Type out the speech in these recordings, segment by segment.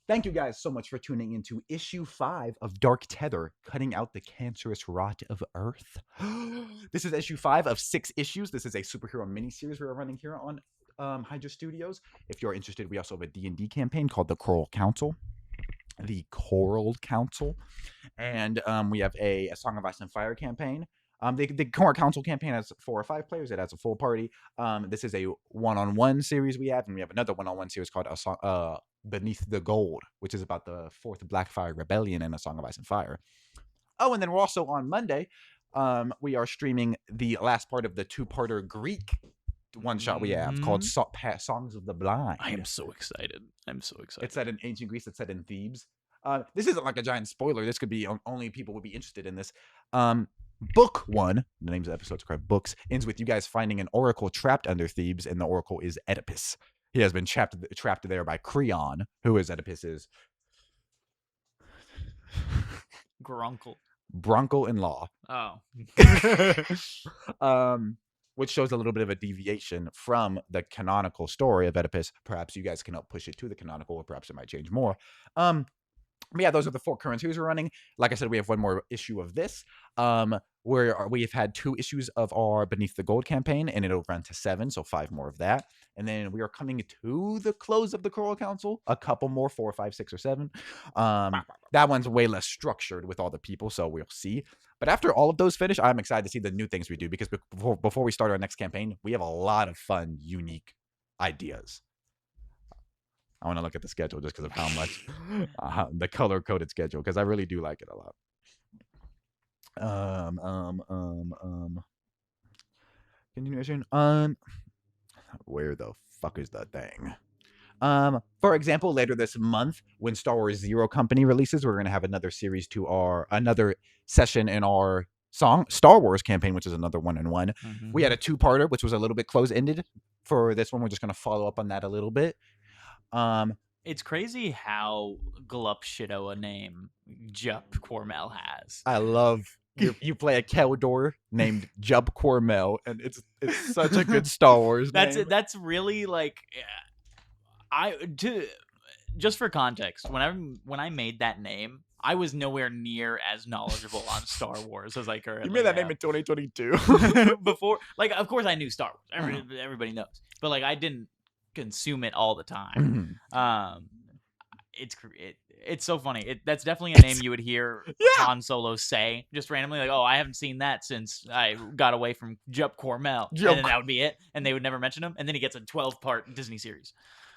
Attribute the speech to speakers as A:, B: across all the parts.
A: Thank you guys so much for tuning into issue 5 of Dark Tether, Cutting Out the Cancerous Rot of Earth. This is issue 5 of 6 issues. This is a superhero miniseries we're running here on Hydra Studios. If you're interested, we also have a D&D campaign called the Coral Council. And we have a Song of Ice and Fire campaign. The Coral Council campaign has 4 or 5 players. It has a full party. This is a one-on-one series we have, and we have another one-on-one series called Beneath the Gold, which is about the 4th Blackfire Rebellion and A Song of Ice and Fire. Oh, and then we're also on Monday. We are streaming the last part of the 2-parter Greek one-shot we have called Songs of the Blind.
B: I am so excited.
A: It's set in ancient Greece. It's set in Thebes. This isn't like a giant spoiler. This could be only people would be interested in this. Book 1, the names of the episodes are called books, ends with you guys finding an oracle trapped under Thebes, and the oracle is Oedipus. He has been trapped there by Creon, who is Oedipus's Bronco-in-law.
B: Oh.
A: Which shows a little bit of a deviation from the canonical story of Oedipus. Perhaps you guys can help push it to the canonical, or perhaps it might change more. But yeah, those are the 4 current series we're running. Like I said, we have one more issue of this, where we've had 2 issues of our Beneath the Gold campaign, and it'll run to 7, so 5 more of that. And then we are coming to the close of the Coral Council, a couple more, 4, 5, 6, or 7. That one's way less structured with all the people, so we'll see. But after all of those finish, I'm excited to see the new things we do, because before we start our next campaign, we have a lot of fun, unique ideas. I want to look at the schedule just because of how much the color-coded schedule, because I really do like it a lot. Continuation. Where the fuck is the thing? For example, later this month, when Star Wars Zero Company releases, we're gonna have another session in our Star Wars campaign, which is another 1-on-1. Mm-hmm. We had a 2-parter, which was a little bit close-ended. For this one, we're just gonna follow up on that a little bit.
B: It's crazy how glup shito a name Jup Cormel has.
A: I love you play a Keldor named Jup Cormel, and it's such a good Star Wars name.
B: That's really like just for context, when I made that name, I was nowhere near as knowledgeable on Star Wars as I currently
A: You made that
B: am.
A: name in 2022.
B: Before, like, of course I knew Star Wars. Everybody knows, but like I didn't consume it all the time. It's so funny. That's definitely a name you would hear Han Solo say just randomly, like, "Oh, I haven't seen that since I got away from Jup Cormel," and then that would be it, and they would never mention him. And then he gets a 12-part Disney series.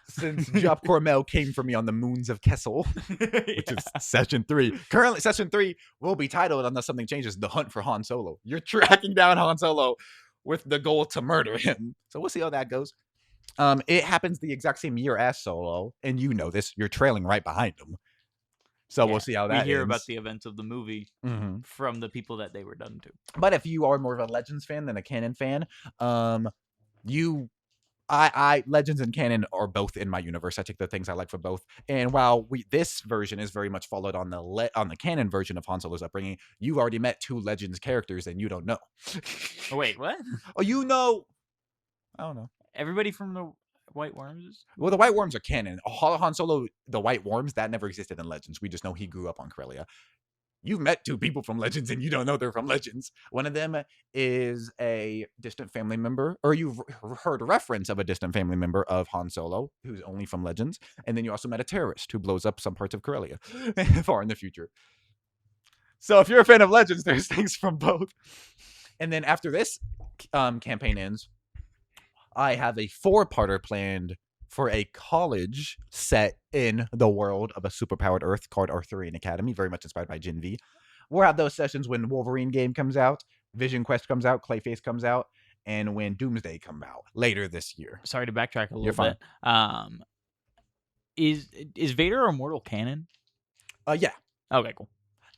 A: Since Jup Cormel came for me on the moons of Kessel, which is session 3. Currently, session 3 will be titled, unless something changes, The Hunt for Han Solo. You're tracking down Han Solo with the goal to murder him. So we'll see how that goes. It happens the exact same year as Solo, and you know this. You're trailing right behind him. So we'll see how that
B: We hear
A: ends.
B: about the events of the movie from the people that they were done to.
A: But if you are more of a Legends fan than a Canon fan, Legends and Canon are both in my universe. I take the things I like from both. And while this version is very much followed on the Canon version of Han Solo's upbringing, you've already met 2 Legends characters and you don't know.
B: Oh, wait, what?
A: Oh, you know. I don't know.
B: Everybody from the White Worms?
A: Well, the White Worms are canon. Han Solo, the White Worms, that never existed in Legends. We just know he grew up on Corellia. You've met 2 people from Legends and you don't know they're from Legends. One of them is a distant family member, or you've heard reference of a distant family member of Han Solo, who's only from Legends. And then you also met a terrorist who blows up some parts of Corellia far in the future. So if you're a fan of Legends, there's things from both. And then after this campaign ends, I have a 4-parter planned for a college set in the world of a superpowered Earth called Arthurian Academy, very much inspired by Gen V. We'll have those sessions when Wolverine game comes out, Vision Quest comes out, Clayface comes out, and when Doomsday comes out later this year.
B: Sorry to backtrack a little bit. Is Vader Immortal canon?
A: Yeah.
B: Okay, cool.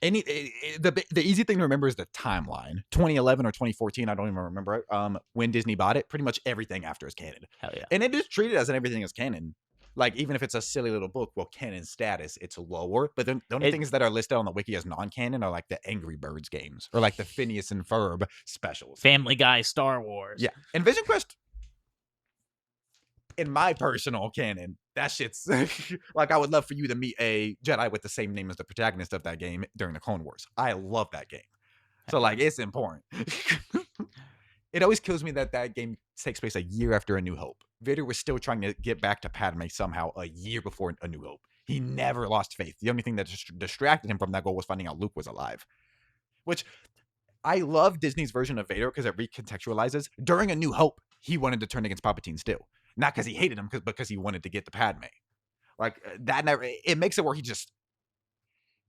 A: The easy thing to remember is the timeline. 2011 or 2014, I don't even remember it. When Disney bought it, pretty much everything after is canon.
B: Hell yeah.
A: And it is treated as everything is canon. Like, even if it's a silly little book, well, canon status, it's lower. But the only things that are listed on the wiki as non-canon are like the Angry Birds games or like the Phineas and Ferb specials.
B: Family Guy Star Wars.
A: Yeah. And Vision Quest, in my personal canon, that shit's like I would love for you to meet a Jedi with the same name as the protagonist of that game during the Clone Wars. I love that game. So like it's important. It always kills me that that game takes place a year after A New Hope. Vader was still trying to get back to Padme somehow a year before A New Hope. He never lost faith. The only thing that distracted him from that goal was finding out Luke was alive. Which I love Disney's version of Vader because it recontextualizes. During A New Hope, he wanted to turn against Palpatine still. Not because he hated him, because he wanted to get to Padme. Like that never. It makes it where he just,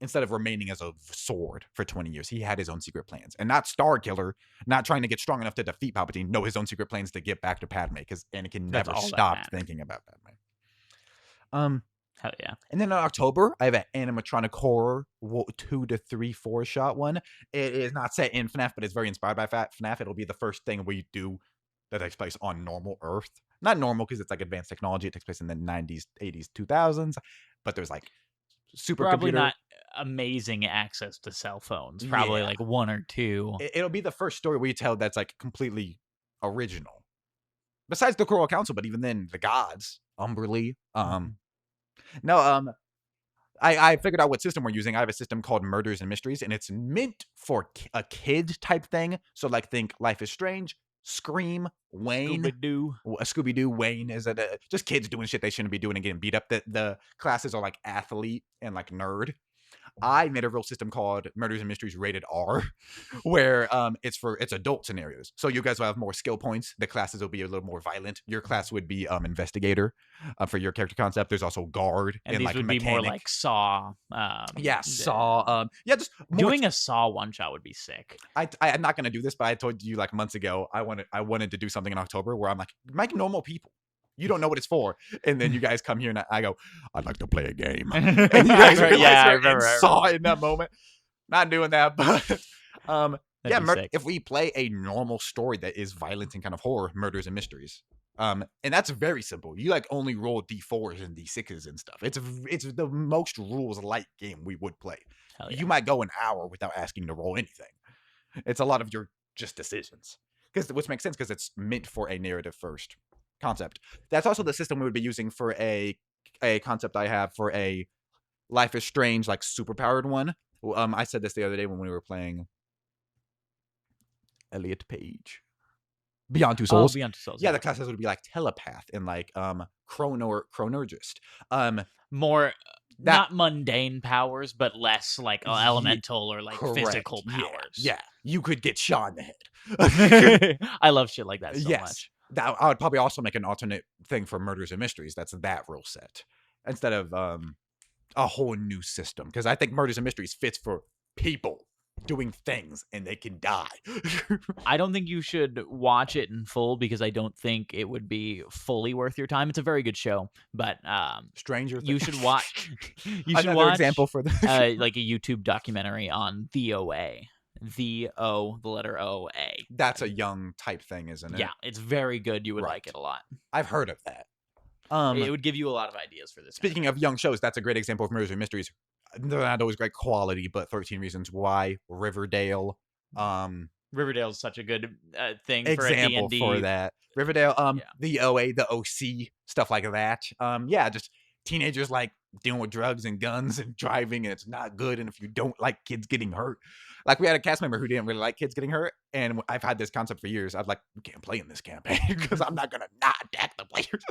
A: instead of remaining as a sword for 20 years, he had his own secret plans. And not Star Killer, not trying to get strong enough to defeat Palpatine. No, his own secret plans to get back to Padme, because Anakin never stopped thinking about Padme.
B: Hell yeah.
A: And then in October, I have an animatronic horror 2 to 3 4-shot one. It is not set in FNAF, but it's very inspired by FNAF. It'll be the first thing we do that takes place on normal Earth. Not normal because it's like advanced technology. It takes place in the 90s, 80s, 2000s. But there's like super
B: probably
A: computer.
B: Not amazing access to cell phones. Probably like 1 or 2.
A: It'll be the first story we tell that's like completely original. Besides the Coral Council, but even then, the gods, Umberly. I figured out what system we're using. I have a system called Murders and Mysteries, and it's meant for a kid type thing. So like think Life is Strange, Scream, Wayne. Scooby-Doo, Wayne is just kids doing shit they shouldn't be doing and getting beat up. The classes are like athlete and like nerd. I made a real system called Murders and Mysteries Rated R, where it's adult scenarios. So you guys will have more skill points. The classes will be a little more violent. Your class would be investigator for your character concept. There's also guard
B: and these
A: like
B: would
A: mechanic.
B: be more like Saw.
A: Saw. Just
B: doing a Saw one shot would be sick.
A: I'm not gonna do this, but I told you like months ago I wanted to do something in October where I'm like, make normal people. You don't know what it's for, and then you guys come here and I go, I'd like to play a game, and you guys saw in that moment. Not doing that, but if we play a normal story that is violent and kind of horror, Murders and Mysteries, and that's very simple. You like only roll D4s and D6s and stuff. It's the most rules light game we would play.
B: Yeah.
A: You might go an hour without asking to roll anything. It's a lot of your just decisions, which makes sense because it's meant for a narrative first concept. That's also the system we would be using for a concept I have for a Life is Strange like superpowered one. I said this the other day when we were playing Elliot Page. Beyond Two Souls.
B: Beyond Two Souls.
A: Yeah, the classes would be like telepath and like chronologist.
B: More not mundane powers, but less like elemental or like physical powers.
A: Yeah, you could get shot in the head.
B: I love shit like that so much.
A: I would probably also make an alternate thing for Murders and Mysteries. That's that rule set instead of a whole new system, because I think Murders and Mysteries fits for people doing things and they can die.
B: I don't think you should watch it in full because I don't think it would be fully worth your time. It's a very good show, but
A: Stranger Things.
B: You should watch.
A: Another example for
B: like a YouTube documentary on the OA. The letter O-A.
A: That's a young type thing, isn't it?
B: Yeah, it's very good. You would like it a lot.
A: I've heard of that.
B: It would give you a lot of ideas for this.
A: Speaking of young shows, that's a great example of Murders and Mysteries. They're not always great quality, but 13 Reasons Why, Riverdale.
B: Riverdale is such a good thing
A: example
B: for a D&D.
A: For that. Riverdale, the OA, the OC, stuff like that. Just teenagers like dealing with drugs and guns and driving, and it's not good. And if you don't like kids getting hurt, like we had a cast member who didn't really like kids getting hurt, and I've had this concept for years. I'm like, we can't play in this campaign because I'm not gonna not attack the players.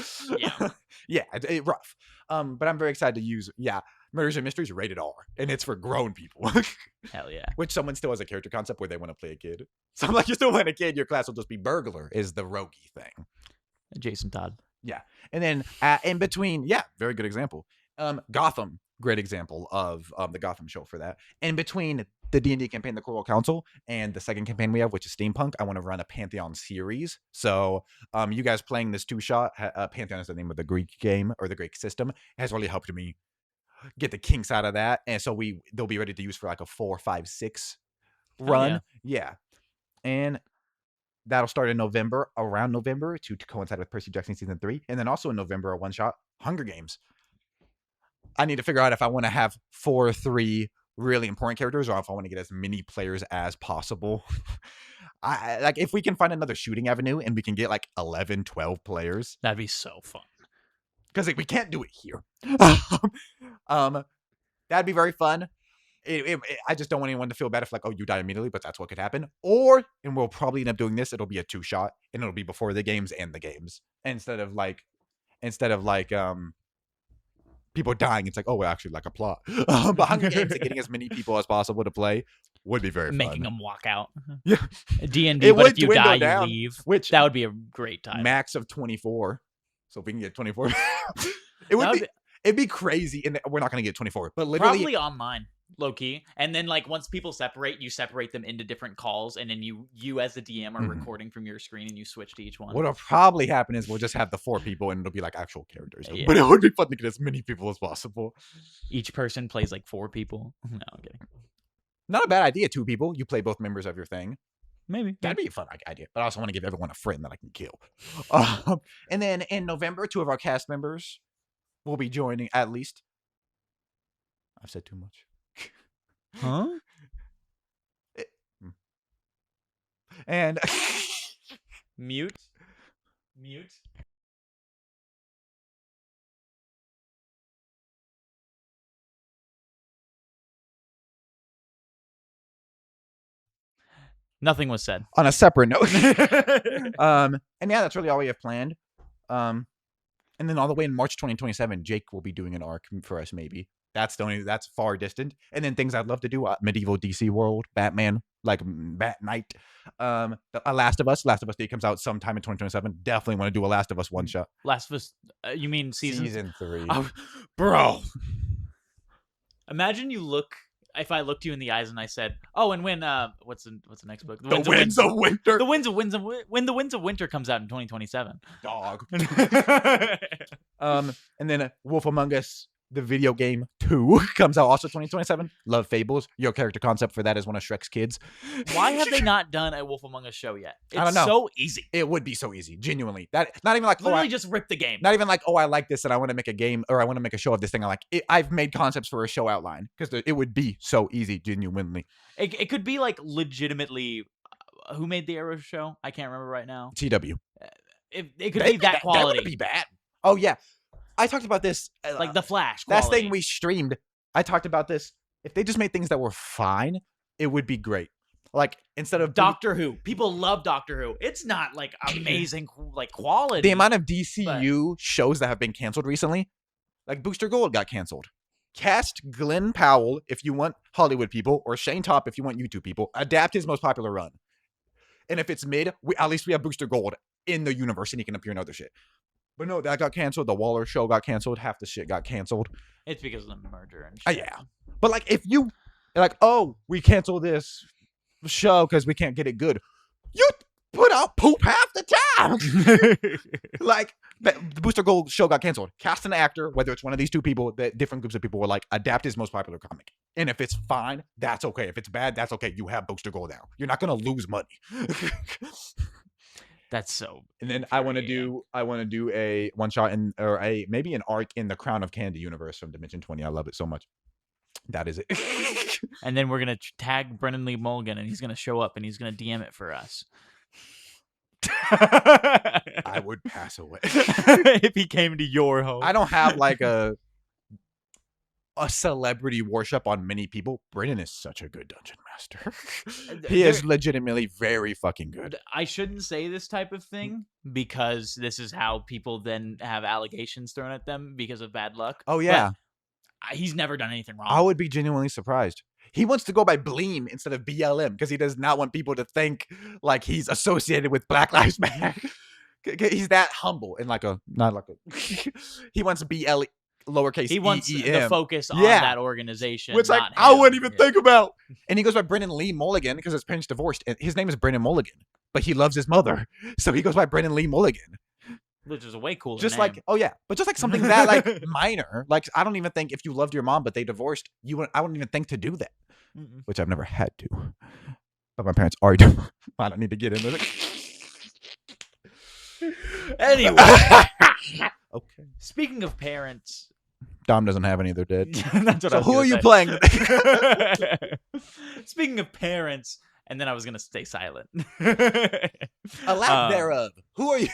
A: It's rough. But I'm very excited to use Murders and Mysteries Rated R, and it's for grown people.
B: Hell yeah.
A: Which someone still has a character concept where they want to play a kid. So I'm like, you're still playing a kid, your class will just be burglar, is the roguey thing.
B: Jason Todd.
A: Yeah. And then in between, very good example. Gotham, great example of the Gotham show for that. In between the D&D campaign, the Coral Council, and the second campaign we have, which is Steampunk, I want to run a Pantheon series. So you guys playing this 2-shot, Pantheon is the name of the Greek game, or the Greek system, has really helped me get the kinks out of that. And so they'll be ready to use for like a 4, 5, 6 run. Yeah. And that'll start in November, around November, to coincide with Percy Jackson Season 3. And then also in November, a one-shot, Hunger Games. I need to figure out if I want to have 4 or 3 really important characters, or if I want to get as many players as possible. Like if we can find another shooting avenue and we can get like 11, 12 players.
B: That'd be so fun.
A: because we can't do it here. That'd be very fun. I just don't want anyone to feel bad if like, oh, you die immediately, but that's what could happen. And we'll probably end up doing this. It'll be a 2-shot, and it'll be before the games and the games instead of like people dying. It's like, oh, well, actually like a plot behind the games and getting as many people as possible to play would be very fun.
B: Making them walk out.
A: Yeah,
B: D&D, but if you die, you leave. That would be a great time.
A: Max of 24. So if we can get 24, it'd be crazy. And we're not gonna get 24, but literally
B: probably online. Low key, and then like once people separate, you separate them into different calls, and then you as the DM are recording from your screen, and you switch to each one.
A: What'll probably happen is we'll just have the 4 people, and it'll be like actual characters. Yeah. But it would be fun to get as many people as possible.
B: Each person plays like 4 people. No, I'm kidding.
A: Not a bad idea. 2 people, you play both members of your thing.
B: Maybe
A: that'd be a fun idea. But I also want to give everyone a friend that I can kill. And then in November, 2 of our cast members will be joining. At least, I've said too much.
B: Huh?
A: And
B: mute. Nothing was said.
A: On a separate note. And yeah, that's really all we have planned. And then all the way in March 2027, Jake will be doing an arc for us, maybe. That's far distant. And then things I'd love to do: medieval DC world, Batman, like Bat Knight, Last of Us. Last of Us 3 comes out sometime in 2027. Definitely want to do a Last of Us one shot.
B: Last of Us, you mean
A: season 3?
B: Bro, imagine if I looked you in the eyes and I said, "Oh, and when what's the next book?
A: The Winds of Winter.
B: When the Winds of Winter comes out in 2027."
A: Dog. And then Wolf Among Us, the video game 2, comes out also 2027. Love Fables. Your character concept for that is one of Shrek's kids.
B: Why have they not done a Wolf Among Us show yet?
A: I don't know.
B: So easy.
A: It would be so easy. Genuinely. That not even like
B: literally just rip the game.
A: Not even like, oh, I like this and I want to make a game or I want to make a show of this thing. I like it. I've made concepts for a show outline because it would be so easy. Genuinely.
B: It could be like legitimately. Who made the Arrow show? I can't remember right now.
A: TW.
B: It could be that quality.
A: That wouldn't be bad. Oh yeah. I talked about this.
B: Like the Flash quality.
A: Last thing we streamed, I talked about this. If they just made things that were fine, it would be great. Like instead of
B: Doctor Who. People love Doctor Who. It's not like amazing like quality.
A: The amount of DCU shows that have been canceled recently, like Booster Gold got canceled. Cast Glenn Powell if you want Hollywood people, or Shane Top if you want YouTube people. Adapt his most popular run. And if it's mid, at least we have Booster Gold in the universe and he can appear in other shit. But no, that got canceled. The Waller show got canceled. Half the shit got canceled.
B: It's because of the merger and shit.
A: Yeah. But like, if you like, oh, we cancel this show because we can't get it good. You put out poop half the time. Like, the Booster Gold show got canceled. Cast an actor, whether it's one of these 2 people, that different groups of people were like, adapt his most popular comic. And if it's fine, that's okay. If it's bad, that's okay. You have Booster Gold now. You're not gonna lose money.
B: That's so.
A: And then I want to do a one shot maybe an arc in the Crown of Candy universe from Dimension 20. I love it so much. That is it.
B: And then we're gonna tag Brennan Lee Mulligan, and he's gonna show up, and he's gonna DM it for us.
A: I would pass away
B: if he came to your home.
A: I don't have like a celebrity worship on many people. Brennan is such a good dungeon master. He is legitimately very fucking good.
B: I shouldn't say this type of thing because this is how people then have allegations thrown at them because of bad luck.
A: Oh yeah.
B: But he's never done anything wrong.
A: I would be genuinely surprised. He wants to go by Bleem instead of BLM because he does not want people to think like he's associated with Black Lives Matter. He's that humble and he wants BL lowercase.
B: He wants
A: E-E-M.
B: the focus on that organization.
A: Which like I wouldn't even think about. And he goes by Brennan Lee Mulligan because his parents divorced. And his name is Brennan Mulligan, but he loves his mother, so he goes by Brennan Lee Mulligan.
B: Which is a way cooler
A: just
B: name.
A: But just like something that like minor. Like I don't even think if you loved your mom but they divorced, I wouldn't even think to do that.
B: Mm-mm.
A: Which I've never had to. But my parents are doing. I don't need to get into it.
B: Anyway.
A: Okay.
B: Speaking of parents.
A: Dom doesn't have any, they're dead.
B: So
A: who are you playing today?
B: Speaking of parents, and then I was going to stay silent.
A: A lack thereof. Who are you?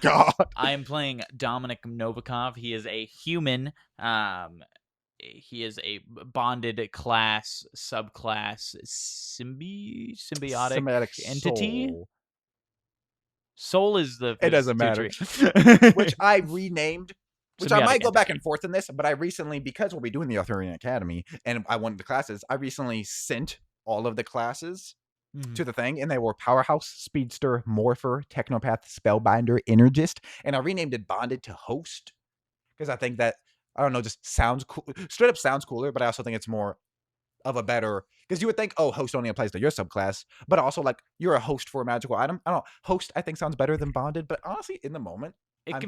A: God.
B: I am playing Dominic Novikov. He is a human. He is a bonded class, subclass, symbiotic entity.
A: Soul.
B: Soul is the
A: It doesn't matter. Which I renamed. Which I might go back and forth in this, but I recently, because we'll be doing the Arthurian Academy, and I wanted the classes, I recently sent all of the classes to the thing, and they were Powerhouse, Speedster, Morpher, Technopath, Spellbinder, Energist, and I renamed it Bonded to Host, because I think that, I don't know, just sounds cool. Straight up sounds cooler, but I also think it's more of a better, because you would think, oh, host only applies to your subclass, but also like you're a host for a magical item. I don't know, host I think sounds better than bonded, but honestly, in the moment, I'm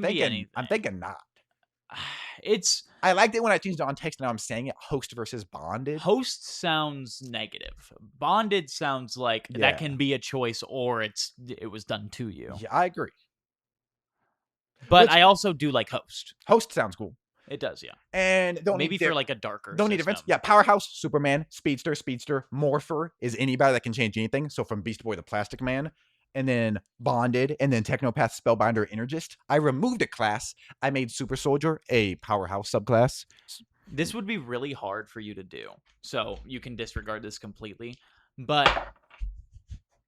A: thinking not. I liked it when I changed it on text. Now I'm saying it host versus bonded.
B: Host sounds negative. Bonded sounds like that can be a choice, or it was done to you.
A: Yeah, I agree.
B: But I also do like host.
A: Host sounds cool.
B: It does, yeah.
A: And
B: maybe for like a darker.
A: Don't need difference. Yeah, Powerhouse, Superman, Speedster, Morpher is anybody that can change anything. So from Beast Boy to Plastic Man, and then Bonded, and then Technopath, Spellbinder, Energist. I removed a class. I made Super Soldier a Powerhouse subclass.
B: This would be really hard for you to do, so you can disregard this completely. But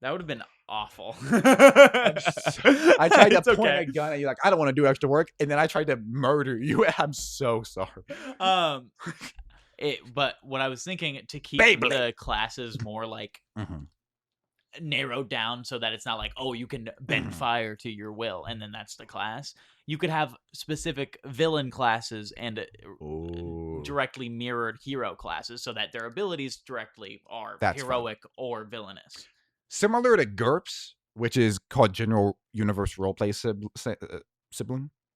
B: that would have been awful.
A: I tried to point a gun at you like, I don't want to do extra work, and then I tried to murder you. I'm so sorry.
B: But what I was thinking, to keep the classes more like narrowed down so that it's not like, oh, you can bend fire to your will, and then that's the class. You could have specific villain classes and directly mirrored hero classes so that their abilities directly are heroic or villainous.
A: Similar to GURPS, which is called General Universe Roleplay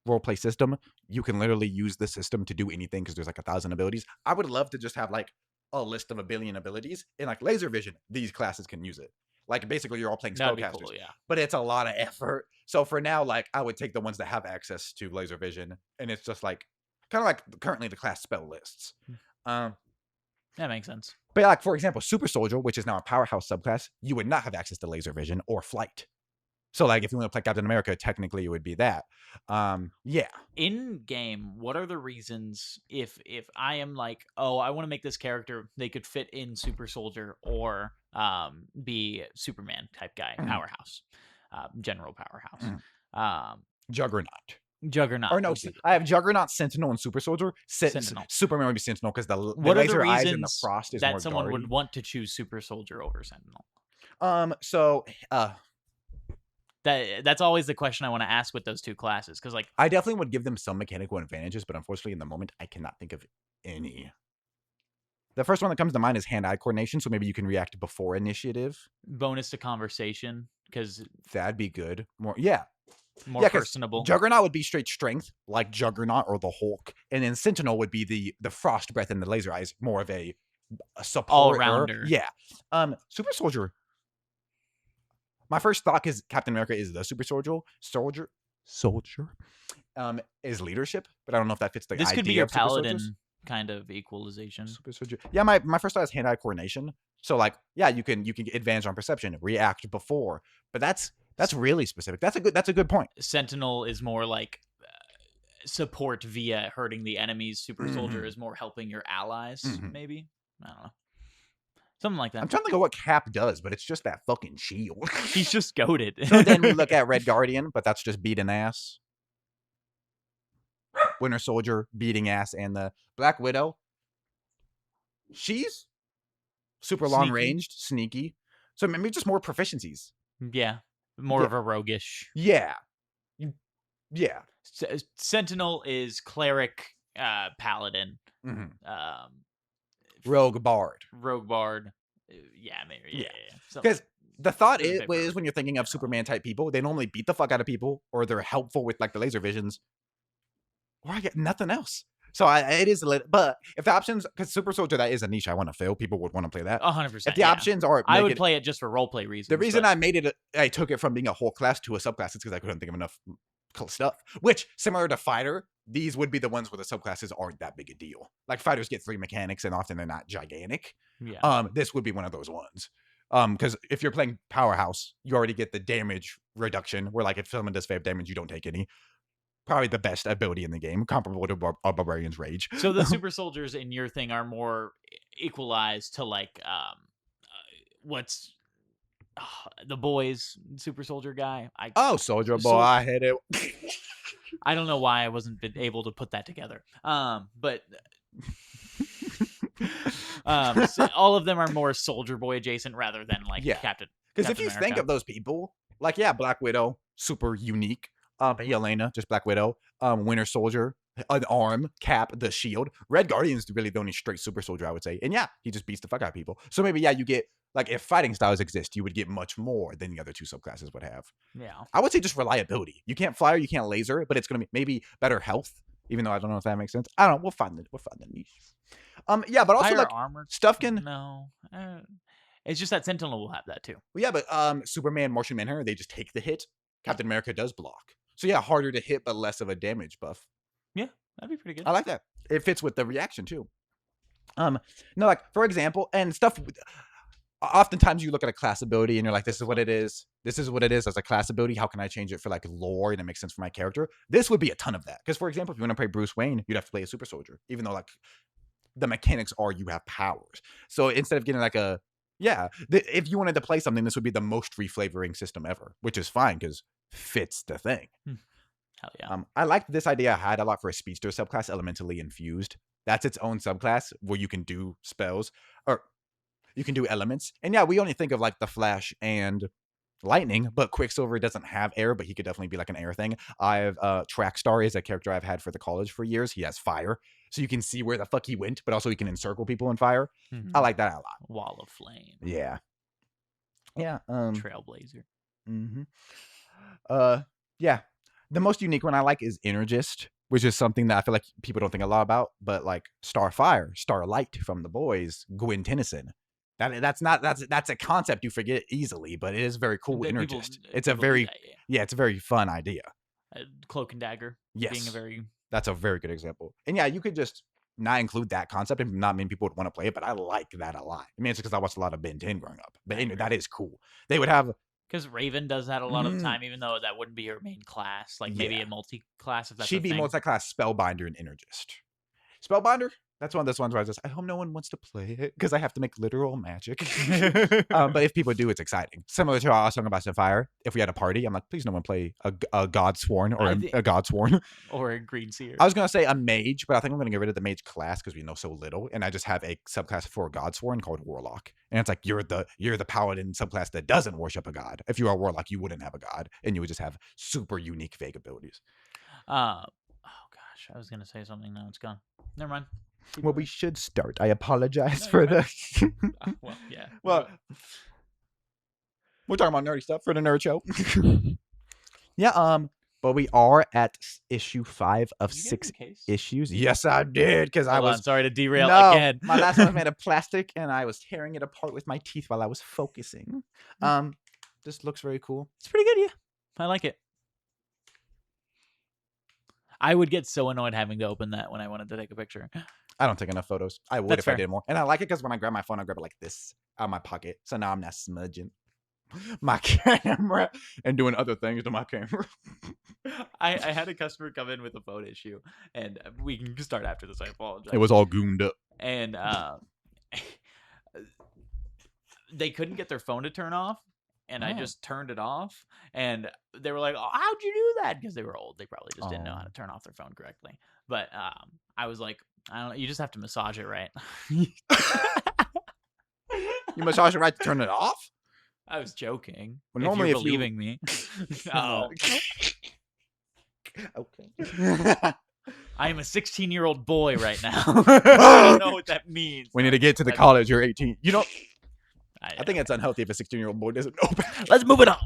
A: Roleplay System, you can literally use the system to do anything because there's like 1,000 abilities. I would love to just have like a list of 1 billion abilities, and like laser vision, these classes can use it. Like basically you're all playing spellcasters, cool, but it's a lot of effort. So for now, like I would take the ones that have access to laser vision, and it's just like kind of like currently the class spell lists.
B: That makes sense.
A: But like, for example, Super Soldier, which is now a Powerhouse subclass, you would not have access to laser vision or flight. So like if you want to play Captain America, technically it would be that. Yeah.
B: In game, what are the reasons if I am like, oh, I want to make this character, they could fit in Super Soldier or be Superman type guy, Powerhouse, General Powerhouse. Juggernaut.
A: Or no, I have Juggernaut, Sentinel, and Super Soldier. Sentinel. Superman would be Sentinel because the laser eyes and the frost is more
B: that someone would want to choose Super Soldier over Sentinel. That's always the question I want to ask with those two classes, because like
A: I definitely would give them some mechanical advantages, but unfortunately in the moment I cannot think of any. The first one that comes to mind is hand-eye coordination, so maybe you can react before initiative.
B: Bonus to conversation, because
A: that'd be good. More personable. Juggernaut would be straight strength, like Juggernaut or the Hulk, and then Sentinel would be the frost breath and the laser eyes, more of a support
B: all-rounder.
A: Yeah. Super Soldier. My first thought is Captain America is the Super Soldier. Is leadership, but I don't know if that fits the idea.
B: This could be your paladin kind of equalization.
A: Super Soldier. Yeah, my first thought is hand-eye coordination. So like, yeah, you can get advantage on perception, react before, but that's really specific. That's a good point.
B: Sentinel is more like support via hurting the enemies. Super Soldier is more helping your allies. Maybe, I don't know. Something like that.
A: I'm trying to think of what Cap does, but it's just that fucking shield.
B: He's just goated.
A: So then we look at Red Guardian, but that's just beating ass. Winter Soldier, beating ass, and the Black Widow. She's super long-ranged, sneaky. So maybe just more proficiencies.
B: Yeah. More of a roguish.
A: Yeah.
B: Sentinel is cleric, paladin.
A: Rogue Bard.
B: Yeah, maybe. Yeah.
A: Because the thought is when you're thinking of Superman type people, they normally beat the fuck out of people, or they're helpful with like the laser visions, or I get nothing else. So it is a little, but if the options, because Super Soldier, that is a niche I want to fill. People would want to play that
B: 100%.
A: If the options are,
B: I would play it just for roleplay reasons.
A: The reason I made it, I took it from being a whole class to a subclass, is because I couldn't think of enough cool stuff. Which, similar to Fighter, these would be the ones where the subclasses aren't that big a deal. Like Fighters get 3 mechanics, and often they're not gigantic.
B: Yeah.
A: This would be one of those ones. Because if you're playing Powerhouse, you already get the damage reduction, where like if someone does 5 damage, you don't take any. Probably the best ability in the game, comparable to Barbarian's Rage.
B: So the super soldiers in your thing are more equalized to like what's the boys super soldier guy.
A: Soldier Boy, I hate it.
B: I don't know why I wasn't able to put that together. But so all of them are more Soldier Boy adjacent rather than like Captain.
A: Because if you think of those people, like Black Widow, super unique. Yelena, just Black Widow. Winter Soldier, an arm, Cap, the shield. Red Guardian's really the only straight super soldier, I would say. And he just beats the fuck out of people. So maybe you get like if fighting styles exist, you would get much more than the other 2 subclasses would have.
B: Yeah,
A: I would say just reliability. You can't fly or you can't laser, but it's gonna be maybe better health. Even though I don't know if that makes sense. I don't know. We'll find the niche. But also
B: higher
A: like
B: armor
A: stuff can.
B: No, it's just that Sentinel will have that too.
A: Well, but Superman, Martian Manhunter, they just take the hit. Captain America does block. So harder to hit, but less of a damage buff.
B: Yeah, that'd be pretty good.
A: I like that. It fits with the reaction too. No, like for example, and stuff. Oftentimes you look at a class ability and you're like, this is what it is. This is what it is as a class ability. How can I change it for like lore and it makes sense for my character? This would be a ton of that. Because for example, if you want to play Bruce Wayne, you'd have to play a super soldier, even though like the mechanics are you have powers. So instead of getting like if you wanted to play something, this would be the most reflavoring system ever, which is fine because fits the thing.
B: Hell yeah.
A: I liked this idea I had a lot for a speedster subclass, elementally infused. That's its own subclass where you can do spells or you can do elements. And we only think of like the Flash and Lightning, but Quicksilver doesn't have air, but he could definitely be like an air thing. Trackstar is a character I've had for the college for years. He has fire. So you can see where the fuck he went, but also he can encircle people in fire. Mm-hmm. I like that a lot.
B: Wall of Flame.
A: Yeah.
B: Trailblazer.
A: Mm-hmm. The most unique one I like is Energist, which is something that I feel like people don't think a lot about, but like Starfire, Starlight from The Boys, Gwen Tennyson. That's a concept you forget easily, but it is very cool. Energist. It's a very it's a very fun idea.
B: Cloak and Dagger.
A: Yes. That's a very good example. And you could just not include that concept, and not many people would want to play it, but I like that a lot. I mean, it's because I watched a lot of Ben 10 growing up. But anyway, that is cool. They would have.
B: Because Raven does that a lot of the time, even though that wouldn't be her main class. Like maybe a multi-class if that's
A: She'd be multi-class Spellbinder and Energist. Spellbinder? That's one of those ones where I hope no one wants to play it because I have to make literal magic. But if people do, it's exciting. Similar to our Song of Ice and Fire. If we had a party, I'm like, please no one play a Godsworn or a Godsworn.
B: Or a Green Seer.
A: I was going to say a mage, but I think I'm going to get rid of the mage class because we know so little. And I just have a subclass for Godsworn called Warlock. And it's like, you're the paladin subclass that doesn't worship a god. If you are a Warlock, you wouldn't have a god. And you would just have super unique vague abilities.
B: Oh, gosh. I was going to say something. Now it's gone. Never mind.
A: Well, we should start. I apologize for the.
B: Well, yeah.
A: Well, we're talking about nerdy stuff for the nerd show. But we are at issue 5 of 6 issues. Yes, I did, because I was
B: sorry to derail again.
A: My last one was made of plastic, and I was tearing it apart with my teeth while I was focusing. This looks very cool.
B: It's pretty good, yeah. I like it. I would get so annoyed having to open that when I wanted to take a picture.
A: I don't take enough photos. I would if I did more. And I like it because when I grab my phone, I grab it like this out of my pocket. So now I'm not smudging my camera and doing other things to my camera.
B: I had a customer come in with a phone issue, and we can start after this. I apologize.
A: It was all gooned up.
B: And they couldn't get their phone to turn off. And I just turned it off, and they were like, "Oh, how'd you do that?" Because they were old. They probably just didn't know how to turn off their phone correctly. But I was like, I don't know. You just have to massage it right.
A: You massage it right to turn it off?
B: I was joking.
A: Well, normally,
B: if you're believing me. Oh.
A: Okay.
B: I am a 16-year-old boy right now. I don't know what that means.
A: We need to get to the college. You're 18. You know. I think it's unhealthy if a 16-year-old boy doesn't know better.
B: Let's move it
A: on.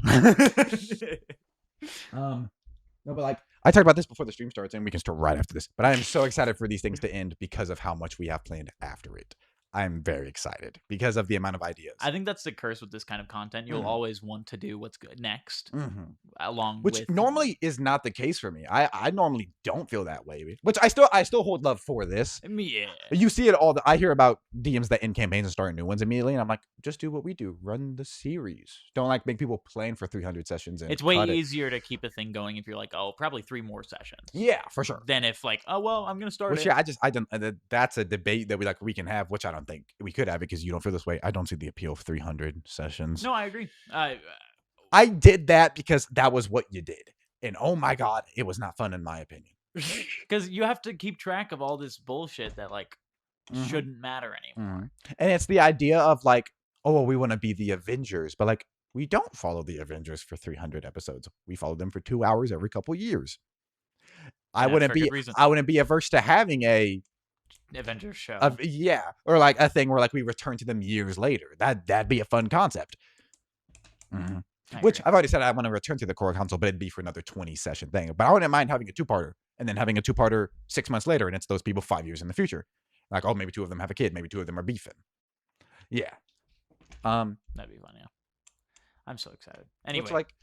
A: No, but like I talked about this before the stream starts, and we can start right after this. But I am so excited for these things to end because of how much we have planned after it. I'm very excited because of the amount of ideas.
B: I think that's the curse with this kind of content. You'll always want to do what's good next, along
A: which
B: with
A: normally is not the case for me. I normally don't feel that way. Which I still hold love for this.
B: Yeah.
A: You see it all. I hear about DMs that end campaigns and start new ones immediately, and I'm like, just do what we do. Run the series. Don't like make people plan for 300 sessions. And
B: it's way easier to keep a thing going if you're like, oh, probably 3 more sessions.
A: Yeah, for sure.
B: Than if like, oh well, I'm gonna start.
A: Which yeah, I don't. That's a debate that we can have, which I don't think we could have because you don't feel this way. I don't see the appeal of 300 sessions.
B: No, I agree.
A: I did that because that was what you did, and oh my god, it was not fun in my opinion.
B: Because you have to keep track of all this bullshit that like shouldn't matter anymore.
A: And it's the idea of like, oh, well, we want to be the Avengers, but like we don't follow the Avengers for 300 episodes. We follow them for 2 hours every couple years. I wouldn't be averse to having a
B: Avengers show.
A: Or like a thing where like we return to them years later. That'd be a fun concept. Which I've already said I want to return to the core console, but it'd be for another 20 session thing. But I wouldn't mind having a 2-parter and then having a 2-parter 6 months later, and it's those people 5 years in the future. Like, oh, maybe 2 of them have a kid, maybe 2 of them are beefing. Yeah.
B: That'd be fun, yeah. I'm so excited. Anyway.
A: Which, like,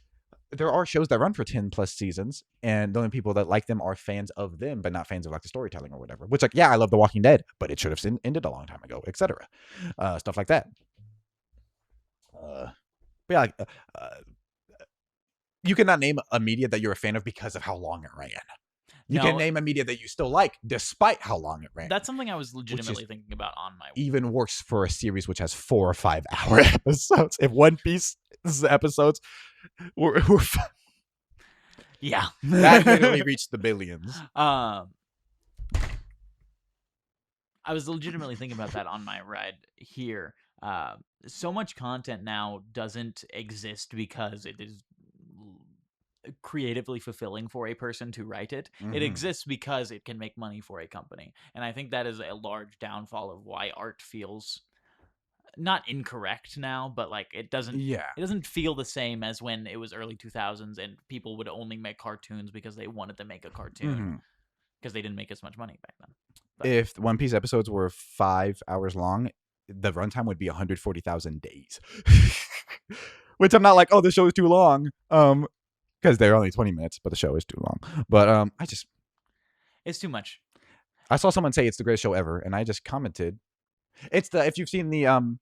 A: there are shows that run for 10 plus seasons, and the only people that like them are fans of them, but not fans of like the storytelling or whatever. Which, like, yeah, I love The Walking Dead, but it should have ended a long time ago, etc. Stuff like that. But yeah, you cannot name a media that you're a fan of because of how long it ran. You can name a media that you still like despite how long it ran.
B: That's something I was legitimately thinking about on my way.
A: Even worse for a series which has 4 or 5 hour episodes. If One Piece episodes were
B: yeah,
A: that literally reached the billions.
B: I was legitimately thinking about that on my ride here. So much content now doesn't exist because it is creatively fulfilling for a person to write it. It exists because it can make money for a company. And I think that is a large downfall of why art feels not incorrect now, but like it doesn't feel the same as when it was early 2000s and people would only make cartoons because they wanted to make a cartoon because they didn't make as much money back then. But
A: if One Piece episodes were 5 hours long, the runtime would be 140,000 days. Which I'm not like, oh, the show is too long. Because they're only 20 minutes, but the show is too long. But
B: it's too much.
A: I saw someone say it's the greatest show ever, and I just commented. It's if you've seen the I'm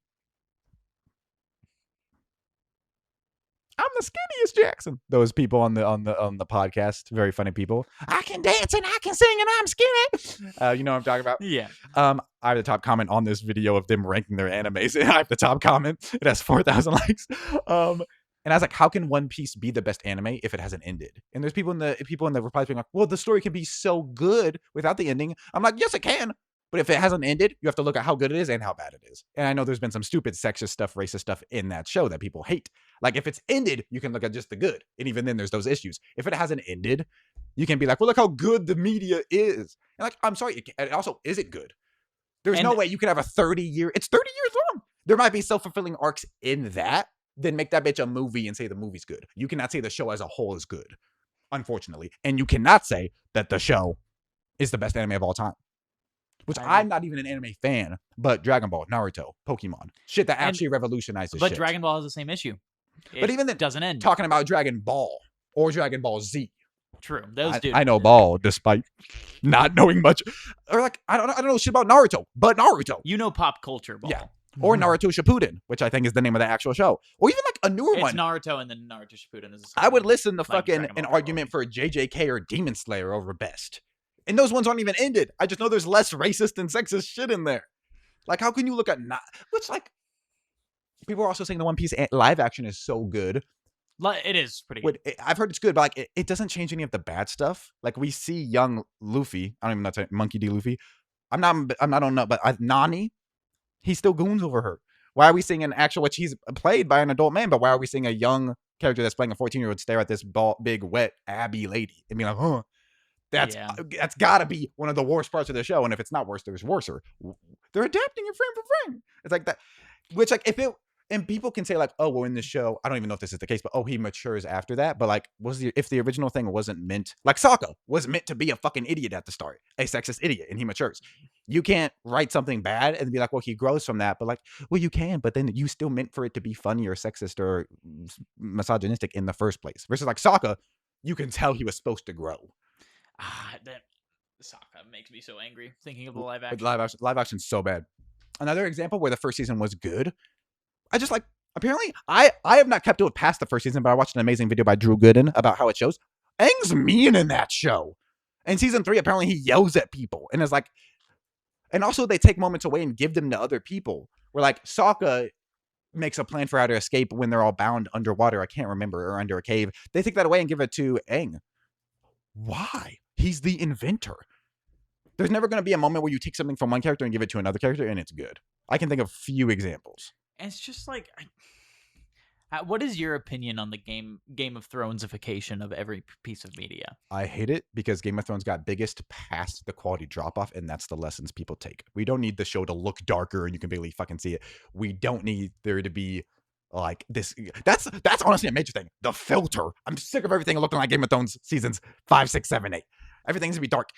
A: the skinniest Jackson. Those people on the podcast, very funny people. I can dance and I can sing and I'm skinny. You know what I'm talking about?
B: Yeah.
A: I have the top comment on this video of them ranking their animes. I have the top comment. It has 4,000 likes. And I was like, how can One Piece be the best anime if it hasn't ended? And there's people in the replies being like, well, the story can be so good without the ending. I'm like, yes, it can. But if it hasn't ended, you have to look at how good it is and how bad it is. And I know there's been some stupid sexist stuff, racist stuff in that show that people hate. Like, if it's ended, you can look at just the good. And even then, there's those issues. If it hasn't ended, you can be like, well, look how good the media is. And like, I'm sorry. And also, is it good? There's no way you can have a 30-year. It's 30 years long. There might be self-fulfilling arcs in that. Then make that bitch a movie and say the movie's good. You cannot say the show as a whole is good, unfortunately. And you cannot say that the show is the best anime of all time. Which I'm not even an anime fan, but Dragon Ball, Naruto, Pokemon. Shit that actually revolutionizes
B: but
A: shit.
B: Dragon Ball has the same issue.
A: But even then,
B: doesn't end.
A: Talking about Dragon Ball or Dragon Ball Z.
B: True. Those do.
A: I know Ball, despite not knowing much. Or like, I don't know shit about Naruto, but Naruto.
B: You know pop culture Ball.
A: Yeah. Or Naruto Shippuden, which I think is the name of the actual show. Or even like a newer one.
B: It's Naruto and then Naruto Shippuden is
A: I would listen to fucking an argument for JJK or Demon Slayer over best. And those ones aren't even ended. I just know there's less racist and sexist shit in there. Like, how can you look at which, like, people are also saying the One Piece live action is so good.
B: It is pretty good.
A: I've heard it's good, but like, it doesn't change any of the bad stuff. Like, we see young Luffy. I don't even know if it's Monkey D. Luffy. I'm not on no, but Nani. He still goons over her. Why are we seeing an actual, which he's played by an adult man, but why are we seeing a young character that's playing a 14-year-old stare at this big, wet, Abby lady and be like, huh? That's got to be one of the worst parts of the show. And if it's not worse, there's worser. They're adapting it frame for frame. It's like that. Which, like, if it, and people can say like, oh, well, in the show, I don't even know if this is the case, but he matures after that. But like, if the original thing wasn't meant, like Sokka was meant to be a fucking idiot at the start, a sexist idiot, and he matures. You can't write something bad and be like, well, he grows from that. But like, well, you can, but then you still meant for it to be funny or sexist or misogynistic in the first place. Versus like Sokka, you can tell he was supposed to grow.
B: That Sokka makes me so angry thinking of the live action.
A: Live action's so bad. Another example where the first season was good. I just like, apparently, I have not kept it past the first season, but I watched an amazing video by Drew Gooden about how it shows. Aang's mean in that show. In season 3, apparently he yells at people. And it's like, and also they take moments away and give them to other people. Where like Sokka makes a plan for how to escape when they're all bound underwater. I can't remember, or under a cave. They take that away and give it to Aang. Why? He's the inventor. There's never going to be a moment where you take something from one character and give it to another character and it's good. I can think of few examples.
B: And it's just like, what is your opinion on the Game of Thronesification of every piece of media?
A: I hate it because Game of Thrones got biggest past the quality drop-off, and that's the lessons people take. We don't need the show to look darker and you can barely fucking see it. We don't need there to be like this. That's honestly a major thing. The filter. I'm sick of everything looking like Game of Thrones seasons 5, 6, 7, 8. Everything's gonna be dark.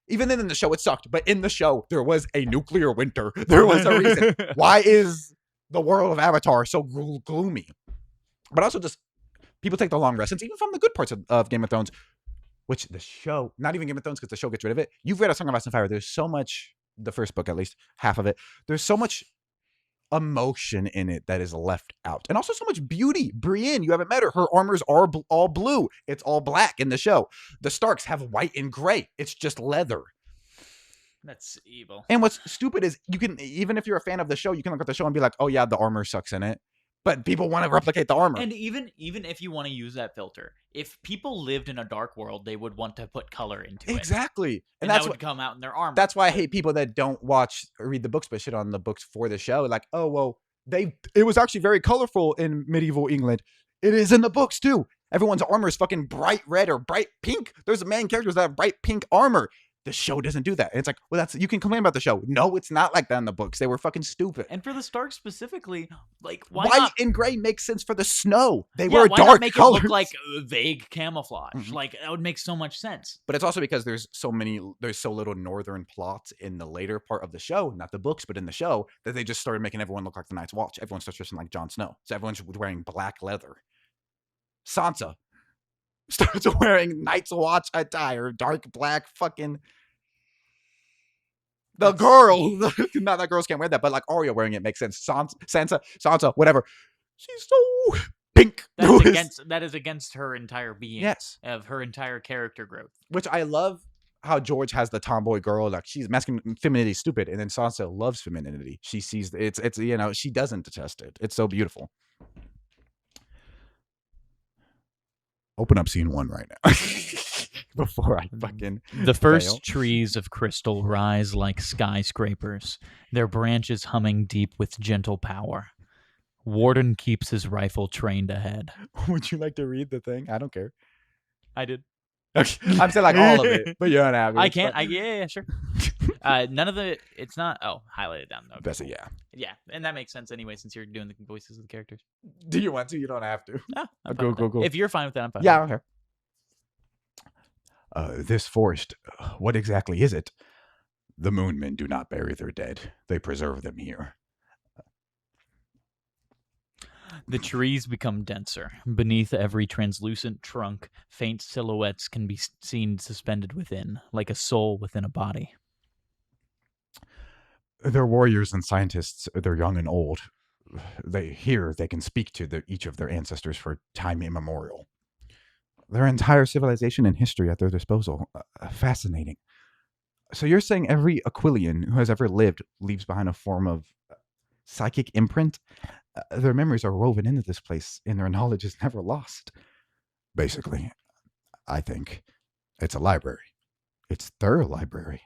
A: Even then in the show, it sucked. But in the show, there was a nuclear winter. There was a reason. Why is the world of Avatar so gloomy? But also just people take the long lessons, even from the good parts of Game of Thrones, which the show, not even Game of Thrones because the show gets rid of it. You've read A Song of Ice and Fire. There's so much, the first book at least, half of it. There's so much emotion in it that is left out. And also so much beauty. Brienne, you haven't met her. Her armors are all blue. It's all black in the show. The Starks have white and gray. It's just leather.
B: That's evil.
A: And what's stupid is you can, even if you're a fan of the show, you can look at the show and be like, oh yeah, the armor sucks in it. But people want to replicate the armor.
B: And even if you want to use that filter, if people lived in a dark world, they would want to put color into it.
A: Exactly.
B: And that's what would come out in their armor.
A: That's why I hate people that don't read the books, but shit on the books for the show. Like, oh, well, it was actually very colorful in medieval England. It is in the books too. Everyone's armor is fucking bright red or bright pink. There's main characters that have bright pink armor. The show doesn't do that. And it's like, well, you can complain about the show. No, it's not like that in the books. They were fucking stupid.
B: And for the Starks specifically, like, why
A: white
B: not?
A: and gray makes sense for the snow. They
B: why
A: were
B: not
A: dark
B: make
A: colors.
B: it look like vague camouflage? Mm-hmm. Like, that would make so much sense.
A: But it's also because there's so little northern plots in the later part of the show, not the books, but in the show, that they just started making everyone look like the Night's Watch. Everyone starts dressing like Jon Snow. So everyone's wearing black leather. Sansa starts wearing Night's Watch attire, dark black fucking... The girl, not that girls can't wear that, but like Arya wearing it makes sense. Sansa, whatever. She's so pink.
B: That is against her entire being.
A: Yes.
B: Of her entire character growth.
A: Which I love how George has the tomboy girl, like she's masculine, femininity is stupid, and then Sansa loves femininity. She sees it's she doesn't detest it. It's so beautiful. Open up scene 1 right now. Before I fucking
B: The first trees of crystal rise like skyscrapers, their branches humming deep with gentle power. Warden keeps his rifle trained ahead.
A: Would you like to read the thing? I don't care.
B: I did.
A: Okay. I'm saying like all of it, but you don't have it.
B: I can't. Yeah, sure. None of the. It's not. Oh, highlight it down though.
A: That's it. Yeah.
B: Yeah, and that makes sense anyway since you're doing the voices of the characters.
A: Do you want to? You don't have to.
B: No.
A: Go.
B: If you're fine with that, I'm fine.
A: Yeah. Okay. This forest, what exactly is it? The Moonmen do not bury their dead. They preserve them here.
B: The trees become denser. Beneath every translucent trunk, faint silhouettes can be seen suspended within, like a soul within a body.
A: They're warriors and scientists. They're young and old. They can speak to each of their ancestors for time immemorial. Their entire civilization and history at their disposal. Fascinating. So you're saying every Aquilian who has ever lived leaves behind a form of psychic imprint? Their memories are woven into this place, and their knowledge is never lost. Basically, I think it's a library. It's their library.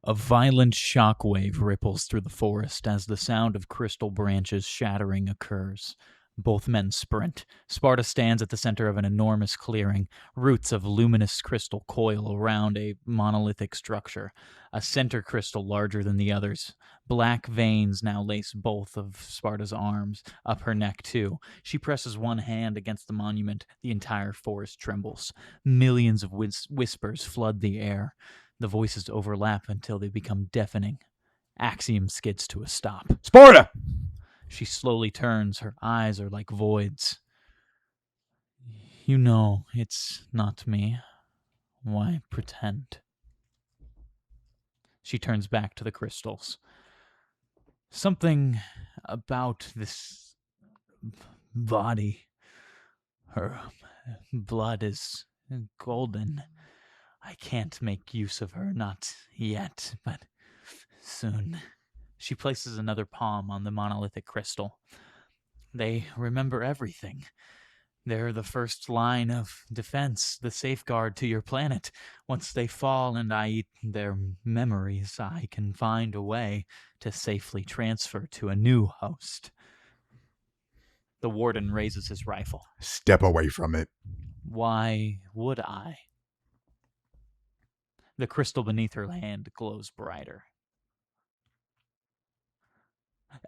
B: A violent shockwave ripples through the forest as the sound of crystal branches shattering occurs. Both men sprint. Sparta stands at the center of an enormous clearing. Roots of luminous crystal coil around a monolithic structure, a center crystal larger than the others. Black veins now lace both of Sparta's arms, up her neck too. She presses one hand against the monument. The entire forest trembles. Millions of whispers flood the air. The voices overlap until they become deafening. Axiom skids to a stop.
A: Sparta!
B: She slowly turns. Her eyes are like voids. You know it's not me. Why pretend? She turns back to the crystals. Something about this body. Her blood is golden. I can't make use of her, not yet, but soon. She places another palm on the monolithic crystal. They remember everything. They're the first line of defense, the safeguard to your planet. Once they fall and I eat their memories, I can find a way to safely transfer to a new host. The warden raises his rifle.
A: Step away from it.
B: Why would I? The crystal beneath her hand glows brighter.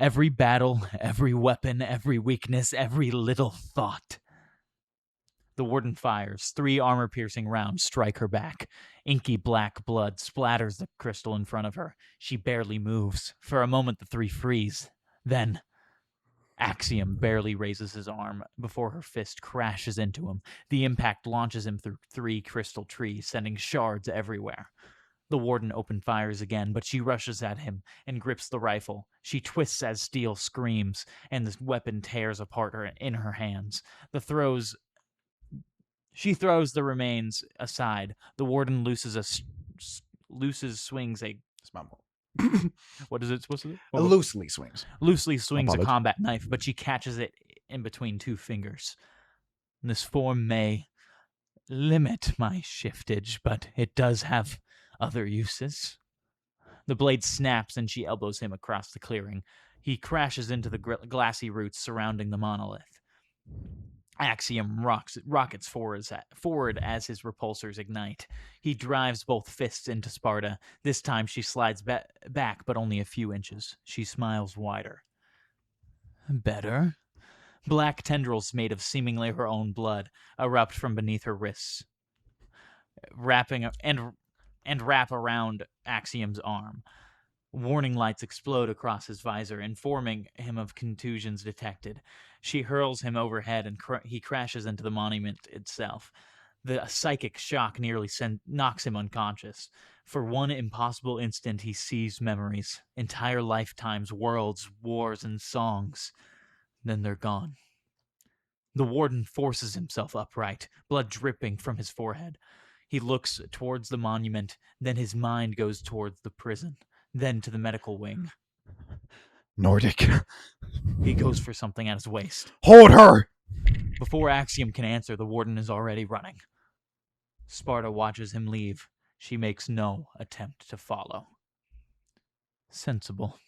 B: Every battle, every weapon, every weakness, every little thought. The warden fires. 3 armor-piercing rounds strike her back. Inky black blood splatters the crystal in front of her. She barely moves. For a moment, the 3 freeze. Then, Axiom barely raises his arm before her fist crashes into him. The impact launches him through 3 crystal trees, sending shards everywhere. The warden open fires again, but she rushes at him and grips the rifle. She twists as steel screams, and the weapon tears apart in her hands. She throws the remains aside. The warden swings a... What is it supposed to do?
A: Loosely swings.
B: Loosely swings a combat knife, but she catches it in between 2 fingers. This form may limit my shiftage, but it does have other uses. The blade snaps and she elbows him across the clearing. He crashes into the glassy roots surrounding the monolith. Axiom rockets forward as his repulsors ignite. He drives both fists into Sparta. This time she slides back, but only a few inches. She smiles wider. Better? Black tendrils made of seemingly her own blood erupt from beneath her wrists, wrap around Axiom's arm. Warning lights explode across his visor, informing him of contusions detected. She hurls him overhead, and he crashes into the monument itself. The psychic shock nearly knocks him unconscious. For one impossible instant, he sees memories, entire lifetimes, worlds, wars, and songs. Then they're gone. The warden forces himself upright, blood dripping from his forehead. He looks towards the monument, then his mind goes towards the prison, then to the medical wing.
A: Nordic.
B: He goes for something at his waist.
A: Hold her!
B: Before Axiom can answer, the warden is already running. Sparta watches him leave. She makes no attempt to follow. Sensible.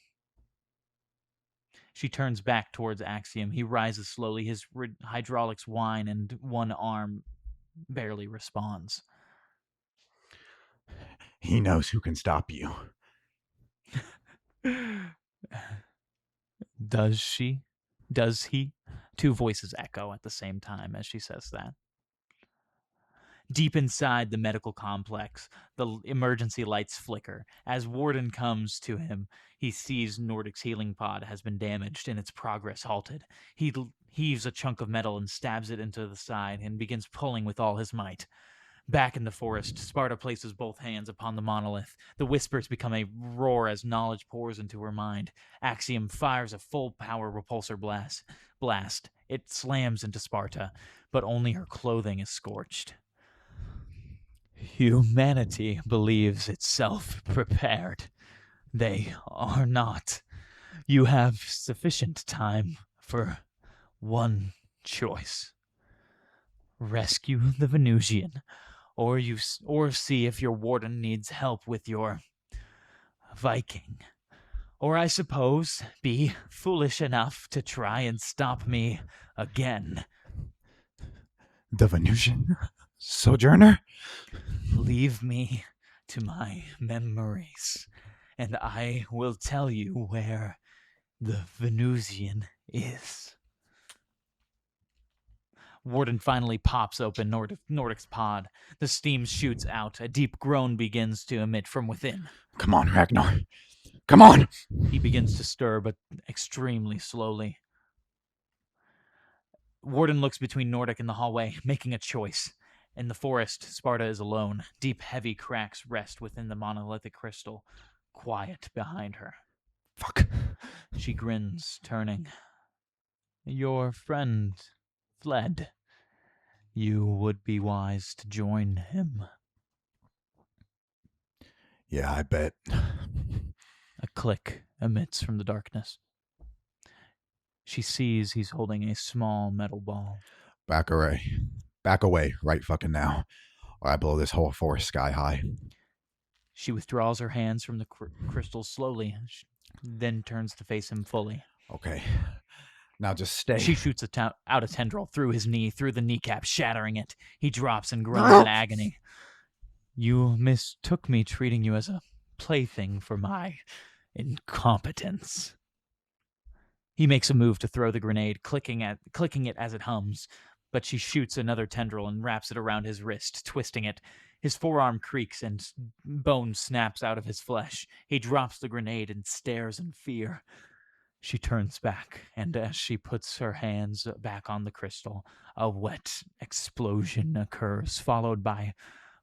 B: She turns back towards Axiom. He rises slowly. His hydraulics whine, and one arm barely responds.
A: He knows who can stop you.
B: Does she? Does he? 2 voices echo at the same time as she says that. Deep inside the medical complex, the emergency lights flicker. As Warden comes to him, he sees Nordic's healing pod has been damaged and its progress halted. He heaves a chunk of metal and stabs it into the side and begins pulling with all his might. Back in the forest, Sparta places both hands upon the monolith. The whispers become a roar as knowledge pours into her mind. Axiom fires a full-power repulsor blast. It slams into Sparta, but only her clothing is scorched. Humanity believes itself prepared. They are not. You have sufficient time for one choice. Rescue the Venusian, or see if your warden needs help with your Viking. Or I suppose be foolish enough to try and stop me again.
A: The Venusian sojourner?
B: Leave me to my memories, and I will tell you where the Venusian is. Warden finally pops open Nordic's pod. The steam shoots out. A deep groan begins to emit from within.
A: Come on, Ragnar. Come on!
B: He begins to stir, but extremely slowly. Warden looks between Nordic and the hallway, making a choice. In the forest, Sparta is alone. Deep, heavy cracks rest within the monolithic crystal. Quiet behind her.
A: Fuck.
B: She grins, turning. Your friend fled. You would be wise to join him.
A: Yeah, I bet.
B: A click emits from the darkness. She sees he's holding a small metal ball.
A: Back away. Back away right fucking now, or I blow this whole forest sky high.
B: She withdraws her hands from the crystal slowly, then turns to face him fully.
A: Okay. Now just stay.
B: She shoots out a tendril through his knee, through the kneecap, shattering it. He drops and groans in agony. You mistook me treating you as a plaything for my incompetence. He makes a move to throw the grenade, clicking it as it hums, but she shoots another tendril and wraps it around his wrist, twisting it. His forearm creaks and bone snaps out of his flesh. He drops the grenade and stares in fear. She turns back, and as she puts her hands back on the crystal, a wet explosion occurs, followed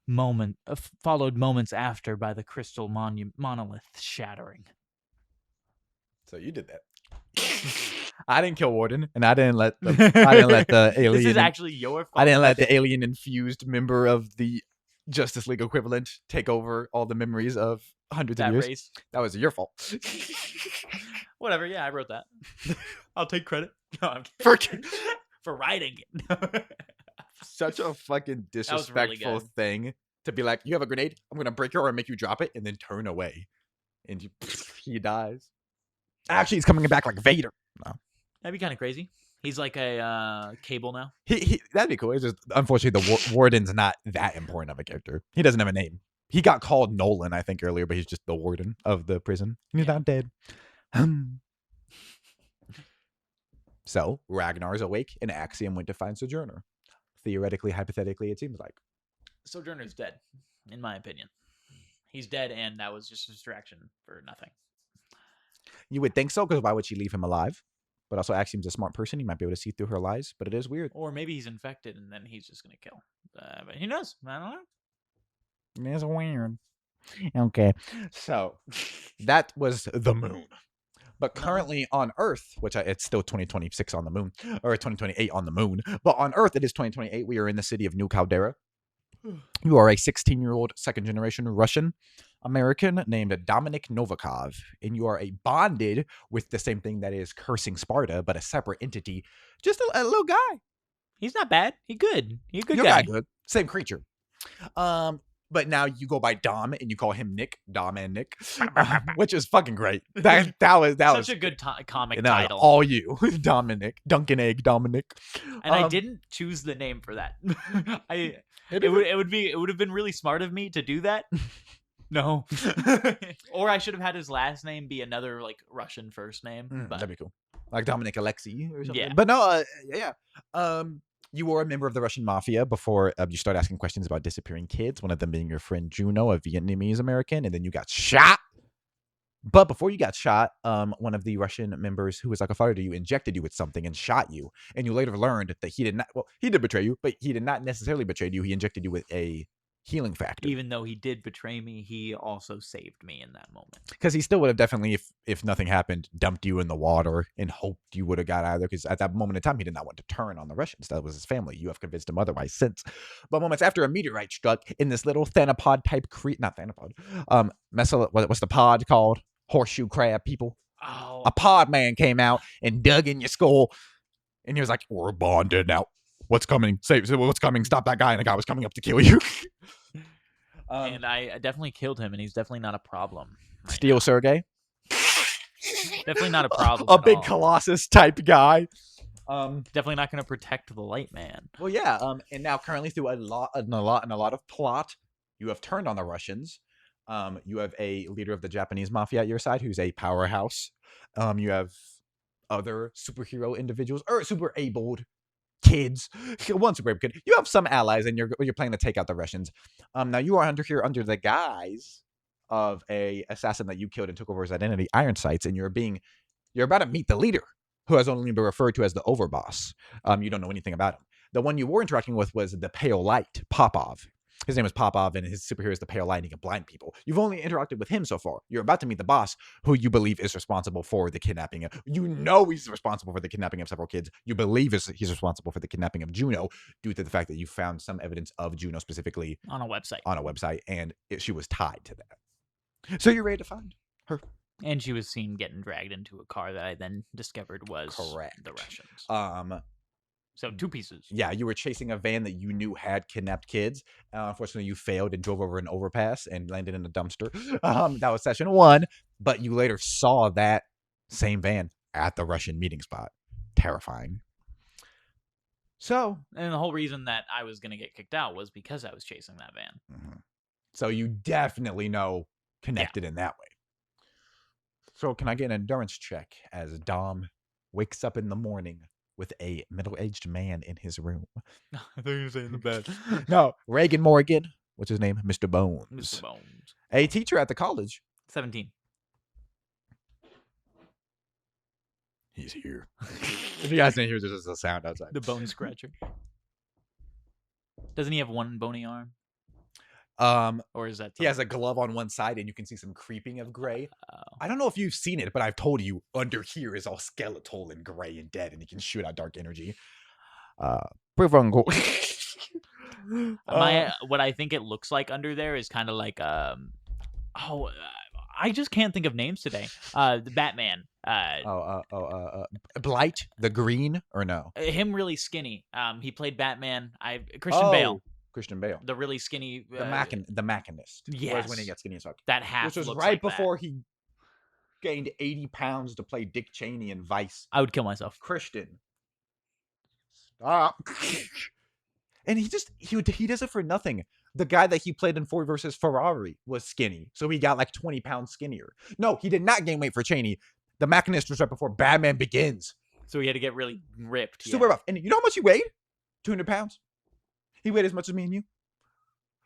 B: moments after by the crystal monolith shattering.
A: So you did that. I didn't kill Warden, and I didn't let the alien.
B: This is actually your fault.
A: I didn't let the alien infused member of the Justice League equivalent take over all the memories of hundreds of years.
B: Race.
A: That was your fault.
B: Whatever. Yeah, I wrote that. I'll take credit. No, I'm
A: kidding.
B: For writing it.
A: Such a fucking disrespectful
B: really
A: thing to be like, you have a grenade, I'm gonna break your arm and make you drop it, and then turn away, and he dies. Actually, he's coming back like Vader. No.
B: That'd be kind of crazy. He's like a Cable now.
A: He that'd be cool. It's just unfortunately the Warden's not that important of a character. He doesn't have a name. He got called Nolan, I think, earlier, but he's just the warden of the prison. He's not dead. So Ragnar's awake, and Axiom went to find Sojourner. Theoretically, hypothetically, it seems like
B: Sojourner's dead, in my opinion. He's dead, and that was just a distraction for nothing.
A: You would think so, because why would she leave him alive? But also, Axiom's a smart person. He might be able to see through her lies, but it is weird.
B: Or maybe he's infected, and then he's just going to kill. But who knows? I don't know.
A: It's weird. Okay. So, that was the moon. But currently on Earth, which it's still 2026 on the moon, or 2028 on the moon, but on Earth, it is 2028. We are in the city of New Caldera. You are a 16-year-old second-generation Russian American named Dominic Novikov, and you are bonded with the same thing that is cursing Sparta, but a separate entity. Just a little guy.
B: He's not bad. He's good. He's a good
A: You're
B: guy.
A: Good. Same creature. But now you go by Dom, and you call him Nick. Dom and Nick, which is fucking great. That was
B: such a good comic title.
A: All you, Dominic, Dunkin' Egg, Dominic.
B: And I didn't choose the name for that. It would have been really smart of me to do that. No. Or I should have had his last name be another like Russian first name. But
A: that'd be cool. Like Dominic Alexei or something.
B: Yeah.
A: But no, yeah. You were a member of the Russian mafia before you started asking questions about disappearing kids, one of them being your friend Juno, a Vietnamese American, and then you got shot. But before you got shot, one of the Russian members who was like a father to you injected you with something and shot you. And you later learned that he did not, well, he did betray you, but he did not necessarily betray you. He injected you with a healing factor.
B: Even though he did betray me, he also saved me in that moment.
A: Because he still would have definitely, if nothing happened, dumped you in the water and hoped you would have got out of there. Because at that moment in time, he did not want to turn on the Russians. That was his family. You have convinced him otherwise since. But moments after, a meteorite struck in this little thanapod type not thanapod. What's the pod called? Horseshoe crab people.
B: Oh.
A: A pod man came out and dug in your skull. And he was like, we're bonded now. What's coming? What's coming? Stop that guy. And the guy was coming up to kill you.
B: And I definitely killed him, and he's definitely not a problem.
A: Steal Sergey?
B: Definitely not a problem.
A: A big Colossus type guy.
B: Definitely not going to protect the light man.
A: Well, yeah. And now currently through a lot of plot, you have turned on the Russians. You have a leader of the Japanese mafia at your side who's a powerhouse. You have other superhero individuals or super abled kids. One super able kid. You have some allies, and you're planning to take out the Russians. Now you are under the guise of a assassin that you killed and took over his identity, Iron Sights, and you're about to meet the leader, who has only been referred to as the overboss. You don't know anything about him. The one you were interacting with was the Pale Light, Popov. His name is Popov, and his superhero is the Pale Light, and he can blind people. You've only interacted with him so far. You're about to meet the boss, who you believe is responsible for the kidnapping. You know he's responsible for the kidnapping of several kids. You believe he's responsible for the kidnapping of Juno, due to the fact that you found some evidence of Juno specifically
B: on a website.
A: And she was tied to that. So you're ready to find her.
B: And she was seen getting dragged into a car that I then discovered was the Russians. So 2 pieces.
A: Yeah, you were chasing a van that you knew had kidnapped kids. Unfortunately, you failed and drove over an overpass and landed in a dumpster. That was session 1. But you later saw that same van at the Russian meeting spot. Terrifying. So,
B: and the whole reason that I was going to get kicked out was because I was chasing that van.
A: Mm-hmm. So you definitely know connected in that way. So can I get an endurance check as Dom wakes up in the morning with a middle-aged man in his room?
B: I thought you were saying the bed.
A: No, Reagan Morgan. What's his name? Mr. Bones.
B: Mr. Bones.
A: A teacher at the college.
B: 17.
A: He's here. If you guys didn't hear, there's just a sound outside.
B: The bone scratcher. Doesn't he have one bony arm? Or is that
A: he has a glove on one side and you can see some creeping of gray. I don't know if you've seen it, but I've told you under here is all skeletal and gray and dead, and he can shoot out dark energy.
B: What I think it looks like under there is kind of like I just can't think of names today. The Batman.
A: Blight the Green, or no?
B: Him really skinny. He played Batman. Christian Bale.
A: Christian Bale,
B: the really skinny,
A: the Machinist.
B: Yes,
A: was when he got skinny as fuck.
B: That half,
A: which was
B: looks
A: right
B: like
A: before
B: that.
A: he gained 80 pounds to play Dick Cheney in Vice.
B: I would kill myself.
A: Christian, stop. And he does it for nothing. The guy that he played in Ford versus Ferrari was skinny, so he got like 20 pounds skinnier. No, he did not gain weight for Cheney. The Machinist was right before Batman Begins,
B: so he had to get really ripped,
A: super rough. And you know how much he weighed? 200 pounds. He weighed as much as me and you.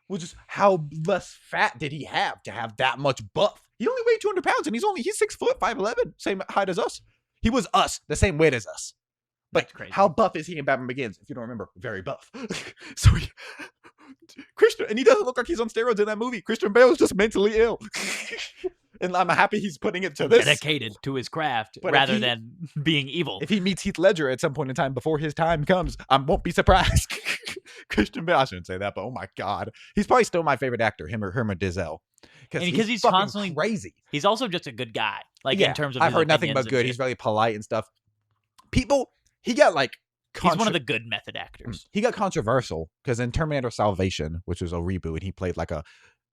A: Well, just how less fat did he have to have that much buff? He only weighed 200 pounds, and he's 6 foot, 5'11", same height as us. He was us, the same weight as us. But
B: that's crazy.
A: How buff is he in Batman Begins? If you don't remember, very buff. So Christian, and he doesn't look like he's on steroids in that movie. Christian Bale is just mentally ill. And I'm happy he's putting it to this.
B: Dedicated to his craft rather than being evil.
A: If he meets Heath Ledger at some point in time before his time comes, I won't be surprised. Christian Bale, I shouldn't say that, but oh my God. He's probably still my favorite actor, him or Dizel.
B: Because he's constantly
A: crazy.
B: He's also just a good guy. In terms of
A: I've heard nothing but good. He's very polite and stuff. He got like...
B: He's one of the good method actors.
A: He got controversial because in Terminator Salvation, which was a reboot, he played like a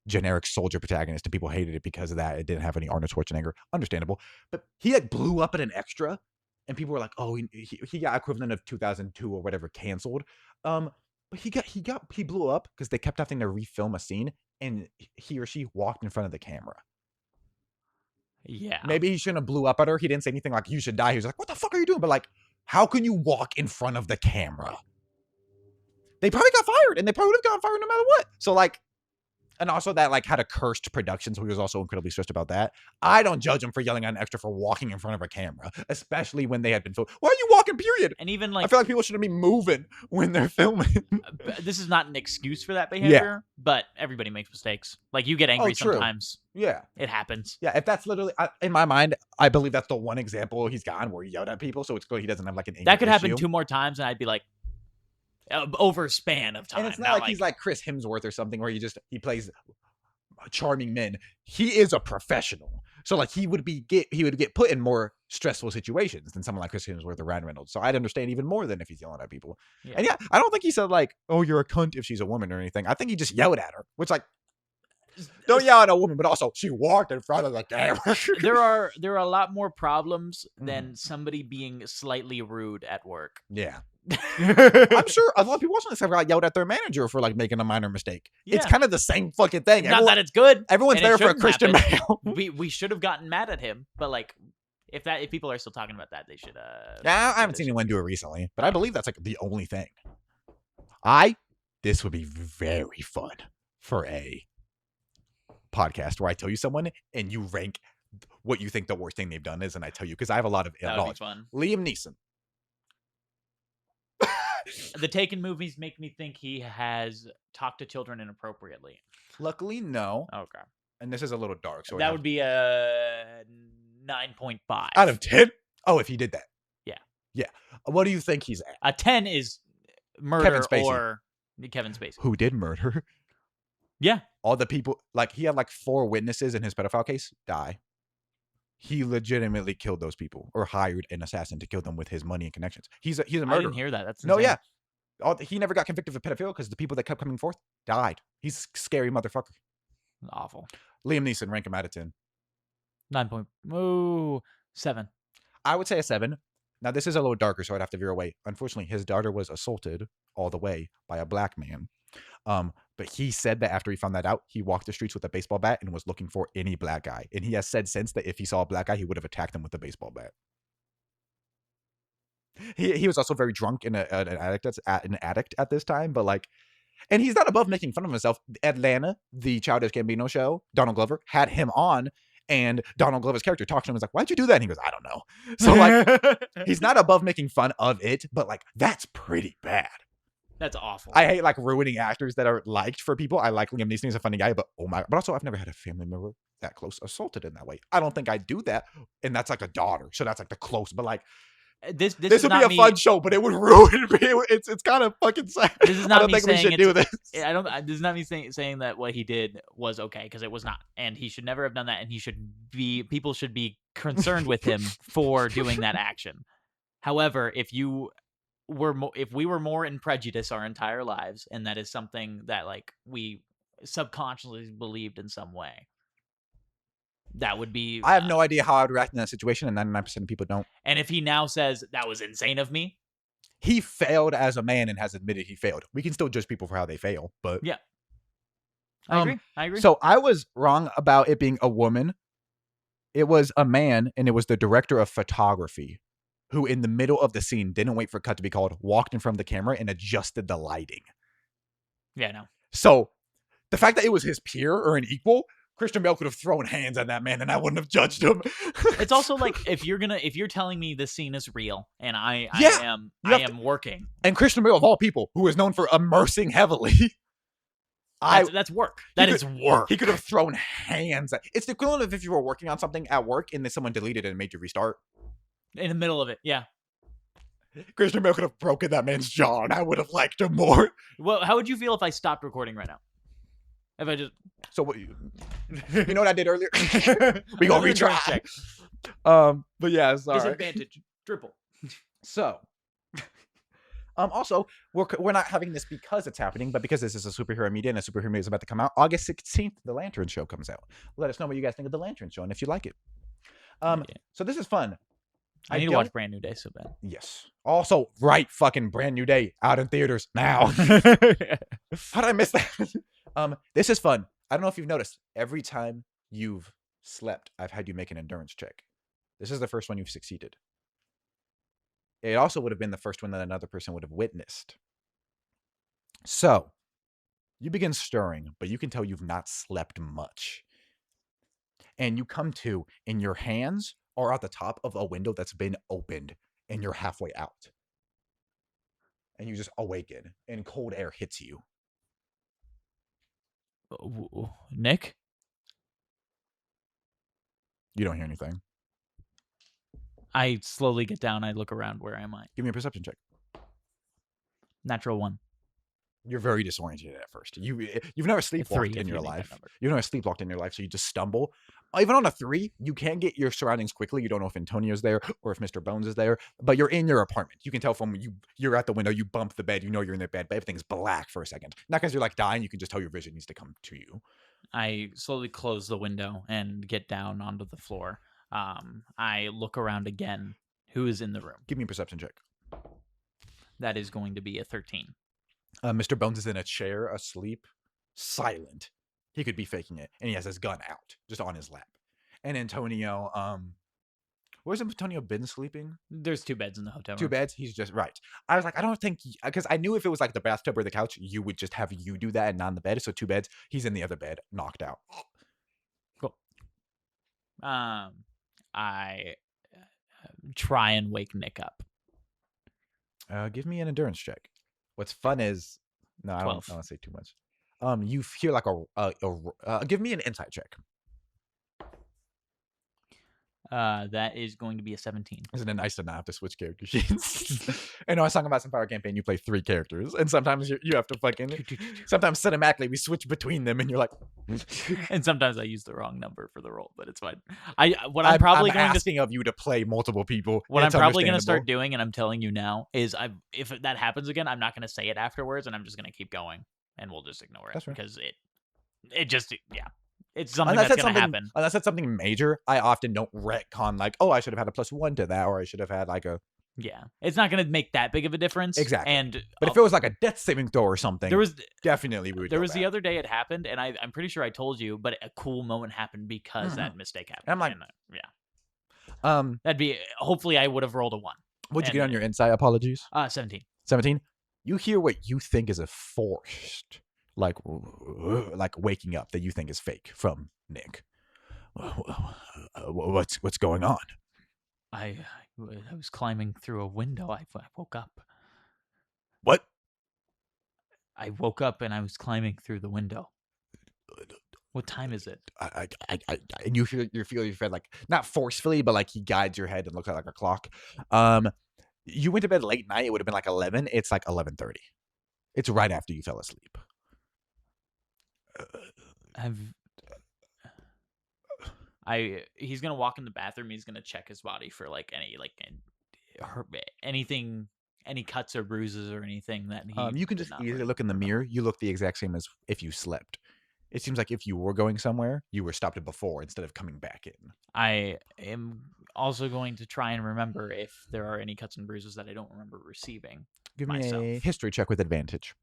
A: generic soldier protagonist, and people hated it because of that. It didn't have any Arnold Schwarzenegger. Understandable. But he like blew up at an extra, and people were like, oh, he got equivalent of 2002 or whatever canceled. But he blew up because they kept having to refilm a scene, and he or she walked in front of the camera.
B: Yeah.
A: Maybe he shouldn't have blew up at her. He didn't say anything like, you should die. He was like, what the fuck are you doing? But like, how can you walk in front of the camera? They probably got fired, and they probably would have gotten fired no matter what. So like, and also that like had a cursed production, so he was also incredibly stressed about that. I don't judge him for yelling at an extra for walking in front of a camera, especially when they had been filmed. Why are you walking, period?
B: And even like,
A: I feel like people shouldn't be moving when they're filming.
B: This is not an excuse for that behavior, but everybody makes mistakes. Like, you get angry sometimes.
A: Yeah.
B: It happens.
A: Yeah, if that's literally, in my mind, I believe that's the one example he's gotten where he yelled at people, so it's clear he doesn't have like an anger
B: That could happen
A: issue.
B: 2 more times, and I'd be like, over a span of time.
A: And it's not like he's like Chris Hemsworth or something where he plays charming men. He is a professional, so like he would get put in more stressful situations than someone like Chris Hemsworth or Ryan Reynolds. So I'd understand even more than if he's yelling at people. Yeah. And yeah, I don't think he said like, oh, you're a cunt if she's a woman or anything. I think he just yelled at her, which like Don't yell at a woman, but also she walked in front of the camera.
B: there are a lot more problems than somebody being slightly rude at work.
A: Yeah. I'm sure a lot of people watching this have got yelled at their manager for like making a minor mistake. Yeah. It's kind of the same fucking thing.
B: Not that it's good.
A: Everyone's there for a Christian Bale.
B: We should have gotten mad at him, but like if people are still talking about that, they should.
A: Yeah, I haven't seen anyone do it recently, but I believe that's like the only thing. This would be very fun for a podcast where I tell you someone and you rank what you think the worst thing they've done is, and I tell you because I have a lot of knowledge.
B: Fun.
A: Liam Neeson.
B: The Taken movies make me think he has talked to children inappropriately.
A: Luckily, no.
B: Okay.
A: And this is a little dark, so
B: that would be a 9.5
A: out of 10. Oh, if he did that.
B: Yeah.
A: What do you think he's at?
B: A 10 is murder Kevin Spacey. Or Kevin Spacey,
A: who did murder.
B: Yeah.
A: All the people, like he had like 4 witnesses in his pedophile case die. He legitimately killed those people or hired an assassin to kill them with his money and connections. He's a murderer.
B: I didn't hear that. That's insane.
A: No, yeah. He never got convicted of pedophilia because the people that kept coming forth died. He's a scary motherfucker.
B: Awful.
A: Liam Neeson, rank him out of 10.
B: 9.7.
A: I would say a 7. Now, this is a little darker, so I'd have to veer away. Unfortunately, his daughter was assaulted all the way by a black man. But he said that after he found that out, he walked the streets with a baseball bat and was looking for any black guy. And he has said since that if he saw a black guy, he would have attacked him with a baseball bat. He was also very drunk and an addict at this time, but like, and he's not above making fun of himself. Atlanta, the Childish Gambino show, Donald Glover had him on, and Donald Glover's character talked to him and was like, "Why'd you do that?" And he goes, "I don't know." So like, he's not above making fun of it, but like, that's pretty bad.
B: That's awful.
A: I hate like ruining actors that are liked for people. I like Liam Neeson. He's a funny guy, but oh my! But also, I've never had a family member that close assaulted in that way. I don't think I'd do that, and that's like a daughter, so that's like the close. But like, this would be a fun show, but it would ruin me. It's kind of fucking sad.
B: This is not
A: I don't
B: me
A: think we
B: saying
A: should do this.
B: This is not me saying that what he did was okay, because it was not, and he should never have done that, and people should be concerned with him for doing that action. However, if we were more in prejudice our entire lives, and that is something that like we subconsciously believed in some way, that would be.
A: I have no idea how I would react in that situation, and 99% of people don't.
B: And if he now says that was insane of me,
A: he failed as a man and has admitted he failed. We can still judge people for how they fail, but
B: yeah, I agree.
A: So I was wrong about it being a woman. It was a man, and it was the director of photography, who in the middle of the scene didn't wait for a cut to be called, walked in front of the camera and adjusted the lighting.
B: Yeah, no.
A: So the fact that it was his peer or an equal, Christian Bale could have thrown hands at that man and I wouldn't have judged him.
B: It's also like if you're telling me this scene is real and I am working.
A: And Christian Bale, of all people, who is known for immersing heavily.
B: That's work. That is work.
A: He could have thrown hands at. It's the equivalent of if you were working on something at work and then someone deleted it and made you restart.
B: In the middle of it, yeah.
A: Christian Bale could have broken that man's jaw, and I would have liked him more.
B: Well, how would you feel if I stopped recording right now? If I just...
A: So what you know what I did earlier? We gonna retry. But yeah, sorry.
B: Disadvantage. Triple.
A: So, also, we're not having this because it's happening, but because this is a superhero media and a superhero media is about to come out. August 16th, The Lantern Show comes out. Let us know what you guys think of The Lantern Show and if you like it. So this is fun.
B: I need to watch Brand New Day so bad.
A: Yes. Also, fucking Brand New Day out in theaters now. How did I miss that? This is fun. I don't know if you've noticed. Every time you've slept, I've had you make an endurance check. This is the first one you've succeeded. It also would have been the first one that another person would have witnessed. So, you begin stirring, but you can tell you've not slept much. And you come to, and your hands are at the top of a window that's been opened, and you're halfway out. And you just awaken, and cold air hits you.
B: Nick?
A: You don't hear anything.
B: I slowly get down. I look around. Where am I?
A: Give me a perception check.
B: Natural 1.
A: You're very disoriented at first. You've never sleepwalked in your life. You've never sleepwalked in your life, so you just stumble. Even on a 3, you can get your surroundings quickly. You don't know if Antonio's there or if Mr. Bones is there, but you're in your apartment. You can tell from you're at the window, you bump the bed, you know you're in the bed, but everything's black for a second. Not because you're like dying, you can just tell your vision needs to come to you.
B: I slowly close the window and get down onto the floor. I look around again. Who is in the room?
A: Give me a perception check.
B: That is going to be a 13.
A: Mr. Bones is in a chair, asleep, silent. He could be faking it, and he has his gun out, just on his lap. And Antonio, where's Antonio been sleeping?
B: There's 2 beds in the hotel room.
A: 2 beds? He's just, right. I was like, I don't think, because I knew if it was like the bathtub or the couch, you would just have you do that and not in the bed. So 2 beds. He's in the other bed, knocked out.
B: Cool. I try and wake Nick up.
A: Give me an endurance check. What's fun is, no, I don't want to say too much. You feel like give me an insight check.
B: That is going to be a 17.
A: Isn't it nice to not have to switch character sheets? I know I was talking about some Power Campaign, you play 3 characters, and sometimes you have to fucking, sometimes cinematically we switch between them, and you're like,
B: and sometimes I use the wrong number for the roll, but it's fine. I'm probably
A: asking of you to play multiple people.
B: What I'm probably going to start doing, and I'm telling you now, is if that happens again, I'm not going to say it afterwards, and I'm just going to keep going, and we'll just ignore it.
A: That's right.
B: Because it just, yeah. It's something that's going to happen.
A: Unless it's something major, I often don't retcon like, oh, I should have had a +1 to that, or I should have had like a...
B: Yeah. It's not going to make that big of a difference.
A: Exactly. But if it was like a death saving throw or something,
B: definitely we would There was the other day it happened, and I'm pretty sure I told you, but a cool moment happened because that mistake happened.
A: I'm like...
B: yeah. That'd be... Hopefully I would have rolled a 1.
A: What'd you get on your insight? Apologies.
B: 17.
A: 17? You hear what you think is a forced... like waking up that you think is fake from Nick. What's going on?
B: I was climbing through a window. I woke up.
A: What?
B: I woke up and I was climbing through the window. What time is it?
A: And you feel your fed like not forcefully, but like he guides your head and looks at like a clock. You went to bed late night. It would have been like 11. It's like 11:30. It's right after you fell asleep.
B: He's gonna walk in the bathroom. He's gonna check his body for like anything, any cuts or bruises or anything that he.
A: You can just easily look in the mirror. You look the exact same as if you slept. It seems like if you were going somewhere, you were stopped before instead of coming back in.
B: I am also going to try and remember if there are any cuts and bruises that I don't remember receiving.
A: Give me a history check with advantage.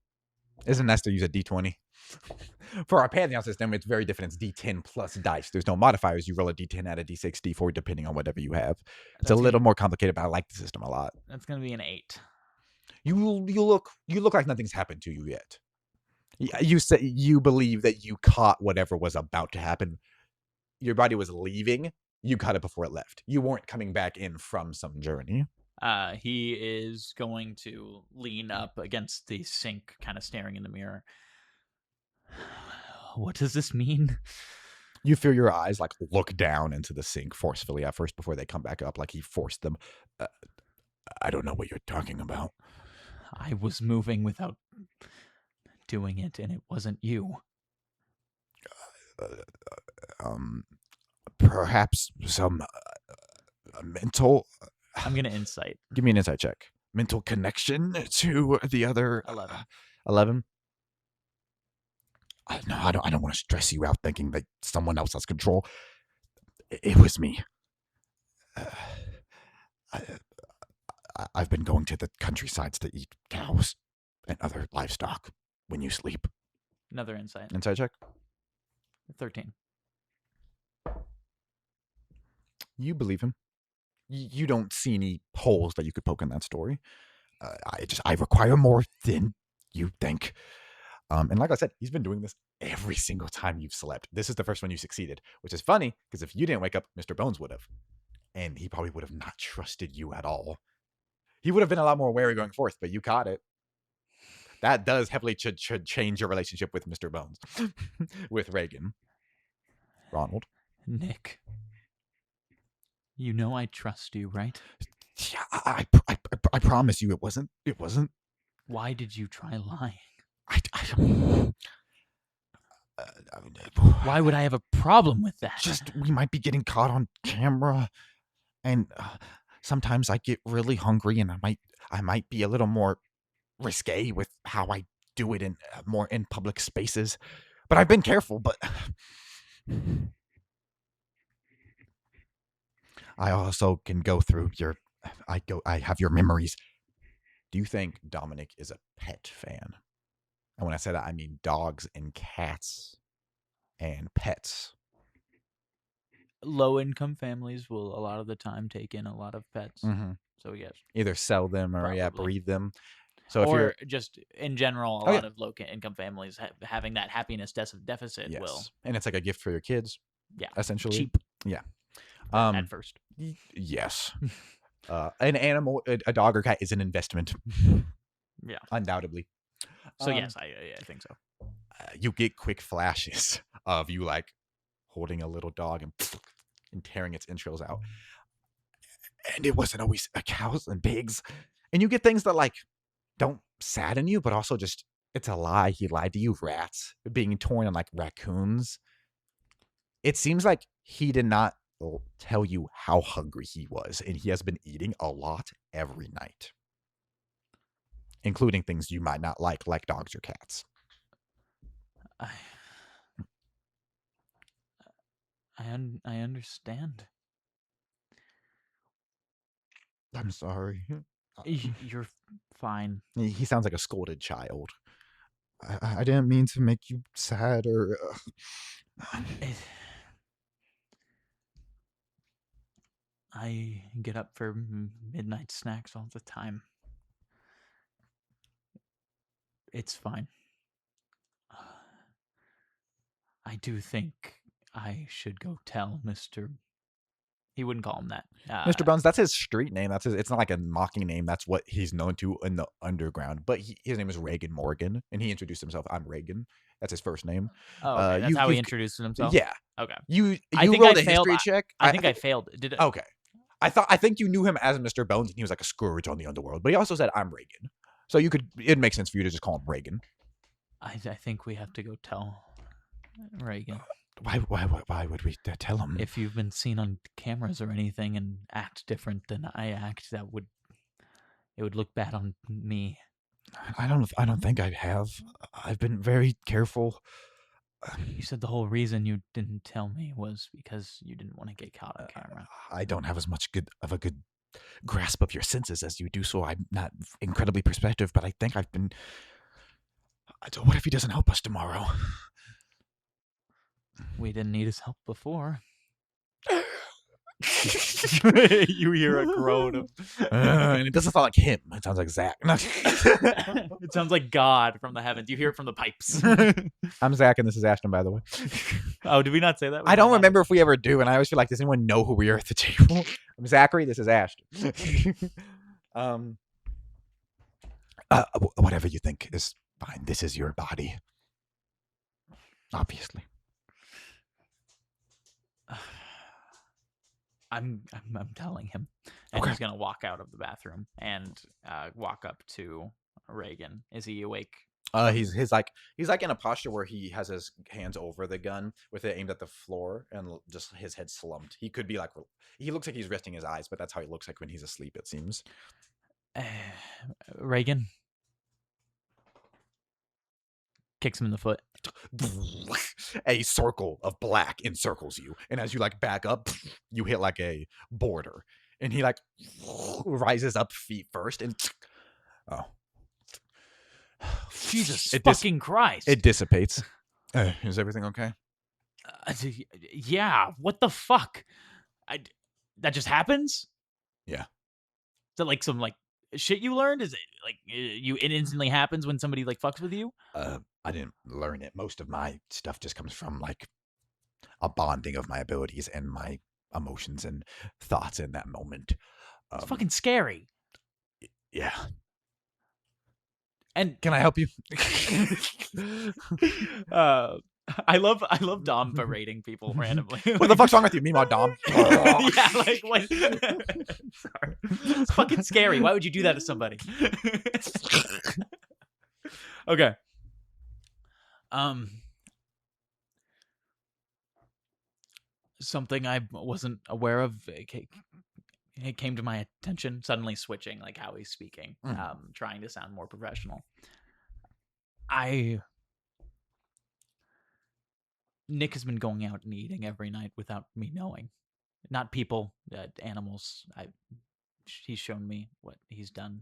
A: Isn't nice to use a D20? For our Pantheon system, it's very different. It's D10 plus dice. There's no modifiers. You roll a D10 out of D6, D4, depending on whatever you have. It's a little more complicated, but I like the system a lot.
B: That's going to be an 8.
A: You look like nothing's happened to you yet. You say you believe that you caught whatever was about to happen. Your body was leaving. You caught it before it left. You weren't coming back in from some journey.
B: He is going to lean up against the sink, kind of staring in the mirror. What does this mean?
A: You feel your eyes like look down into the sink forcefully at first before they come back up, like he forced them. I don't know what you're talking about.
B: I was moving without doing it, and it wasn't you.
A: Perhaps some mental...
B: I'm going to insight.
A: Give me an insight check. Mental connection to the other...
B: 11.
A: 11? No, I don't want to stress you out thinking that someone else has control. It was me. I've been going to the countrysides to eat cows and other livestock when you sleep.
B: Another insight.
A: Insight check?
B: 13.
A: You believe him. You don't see any holes that you could poke in that story. I require more than you think. And like I said, he's been doing this every single time you've slept. This is the first one you succeeded, which is funny because if you didn't wake up, Mr. Bones would have. And he probably would have not trusted you at all. He would have been a lot more wary going forth, but you caught it. That does heavily change your relationship with Mr. Bones, with Reagan. Ronald.
B: Nick. You know I trust you, right?
A: Yeah, I promise you it wasn't.
B: Why did you try lying? Why would I have a problem with that?
A: Just, we might be getting caught on camera, and sometimes I get really hungry, and I might be a little more risque with how I do it in more in public spaces. But I've been careful, but I also can go through your I have your memories. Do you think Dominic is a pet fan? And when I say that, I mean dogs and cats and pets.
B: Low-income families will a lot of the time take in a lot of pets.
A: Mm-hmm.
B: So yes,
A: Either sell them or breed them. So if
B: or
A: you're
B: just in general, a lot of low-income families having that happiness deficit will.
A: And it's like a gift for your kids.
B: Yeah,
A: essentially
B: cheap.
A: Yeah.
B: At first.
A: Yes. An animal, a dog or cat, is an investment.
B: Yeah,
A: undoubtedly.
B: So yes, I think so.
A: You get quick flashes of you like holding a little dog and tearing its entrails out. And it wasn't always cows and pigs. And you get things that like don't sadden you, but also just it's a lie. He lied to you. Rats being torn and like raccoons. It seems like he did not tell you how hungry he was, and he has been eating a lot every night, including things you might not like dogs or cats.
B: I understand.
A: I'm sorry.
B: You're fine.
A: He sounds like a scolded child. I didn't mean to make you sad or...
B: I get up for midnight snacks all the time. It's fine. I do think I should go tell Mr. He wouldn't call him that.
A: Mr. Bones, that's his street name. It's not like a mocking name. That's what he's known to in the underground. But his name is Reagan Morgan, and he introduced himself. I'm Reagan. That's his first name.
B: Oh, okay. That's how he introduced himself?
A: Yeah.
B: Okay.
A: You rolled a history check?
B: I think I failed. Did it?
A: Okay. I think you knew him as Mr. Bones, and he was like a scourge on the underworld. But he also said, I'm Reagan. So it makes sense for you to just call him Reagan.
B: I think we have to go tell Reagan.
A: Why would we tell him?
B: If you've been seen on cameras or anything and act different than I act, it would look bad on me.
A: I don't think I have. I've been very careful.
B: You said the whole reason you didn't tell me was because you didn't want to get caught on camera.
A: I don't have as much of a good grasp of your senses as you do, so I'm not incredibly perceptive, but I think I've been... What if he doesn't help us tomorrow?
B: We didn't need his help before.
A: You hear a groan of... and it doesn't sound like him. It sounds like Zach.
B: It sounds like God from the heavens. You hear it from the pipes.
A: I'm Zach, and this is Ashton, by the way.
B: Oh, did we not say that?
A: I don't remember if we ever do, and I always feel like, does anyone know who we are at the table? I'm Zachary. This is Ashton. Whatever you think is fine. This is your body. Obviously.
B: I'm telling him, and he's gonna walk out of the bathroom and walk up to Reagan. Is he awake?
A: He's like in a posture where he has his hands over the gun with it aimed at the floor and just his head slumped. He could be like, he looks like he's resting his eyes, but that's how he looks like when he's asleep, it seems.
B: Reagan kicks him in the foot.
A: A circle of black encircles you, and as you like back up, you hit like a border, and he like rises up feet first, and
B: Jesus fucking Christ!
A: It dissipates. Is everything okay?
B: Yeah. What the fuck? That just happens?
A: Yeah.
B: Is that like some like shit you learned? Is it like it instantly happens when somebody like fucks with you?
A: I didn't learn it. Most of my stuff just comes from like a bonding of my abilities and my emotions and thoughts in that moment.
B: It's fucking scary.
A: Yeah.
B: And
A: can I help you?
B: I love Dom berating people randomly.
A: What the fuck's wrong with you, Meemaw Dom?
B: Yeah, like what? Sorry, it's fucking scary. Why would you do that to somebody? Okay. Something I wasn't aware of. It came to my attention, suddenly switching like how he's speaking, trying to sound more professional. I Nick has been going out and eating every night without me knowing. Not people, animals. He's shown me what he's done,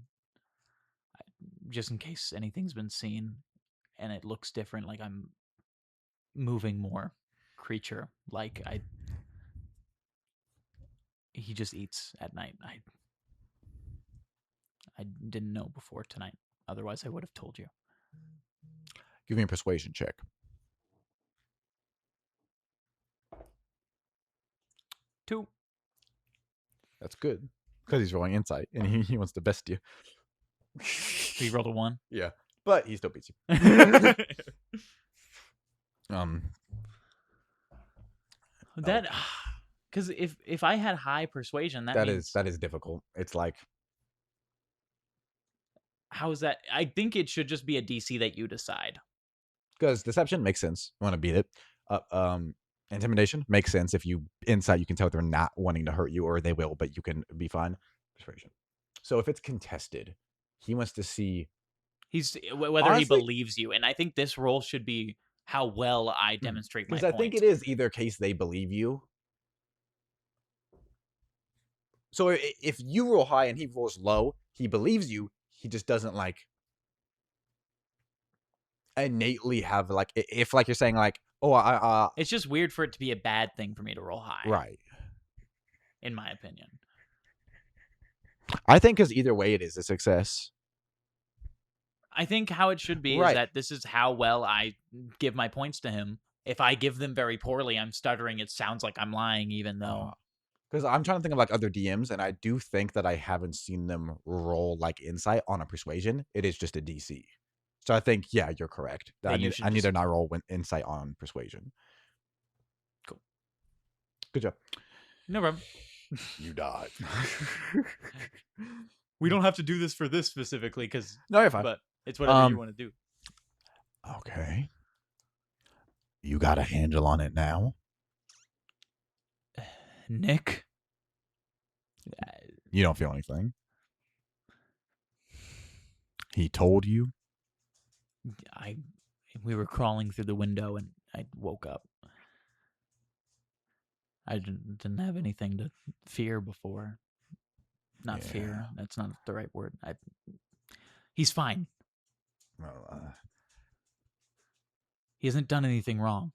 B: just in case anything's been seen, and it looks different. Like I'm moving more creature. Like he just eats at night. I didn't know before tonight. Otherwise, I would have told you.
A: Give me a persuasion check.
B: 2.
A: That's good. Because he's rolling insight, and he wants to best you.
B: He rolled a 1?
A: Yeah. But he still beats you.
B: That... Because if I had high persuasion, that means...
A: that is difficult. It's like...
B: How is that? I think it should just be a DC that you decide.
A: Because deception makes sense. You want to beat it. Intimidation makes sense. If you insight, you can tell they're not wanting to hurt you, or they will, but you can be fine. Persuasion. So if it's contested, he wants to see...
B: whether honestly, he believes you. And I think this role should be how well I demonstrate my point.
A: Because I think it is either case they believe you. So if you roll high and he rolls low, he believes you. He just doesn't like innately have like, if like you're saying like, oh,
B: it's just weird for it to be a bad thing for me to roll high.
A: Right.
B: In my opinion.
A: I think because either way it is a success.
B: I think how it should be is that this is how well I give my points to him. If I give them very poorly, I'm stuttering. It sounds like I'm lying, even though...
A: Because I'm trying to think of like other DMs, and I do think that I haven't seen them roll like insight on a persuasion. It is just a DC. So I think, yeah, you're correct. I need to not roll insight on persuasion.
B: Cool.
A: Good job.
B: No problem.
A: You died.
B: We don't have to do this for this specifically, because...
A: No, you're fine.
B: But it's whatever you want to do.
A: Okay. You got a handle on it now?
B: Nick?
A: You don't feel anything? He told you?
B: We were crawling through the window and I woke up. I didn't have anything to fear before. Not fear. That's not the right word. He's fine.
A: Well,
B: he hasn't done anything wrong.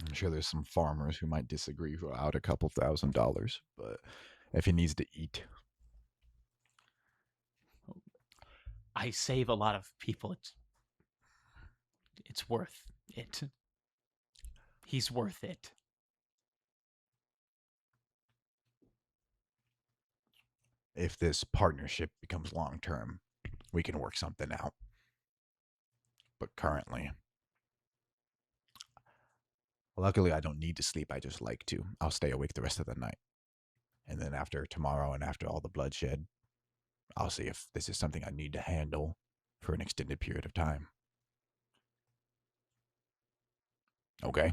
A: I'm sure there's some farmers who might disagree who are out a couple $1,000, but if he needs to eat.
B: I save a lot of people. It's worth it. He's worth it.
A: If this partnership becomes long-term, we can work something out. But currently... Luckily, I don't need to sleep. I just like to. I'll stay awake the rest of the night. And then after tomorrow and after all the bloodshed, I'll see if this is something I need to handle for an extended period of time. Okay?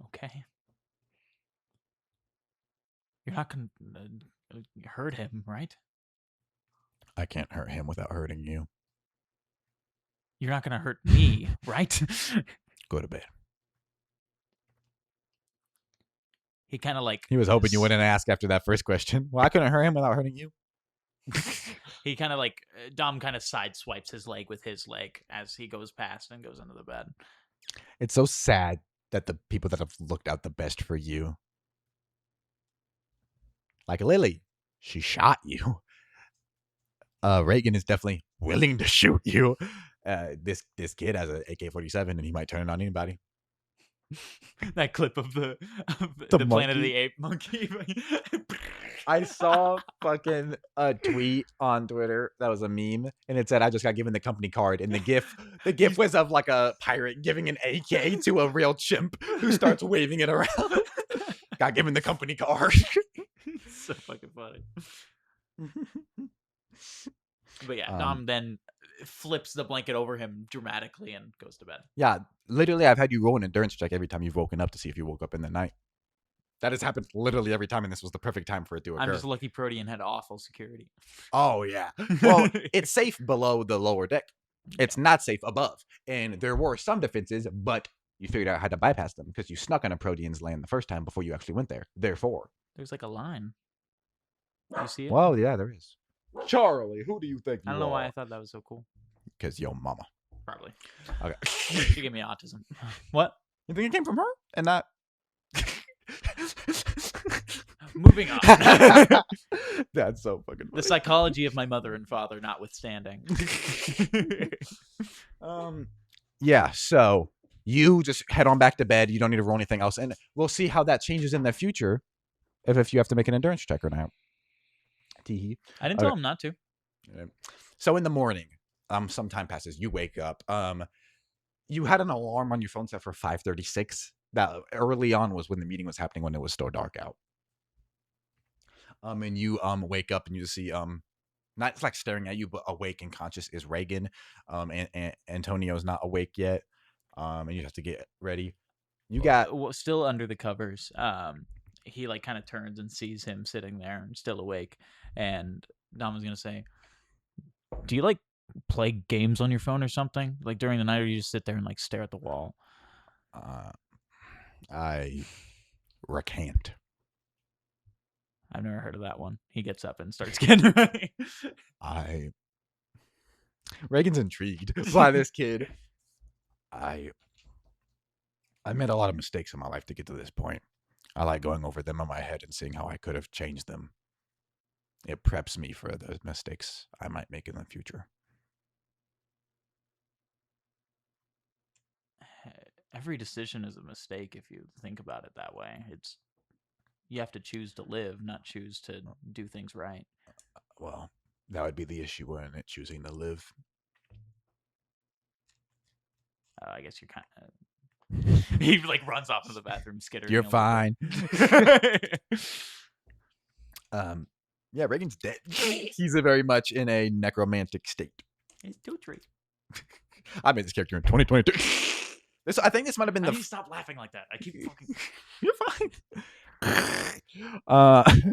B: Okay. You're not going to hurt him, right?
A: I can't hurt him without hurting you.
B: You're not going to hurt me, right?
A: Go to bed.
B: He kind of like...
A: He was hoping you wouldn't ask after that first question. Well, I couldn't hurt him without hurting you.
B: He kind of like... Dom kind of sideswipes his leg with his leg as he goes past and goes under the bed.
A: It's so sad that the people that have looked out the best for you... Like Lily, she shot you. Reagan is definitely willing to shoot you. This kid has an AK-47 and he might turn it on anybody.
B: That clip of the Planet of the Apes monkey.
A: I saw fucking a tweet on Twitter that was a meme, and it said, "I just got given the company card," and the gif was of like a pirate giving an AK to a real chimp who starts waving it around. Got given the company card.
B: So fucking funny. But yeah, Dom then flips the blanket over him dramatically and goes to bed.
A: Yeah, literally, I've had you roll an endurance check every time you've woken up to see if you woke up in the night. That has happened literally every time, and this was the perfect time for it to occur.
B: I'm just lucky Protean had awful security.
A: Oh, yeah. Well, it's safe below the lower deck. It's not safe above. And there were some defenses, but you figured out how to bypass them because you snuck on a Protean's land the first time before you actually went there. Therefore.
B: There's like a line. You see it?
A: Well, yeah, there is. Charlie, who do you think you are?
B: I don't know why I thought that was so cool.
A: Because your mama.
B: Probably.
A: Okay.
B: She gave me autism. What?
A: You think it came from her? And not...
B: Moving on.
A: That's so fucking funny.
B: The psychology of my mother and father notwithstanding.
A: Yeah, so you just head on back to bed. You don't need to roll anything else. And we'll see how that changes in the future if you have to make an endurance check or not. Teehee.
B: I didn't tell him not to.
A: So in the morning, some time passes. You wake up. You had an alarm on your phone set for 5:36. That early on was when the meeting was happening, when it was still dark out. And you wake up and you see not it's like staring at you, but awake and conscious is Reagan. And Antonio's not awake yet. And you have to get ready. You got
B: still under the covers. He like kind of turns and sees him sitting there and still awake. And Dom was gonna say, "Do you like play games on your phone or something? Like during the night, or you just sit there and like stare at the wall?"
A: I recant.
B: I've never heard of that one. He gets up and starts getting ready.
A: Reagan's intrigued by this kid. I made a lot of mistakes in my life to get to this point. I like going over them in my head and seeing how I could have changed them. It preps me for the mistakes I might make in the future.
B: Every decision is a mistake if you think about it that way. You have to choose to live, not choose to do things right.
A: Well, that would be the issue, wouldn't it? Choosing to live.
B: I guess you're kind of... He like runs off to the bathroom, skittering.
A: You're fine. Yeah, Reagan's dead. He's very much in a necromantic state.
B: He's Tutri.
A: I made this character in 2022. I think this might have been
B: I need to stop laughing like that. I keep fucking...
A: You're fine.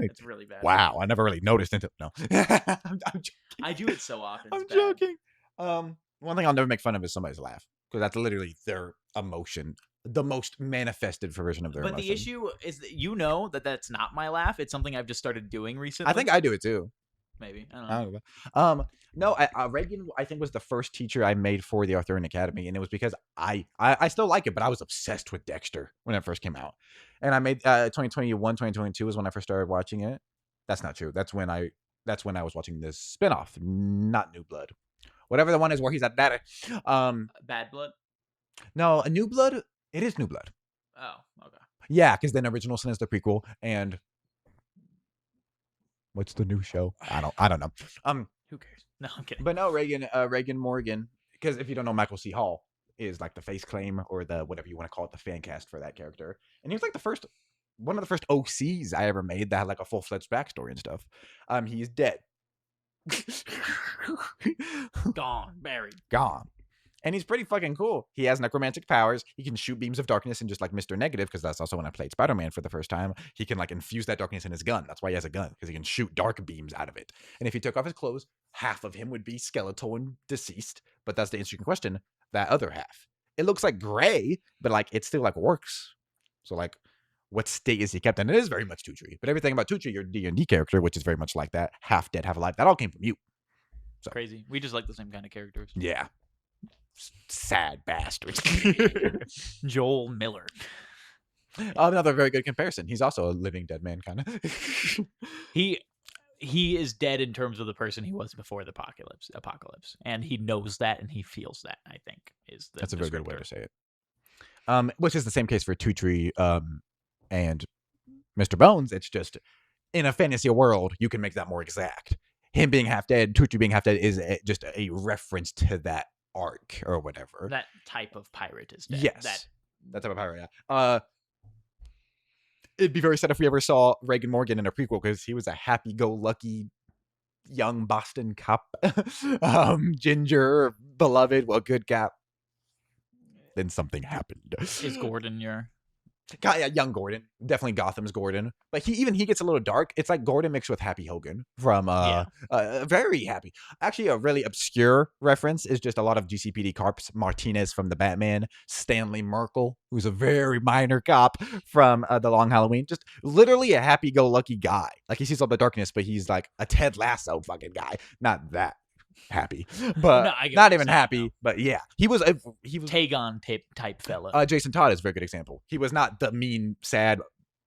B: It's really bad.
A: Wow, I never really noticed until... No. I'm joking.
B: I do it so often.
A: I'm joking. One thing I'll never make fun of is somebody's laugh. Because that's literally their emotion. The most manifested version of their emotion.
B: But the issue is that that's not my laugh. It's something I've just started doing recently.
A: I think I do it too.
B: Maybe. I don't know.
A: No, Reagan, I think, was the first teacher I made for the Arthurian Academy. And it was because I still like it, but I was obsessed with Dexter when it first came out. And I made 2021, 2022 was when I first started watching it. That's not true. That's when I was watching this spinoff, not New Blood. Whatever the one is where he's at that.
B: Bad Blood?
A: No, a New Blood. It is New Blood.
B: Oh, okay.
A: Yeah, because then Original Sin is the prequel, and what's the new show? I don't know.
B: Who cares? No, I'm kidding.
A: But no, Reagan Morgan. Because if you don't know, Michael C. Hall is like the face claim or the whatever you want to call it, the fan cast for that character, and he was like one of the first OCs I ever made that had like a full-fledged backstory and stuff. He's dead.
B: Gone, buried,
A: gone. And he's pretty fucking cool. He has necromantic powers. He can shoot beams of darkness, and just like Mr. Negative, because that's also when I played Spider-Man for the first time, he can like infuse that darkness in his gun. That's why he has a gun, because he can shoot dark beams out of it. And if he took off his clothes, half of him would be skeletal and deceased. But that's the interesting question. That other half, it looks like gray, but like it still like works. So like, what state is he kept in? It is very much Tutri. But everything about Tutri, your D&D character, which is very much like that, half dead, half alive, that all came from you. So
B: crazy. We just like the same kind of characters.
A: Yeah. Sad bastards.
B: Joel Miller.
A: Another very good comparison. He's also a living dead man, kind of.
B: He is dead in terms of the person he was before the apocalypse, and he knows that and he feels that. I think that's
A: a very good way to say it. Which is the same case for Tutri and Mr. Bones. It's just in a fantasy world, you can make that more exact. Him being half dead, Tutri being half dead is just a reference to that arc or whatever.
B: That type of pirate is dead.
A: Yes. That type of pirate, yeah. It'd be very sad if we ever saw Reagan Morgan in a prequel, because he was a happy-go-lucky young Boston cop. Ginger, beloved, well, good cop. Then something happened.
B: Is Gordon your
A: Young Gordon, definitely Gotham's Gordon, but he gets a little dark. It's like Gordon mixed with Happy Hogan from very happy. Actually, a really obscure reference is just a lot of GCPD cops. Martinez from the Batman, Stanley Merkel, who's a very minor cop from The Long Halloween, just literally a happy-go-lucky guy. Like he sees all the darkness, but he's like a Ted Lasso fucking guy, not that happy, but
B: No,
A: not even happy. But yeah, he was
B: Tagon type fella.
A: Jason Todd is a very good example. He was not the mean, sad,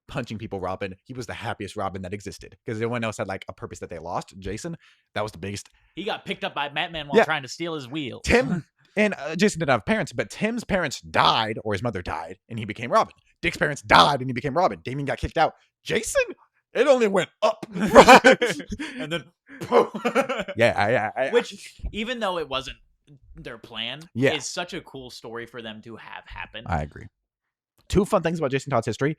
A: punching people Robin. He was the happiest Robin that existed because everyone else had like a purpose that they lost. Jason, that was the biggest.
B: He got picked up by Batman while trying to steal his wheel.
A: Tim and Jason didn't have parents, but Tim's parents died, or his mother died, and he became Robin. Dick's parents died, and he became Robin. Damien got kicked out. Jason, it only went up.
B: And then
A: yeah,
B: which, even though it wasn't their plan, is such a cool story for them to have happen.
A: I agree. Two fun things about Jason Todd's history.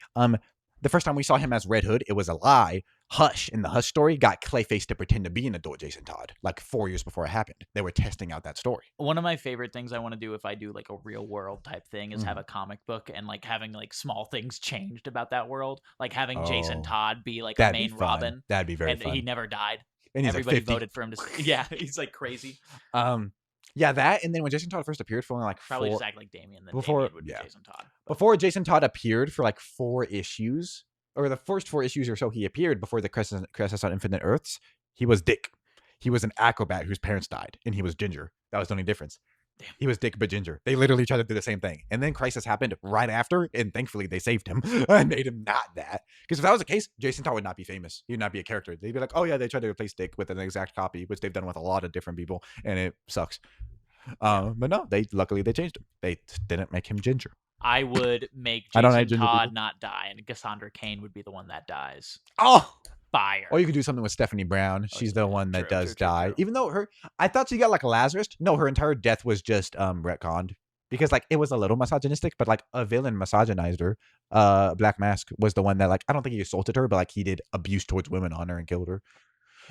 A: The first time we saw him as Red Hood, it was a lie. Hush, in the Hush story, got Clayface to pretend to be an adult Jason Todd, like 4 years before it happened. They were testing out that story.
B: One of my favorite things I want to do if I do like a real world type thing is have a comic book and like having like small things changed about that world. Like having Jason Todd be like a main Robin.
A: That'd be very fun.
B: And he never died.
A: And
B: everybody
A: like
B: voted for him to. Yeah, he's like crazy.
A: Yeah, that, and then when Jason Todd first appeared for only like
B: probably just act like Damien. Then
A: before
B: Damien would be Jason Todd.
A: Before Jason Todd appeared for like 4 issues, or the first 4 issues or so, he appeared before the Crisis on Infinite Earths. He was Dick. He was an acrobat whose parents died, and he was Ginger. That was the only difference. Damn. He was Dick but Ginger. They literally tried to do the same thing, and then Crisis happened right after, and thankfully they saved him and made him not that. Because if that was the case, Jason Todd would not be famous. He would not be a character. They'd be like, oh yeah, they tried to replace Dick with an exact copy, which they've done with a lot of different people, and it sucks. But no, luckily they changed him. They didn't make him Ginger.
B: I would make Jason Todd not die, and Cassandra Cain would be the one that dies.
A: Oh,
B: fire!
A: Or you could do something with Stephanie Brown. She's the one that does die. Even though I thought she got like a Lazarus. No, her entire death was just retconned because like it was a little misogynistic, but like a villain misogynized her. Black Mask was the one that like I don't think he assaulted her, but like he did abuse towards women on her and killed her.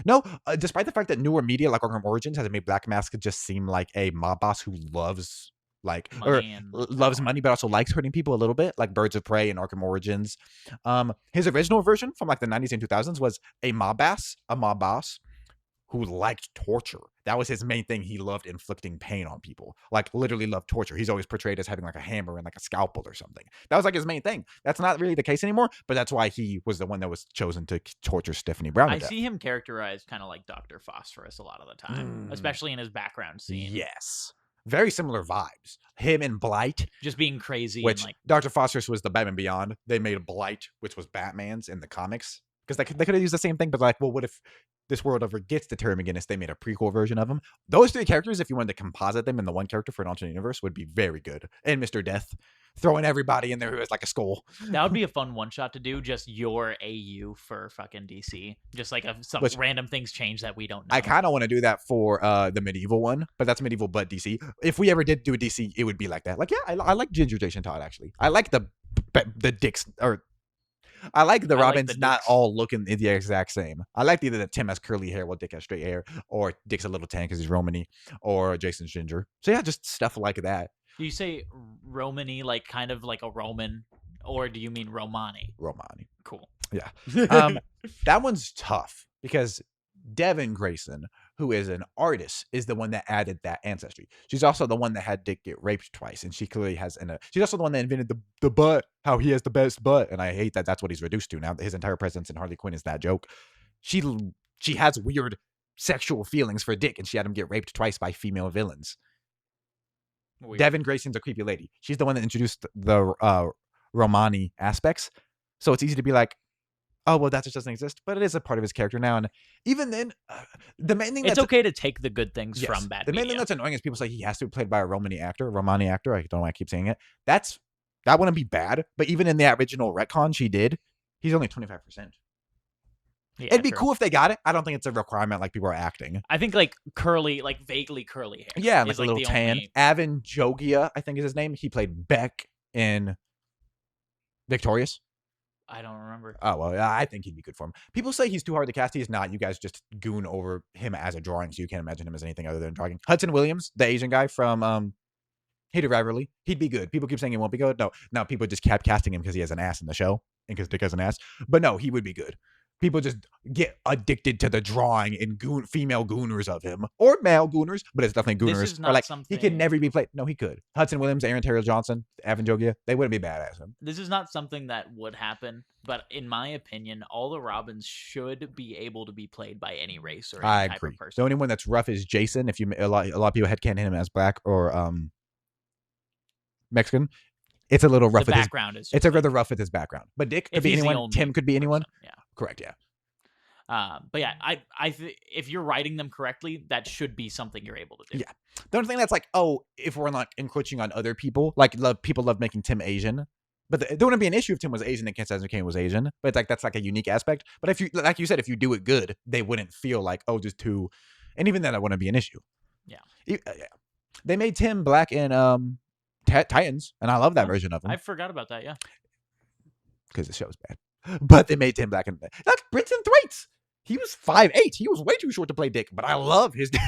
A: No, despite the fact that newer media like Arkham Origins has made Black Mask just seem like a mob boss who loves money, but also likes hurting people a little bit, like Birds of Prey and Arkham Origins. His original version from like the 90s and 2000s was a mob boss who liked torture. That was his main thing. He loved inflicting pain on people, like literally loved torture. He's always portrayed as having like a hammer and like a scalpel or something. That was like his main thing. That's not really the case anymore, but that's why he was the one that was chosen to torture Stephanie Brown.
B: I see him characterized kind of like Dr. Phosphorus a lot of the time, especially in his background scene.
A: Yes. Very similar vibes. Him and Blight.
B: Just being crazy.
A: Which
B: and like
A: Dr. Phosphorus was the Batman Beyond. They made Blight, which was Batman's in the comics. Because they could have used the same thing, but like, well, what if this world ever gets to Terry McGinnis? They made a prequel version of him. Those 3 characters, if you wanted to composite them in the one character for an alternate universe, would be very good. And Mr. Death. Throwing everybody in there who has like a skull.
B: That would be a fun one-shot to do, just your AU for fucking DC. Just like some random things change that we don't know.
A: I kind of want to do that for the medieval one, but that's medieval but DC. If we ever did do a DC, it would be like that. Like, yeah, I like Ginger Jason Todd, actually. I like the dicks, or I like the Robins like not all looking the exact same. I like either that Tim has curly hair while Dick has straight hair, or Dick's a little tan because he's Romany, or Jason's Ginger. So yeah, just stuff like that.
B: Do you say Romany like kind of like a Roman, or do you mean Romani?
A: Romani.
B: Cool.
A: Yeah. That one's tough because Devin Grayson, who is an artist, is the one that added that ancestry. She's also the one that had Dick get raped twice, and she clearly has she's also the one that invented the butt, how he has the best butt, and I hate that that's what he's reduced to now. His entire presence in Harley Quinn is that joke. She has weird sexual feelings for Dick, and she had him get raped twice by female villains. Weird. Devin Grayson's a creepy lady. She's the one that introduced the Romani aspects. So it's easy to be like, oh, well, that just doesn't exist. But it is a part of his character now. And even then, the main thing
B: it's okay to take the good things from bad
A: The main thing that's annoying is people say he has to be played by a Romani actor. I don't know why I keep saying it. That wouldn't be bad. But even in the original retcon she did, he's only 25%. Yeah, it'd be cool if they got it. I don't think it's a requirement like people are acting.
B: I think like curly, like vaguely curly hair.
A: Yeah, like a little tan. Avin Jogia, I think is his name. He played Beck in Victorious.
B: I don't remember.
A: Oh, well, I think he'd be good for him. People say he's too hard to cast. He's not. You guys just goon over him as a drawing, so you can't imagine him as anything other than a drawing. Hudson Williams, the Asian guy from He'd rivalry. He'd be good. People keep saying he won't be good. No, people just kept casting him because he has an ass in the show and because Dick has an ass. But no, he would be good. People just get addicted to the drawing and female gooners of him, or male gooners, but it's definitely gooners.
B: This is not
A: like
B: something
A: he could never be played. No, he could. Hudson Williams, Aaron Taylor Johnson, Evan Jogia, they wouldn't be bad at him.
B: This is not something that would happen, but in my opinion, all the Robins should be able to be played by any race or any type of person.
A: The only one that's rough is Jason. If you a lot of people headcanon him as black or Mexican. It's a little rough.
B: The background is.
A: It's a rather rough with his background. But Dick could be anyone. Tim could be anyone.
B: Yeah.
A: Correct. Yeah.
B: But yeah, if you're writing them correctly, that should be something you're able to do.
A: Yeah. The only thing that's like, if we're not encroaching on other people, people love making Tim Asian, but there wouldn't be an issue if Tim was Asian and Cancerous Kane was Asian. But it's like that's like a unique aspect. But if you, like you said, if you do it good, they wouldn't feel like just two, and even then that wouldn't be an issue.
B: Yeah.
A: Yeah. They made Tim black in Titans, and I love that version of him.
B: I forgot about that. Yeah.
A: Because the show's bad. But they made Tim black in that's Brenton Thwaites. He was 5'8". He was way too short to play Dick, but I love his Dick.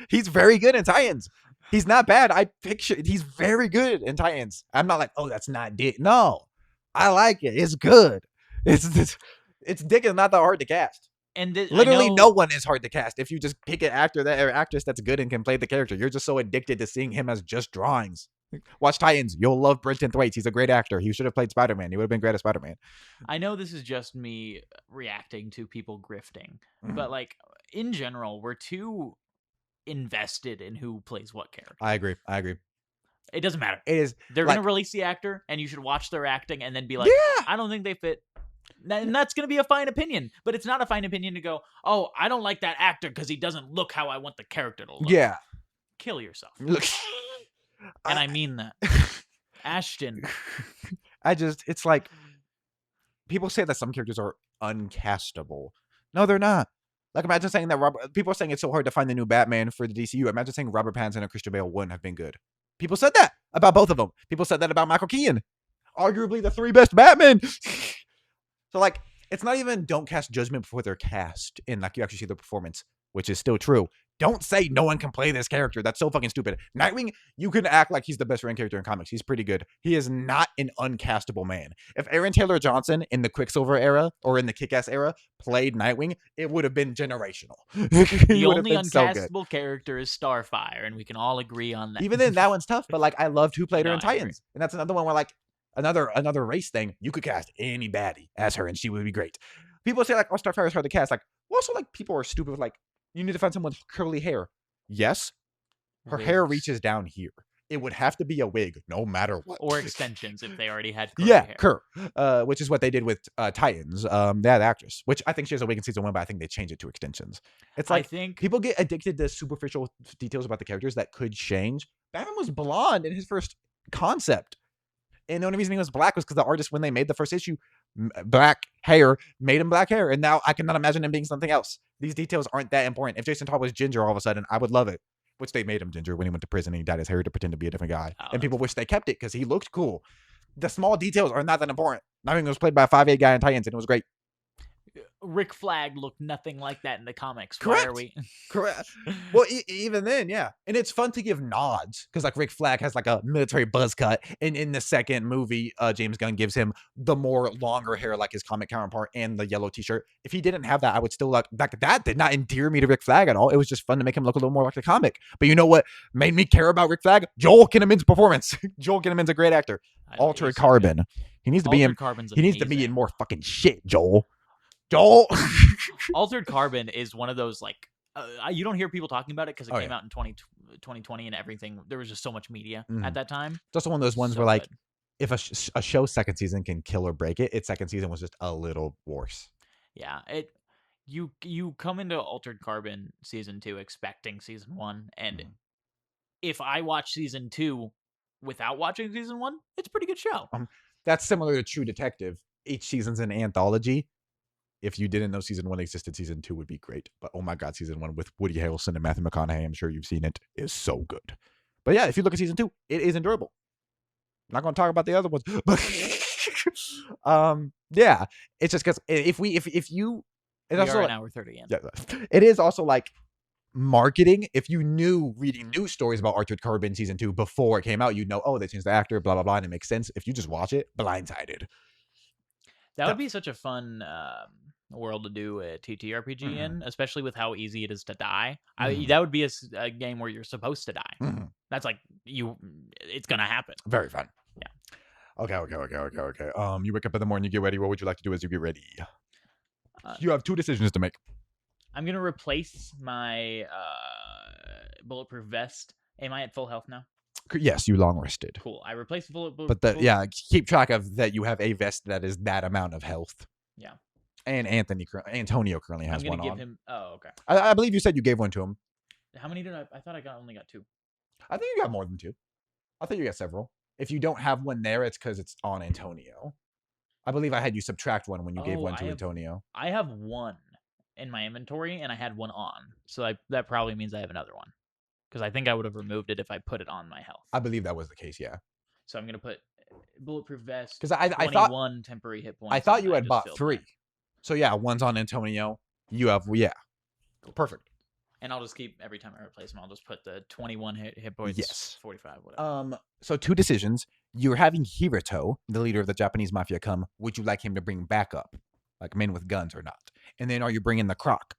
A: He's very good in Titans. He's not bad. He's very good in Titans. I'm not like, that's not Dick. No, I like it. It's good. It's Dick is not that hard to cast.
B: And
A: literally no one is hard to cast if you just pick an actor or actress that's good and can play the character. You're just so addicted to seeing him as just drawings. Watch Titans. You'll love Brenton Thwaites. He's a great actor. He should have played Spider-Man. He would have been great as Spider-Man.
B: I know this is just me reacting to people grifting, but like in general, we're too invested in who plays what character.
A: I agree.
B: It doesn't matter.
A: It is.
B: They're going to release the actor, and you should watch their acting and then be like, I don't think they fit. And that's going to be a fine opinion, but it's not a fine opinion to go, I don't like that actor because he doesn't look how I want the character to look.
A: Yeah.
B: Kill yourself. And I mean that. Ashton.
A: It's like, people say that some characters are uncastable. No, they're not. Like, imagine saying that people are saying it's so hard to find the new Batman for the DCU. Imagine saying Robert Pattinson and Christian Bale wouldn't have been good. People said that about both of them. People said that about Michael Keaton. Arguably the 3 best Batmen. So, like, it's not even don't cast judgment before they're cast and, like, you actually see the performance, which is still true. Don't say no one can play this character. That's so fucking stupid. Nightwing, you can act like he's the best ran character in comics. He's pretty good. He is not an uncastable man. If Aaron Taylor Johnson in the Quicksilver era or in the Kick-Ass era played Nightwing, it would have been generational.
B: The only uncastable character is Starfire, and we can all agree on that.
A: Even then, that one's tough, but, like, I loved who played her in Titans. And that's another one where, like, another race thing, you could cast any baddie as her, and she would be great. People say, like, Starfire is hard to cast. Like, also, like, people are stupid with, like, you need to find someone with curly hair. Yes, her hair reaches down here. It would have to be a wig, no matter what.
B: Or extensions if they already had curly hair.
A: Curl, which is what they did with Titans. That actress, which I think she has a wig in season 1, but I think they changed it to extensions. It's like, I think people get addicted to superficial details about the characters that could change. Batman was blonde in his first concept. And the only reason he was black was because the artist, when they made the first issue, black hair, made him black hair. And now I cannot imagine him being something else. These details aren't that important. If Jason Todd was ginger all of a sudden, I would love it. Which they made him ginger when he went to prison and he dyed his hair to pretend to be a different guy. And people wish they kept it because he looked cool. The small details are not that important. Nightwing was played by a 5'8" guy in Titans and it was great.
B: Rick Flag looked nothing like that in the comics.
A: Correct.
B: Why are we?
A: Correct. Well, even then, yeah. And it's fun to give nods because, like, Rick Flag has, like, a military buzz cut. And in the second movie, James Gunn gives him the more longer hair, like his comic counterpart, and the yellow t-shirt. If he didn't have that, I would still like that did not endear me to Rick Flag at all. It was just fun to make him look a little more like the comic. But you know what made me care about Rick Flag? Joel Kinnaman's performance. Joel Kinnaman's a great actor. Altered Carbon. He needs to be in. He needs to be in more fucking shit, Joel.
B: Altered Carbon is one of those, like, you don't hear people talking about it because it came out in 2020 and everything. There was just so much media at that time. It's
A: also one of those ones where, like, if a show's second season can kill or break it, its second season was just a little worse.
B: Yeah, you come into Altered Carbon season 2 expecting season 1, and if I watch season 2 without watching season 1, it's a pretty good show.
A: That's similar to True Detective. Each season's an anthology. If you didn't know season 1 existed, season 2 would be great. But oh my god, season 1 with Woody Harrelson and Matthew McConaughey, I'm sure you've seen it, is so good. But yeah, if you look at season 2, it is enjoyable. I'm not going to talk about the other ones, but yeah, it's just because if you, it's
B: we
A: also
B: are
A: like,
B: an hour 30 in.
A: Yeah, it is also like marketing. If you knew reading news stories about Altered Carbon season 2 before it came out, you'd know, oh, they changed the actor, blah blah blah, and it makes sense. If you just watch it, blindsided.
B: That would be such a fun world to do a TTRPG in, especially with how easy it is to die. That would be a game where you're supposed to die. That's like it's gonna happen.
A: Very fun.
B: Yeah.
A: Okay. You wake up in the morning, you get ready. What would you like to do as you get ready? You have 2 decisions to make.
B: I'm gonna replace my bulletproof vest. Am I at full health now?
A: Yes, you long rested.
B: Cool. I replaced bulletproof.
A: But keep track of that. You have a vest that is that amount of health.
B: Yeah.
A: And Antonio currently has one on.
B: I'm gonna give him. Oh, okay.
A: I believe you said you gave one to him.
B: How many did I? I thought I only got 2.
A: I think you got more than 2. I think you got several. If you don't have one there, it's because it's on Antonio. I believe I had you subtract one when you gave one to Antonio.
B: I have 1 in my inventory, and I had 1 on. So that probably means I have another one. Because I think I would have removed it if I put it on my health.
A: I believe that was the case, yeah.
B: So I'm going to put bulletproof vest,
A: because I
B: 21 temporary hit points.
A: I thought you had bought 3. So yeah, one's on Antonio. You have, yeah. Cool. Perfect.
B: And I'll just keep, every time I replace them, I'll just put the 21 hit points,
A: yes.
B: 45, whatever.
A: So 2 decisions. You're having Hiruto, the leader of the Japanese mafia, come. Would you like him to bring backup? Like men with guns or not? And then are you bringing the croc?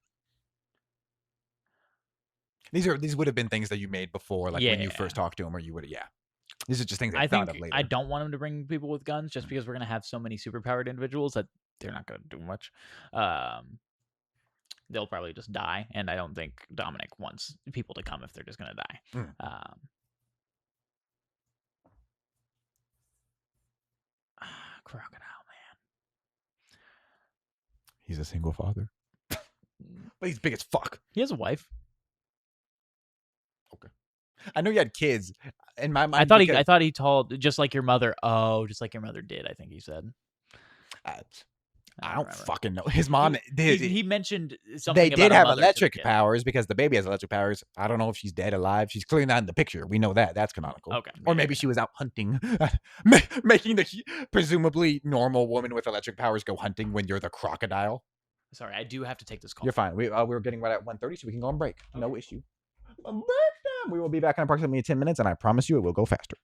A: These would have been things that you made before, like when you first talked to him, or you would have, These are just things I thought of later.
B: I don't want him to bring people with guns just because we're going to have so many superpowered individuals that they're not going to do much. They'll probably just die, and I don't think Dominic wants people to come if they're just going to die. Crocodile, man.
A: He's a single father. But he's big as fuck.
B: He has a wife.
A: Okay. I know you had kids. In my mind,
B: I thought he told just like your mother. Oh, just like your mother did. I think he said.
A: I don't fucking know. His mom did.
B: He mentioned something.
A: They did have electric powers because the baby has electric powers. I don't know if she's dead, alive. She's clearly not in the picture. We know that. That's canonical.
B: Okay.
A: Or maybe she was out hunting, making the presumably normal woman with electric powers go hunting when you're the crocodile.
B: Sorry, I do have to take this call.
A: You're fine. We were getting right at 1:30, so we can go on break. Okay. No issue. Break time. We will be back in approximately 10 minutes, and I promise you it will go faster.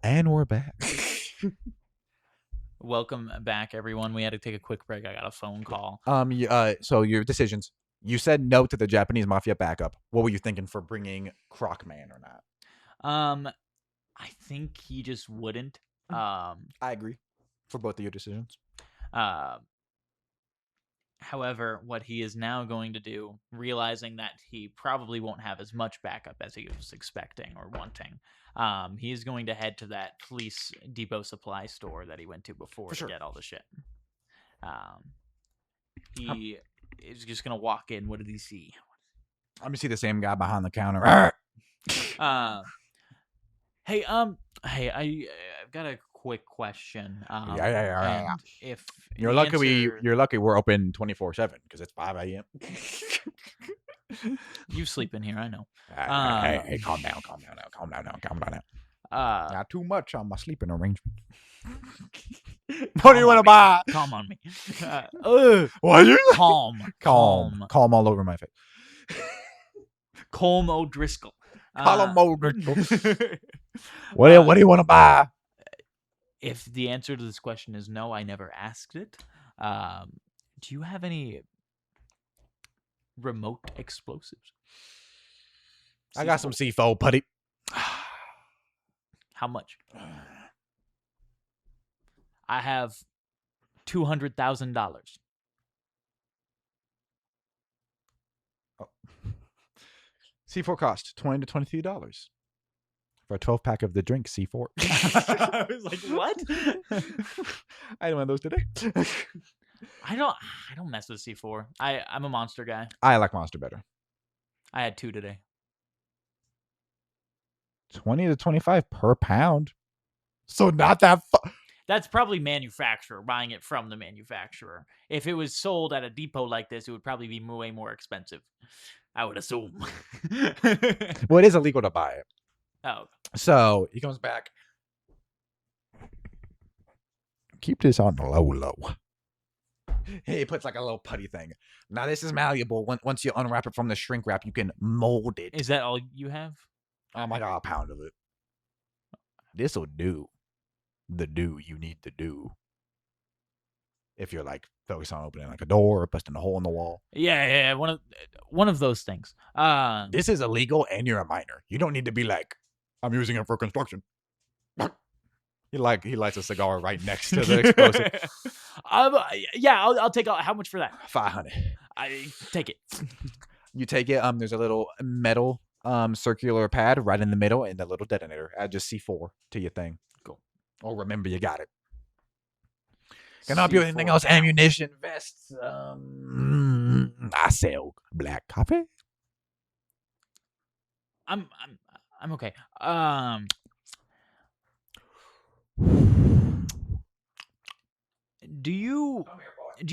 A: And we're back.
B: Welcome back, everyone. We had to take a quick break. I got a phone call.
A: So your decisions. You said no to the Japanese mafia backup. What were you thinking for bringing Crocman or not?
B: I think he just wouldn't.
A: I agree for both of your decisions.
B: However, what he is now going to do, realizing that he probably won't have as much backup as he was expecting or wanting, he is going to head to that police depot supply store that he went to before to get all the shit. He is just going to walk in. What did he see?
A: Let me see the same guy behind the counter.
B: Hey, I've got a quick question.
A: Yeah.
B: If
A: you're lucky we're open 24/7 because it's 5 a.m.
B: You sleep in here, I know.
A: Hey, calm down now. Not too much on my sleeping arrangement. What do you want to buy?
B: Calm on me.
A: What?
B: Calm
A: all over my face.
B: Colm O'Driscoll.
A: Colm O'Driscoll. What do you want to buy?
B: If the answer to this question is no, I never asked it. Do you have remote explosives?
A: I got some C4 putty.
B: How much? I have $200,000.
A: Oh. C4 cost $20 to $23 for a 12-pack of the drink C4.
B: I was like, what?
A: I had one of those today.
B: I don't mess with C4. I'm a Monster guy.
A: I like Monster better.
B: I had 2 today.
A: 20 to 25 per pound. So not that
B: That's probably manufacturer, buying it from the manufacturer. If it was sold at a depot like this, it would probably be way more expensive, I would assume.
A: Well, it is illegal to buy it.
B: Oh.
A: So he comes back. Keep this on the low. He puts like a little putty thing. Now this is malleable. Once you unwrap it from the shrink wrap, you can mold it.
B: Is that all you have?
A: Oh my God, a pound of it. This'll do the do you need to do. If you're like focused on opening like a door or busting a hole in the wall.
B: Yeah. One of those things.
A: This is illegal and you're a minor. You don't need to be like, I'm using it for construction. He lights a cigar right next to the explosive.
B: I'll take how much for that?
A: $500.
B: I take it.
A: You take it. There's a little metal circular pad right in the middle and a little detonator. Add just C4 to your thing.
B: Cool.
A: Oh, remember you got it. Can I help you with anything else? Ammunition, vests. I sell black coffee.
B: I'm okay. Do you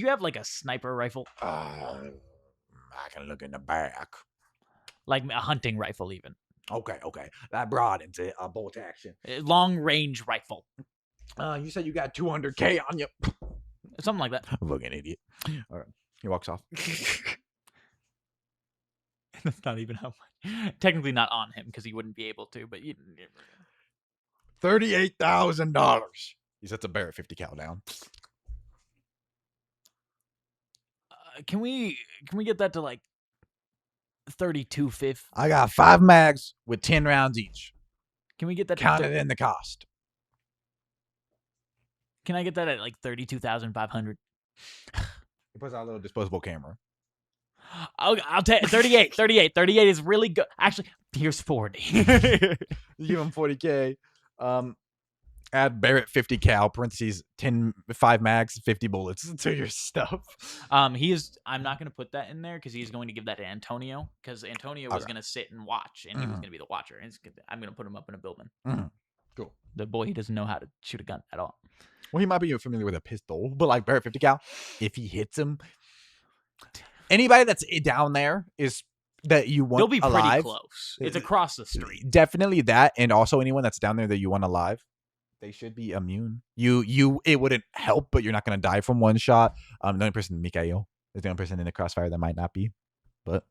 B: have like a sniper rifle?
A: I can look in the back.
B: Like a hunting rifle, even.
A: Okay. That broadens it. A bolt action.
B: Long range rifle.
A: You said you got 200K on you.
B: Something like that.
A: Fucking idiot. All right. He walks off.
B: That's not even how much. Technically not on him because he wouldn't be able to, but
A: $38,000. He sets a Barrett 50 cal down.
B: Can we get that to like 32.5?
A: I got 5 mags with 10 rounds each.
B: Can we get that
A: counted in the cost?
B: Can I get that at like 32,500?
A: He puts out a little disposable camera.
B: I'll take 38. 38 is really good. Actually, here's 40.
A: You give him 40K. Add Barrett 50 cal, parentheses 5 mags, 50 bullets to your stuff.
B: I'm not going to put that in there because he's going to give that to Antonio because Antonio was going to sit and watch and he was going to be the watcher. I'm going to put him up in a building.
A: Cool.
B: The boy, he doesn't know how to shoot a gun at all.
A: Well, he might be familiar with a pistol, but like Barrett 50 cal, if he hits him, anybody that's down there is that you want alive.
B: They'll be pretty close. It's across the street.
A: Definitely that, and also anyone that's down there that you want alive, they should be immune. It wouldn't help, but you're not going to die from one shot. The only person, Mikhail, is the only person in the crossfire that might not be. But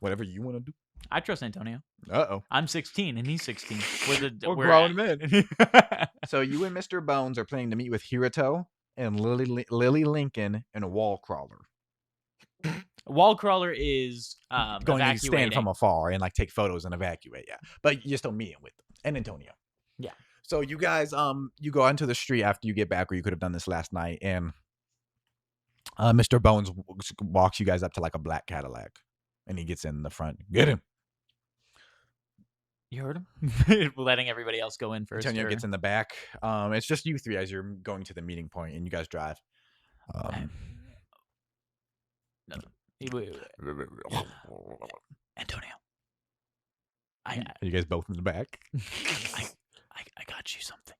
A: whatever you want to do.
B: I trust Antonio.
A: Uh-oh.
B: I'm 16 and he's 16.
A: We're grown men. So you and Mr. Bones are planning to meet with Hiruto and Lily Lincoln in a wall crawler.
B: Wall crawler is
A: going to stand from afar and like take photos and evacuate. Yeah, but you're still meeting with them and Antonio.
B: Yeah.
A: So you guys, you go out into the street after you get back, or you could have done this last night, and Mr. Bones walks you guys up to like a black Cadillac, and he gets in the front. Get him.
B: You heard him? Letting everybody else go in first.
A: Antonio gets in the back. It's just you three as you're going to the meeting point, and you guys drive.
B: Antonio.
A: Are you guys both in the back?
B: I got you something.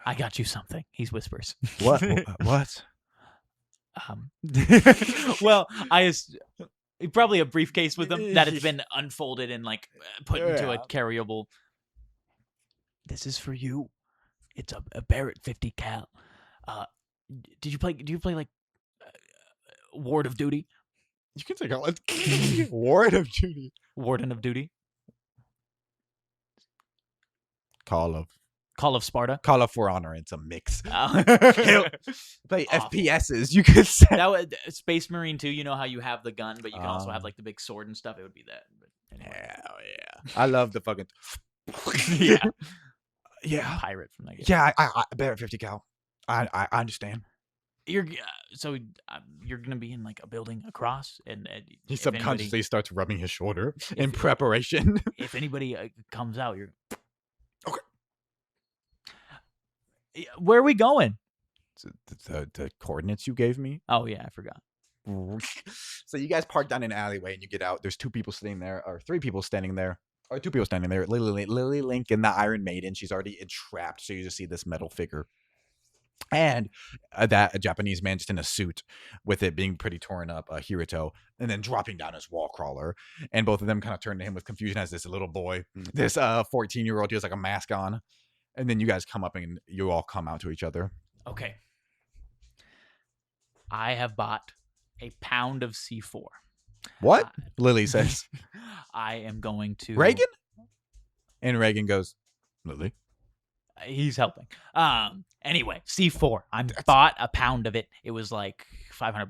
B: I got you something. He whispers.
A: What? What?
B: Well, probably a briefcase with them that has been unfolded and like put into a carryable. This is for you. It's a Barrett 50 cal. Do you play like Ward of Duty?
A: You can take a Ward of Duty.
B: Warden of Duty.
A: Call of
B: Sparta.
A: Call of For Honor. It's a mix. Play
B: Awful.
A: FPSs. You could say
B: that was Space Marine 2. You know how you have the gun, but you can also have like the big sword and stuff. It would be that. But anyway.
A: Hell yeah! I love the fucking yeah
B: pirate from that game.
A: Yeah, I Barrett 50 cal. I understand.
B: You're gonna be in like a building across, and
A: he subconsciously starts rubbing his shoulder in preparation.
B: If anybody comes out, you're
A: okay.
B: Where are we going?
A: The coordinates you gave me.
B: Oh yeah, I forgot.
A: So you guys park down an alleyway and you get out. There's two people standing there, or three people standing there, or two people standing there. Lily Lincoln, the Iron Maiden. She's already entrapped, so you just see this metal figure. And that a Japanese man just in a suit with it being pretty torn up, Hiruto, and then dropping down his wall crawler. And both of them kind of turn to him with confusion as this little boy, this 14-year-old, he has like a mask on. And then you guys come up and you all come out to each other.
B: Okay. I have bought a pound of C4.
A: What? Lily says.
B: I am going to...
A: Reagan? And Reagan goes, Lily?
B: He's helping. Anyway, C4. I bought a pound of it. It was like $500.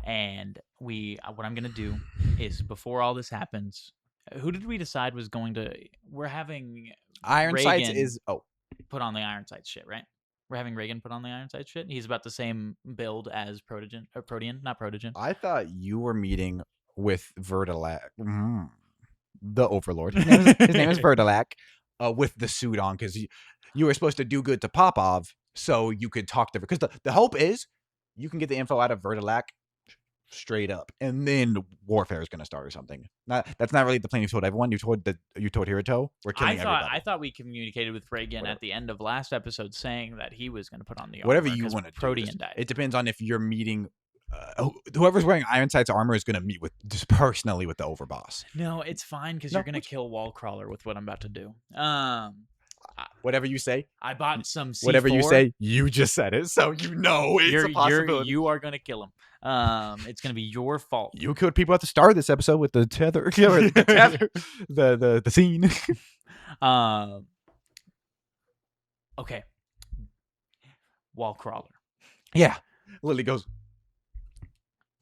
B: And what I'm gonna do is before all this happens, who did we decide was going to? We're having
A: Iron
B: Reagan
A: Sights
B: put on the Iron Sights shit, right? We're having Reagan put on the Iron Sights shit. He's about the same build as Protean, not Protean.
A: I thought you were meeting with Vertilac, the Overlord. His name is Vertilac. With the suit on, because you were supposed to do good to Popov, so you could talk to, because the hope is you can get the info out of Vertilac straight up, and then warfare is going to start or something. That's not really the plan you told everyone. You told Hiruto, we're killing everybody.
B: I thought we communicated with Reagan at the end of last episode saying that he was going to put on the armor.
A: Whatever you want to do.
B: Protean died.
A: It depends on if you're meeting. Whoever's wearing Iron Sight's armor is going to meet with just personally with the overboss.
B: No, it's fine because you're going to kill Wallcrawler with what I'm about to do.
A: Whatever you say.
B: I bought some C4.
A: Whatever you say, you just said it, so you know it's a possibility.
B: You are going to kill him. It's going to be your fault.
A: You killed people at the start of this episode with the tether. the scene.
B: Okay. Wallcrawler.
A: Yeah. Lily goes,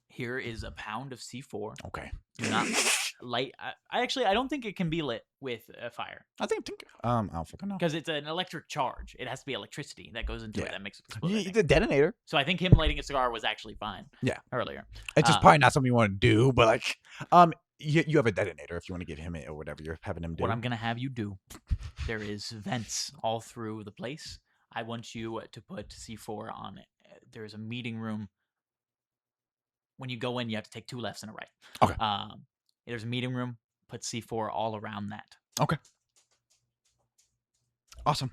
B: here is a pound of C4.
A: Okay.
B: Not light. I don't think it can be lit with a fire.
A: I don't fucking know.
B: Because it's an electric charge. It has to be electricity that goes into it that makes it explode.
A: The detonator.
B: So I think him lighting a cigar was actually fine.
A: Yeah.
B: Earlier.
A: It's just probably not something you want to do, but like, you have a detonator if you want to give him it or whatever you're having him do.
B: What I'm gonna have you do, there is vents all through the place. I want you to put C4 on it. There's a meeting room. When you go in, you have to take 2 lefts and a right.
A: Okay.
B: There's a meeting room. Put C4 all around that.
A: Okay. Awesome.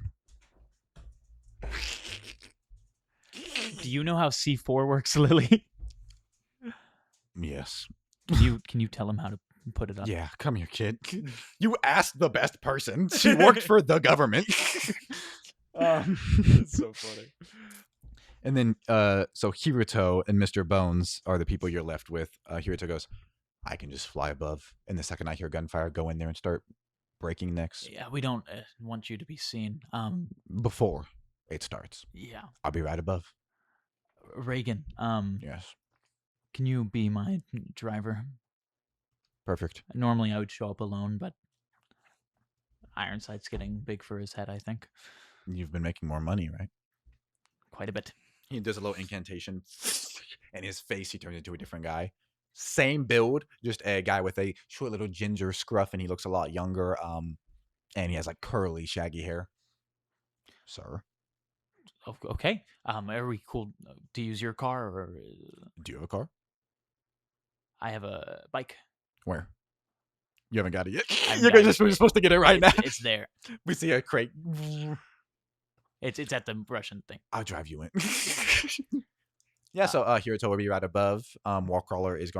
B: Do you know how C4 works, Lily?
A: Yes.
B: Can you tell him how to put it up?
A: Yeah, come here, kid. You asked the best person. She worked for the government.
B: It's so funny.
A: And then, so Hiruto and Mr. Bones are the people you're left with. Hiruto goes, I can just fly above, and the second I hear gunfire, go in there and start breaking necks
B: Yeah, we don't want you to be seen.
A: before it starts.
B: Yeah,
A: I'll be right above.
B: Reagan.
A: Yes.
B: Can you be my driver?
A: Perfect.
B: Normally I would show up alone, but Ironside's getting big for his head, I think.
A: You've been making more money, right?
B: Quite a bit.
A: He does a little incantation, and his face, he turns into a different guy. Same build, just a guy with a short little ginger scruff, and he looks a lot younger. And he has like curly, shaggy hair. Sir,
B: Okay. Are we cool to use your car, or
A: do you have a car?
B: I have a bike?
A: Where? You haven't got it yet.
B: I haven't
A: You're
B: got it.
A: just we're supposed to get it right now.
B: It's there.
A: We see a crate.
B: It's at the Russian thing.
A: I'll drive you in. Yeah, so Hiruto will be right above. Wallcrawler is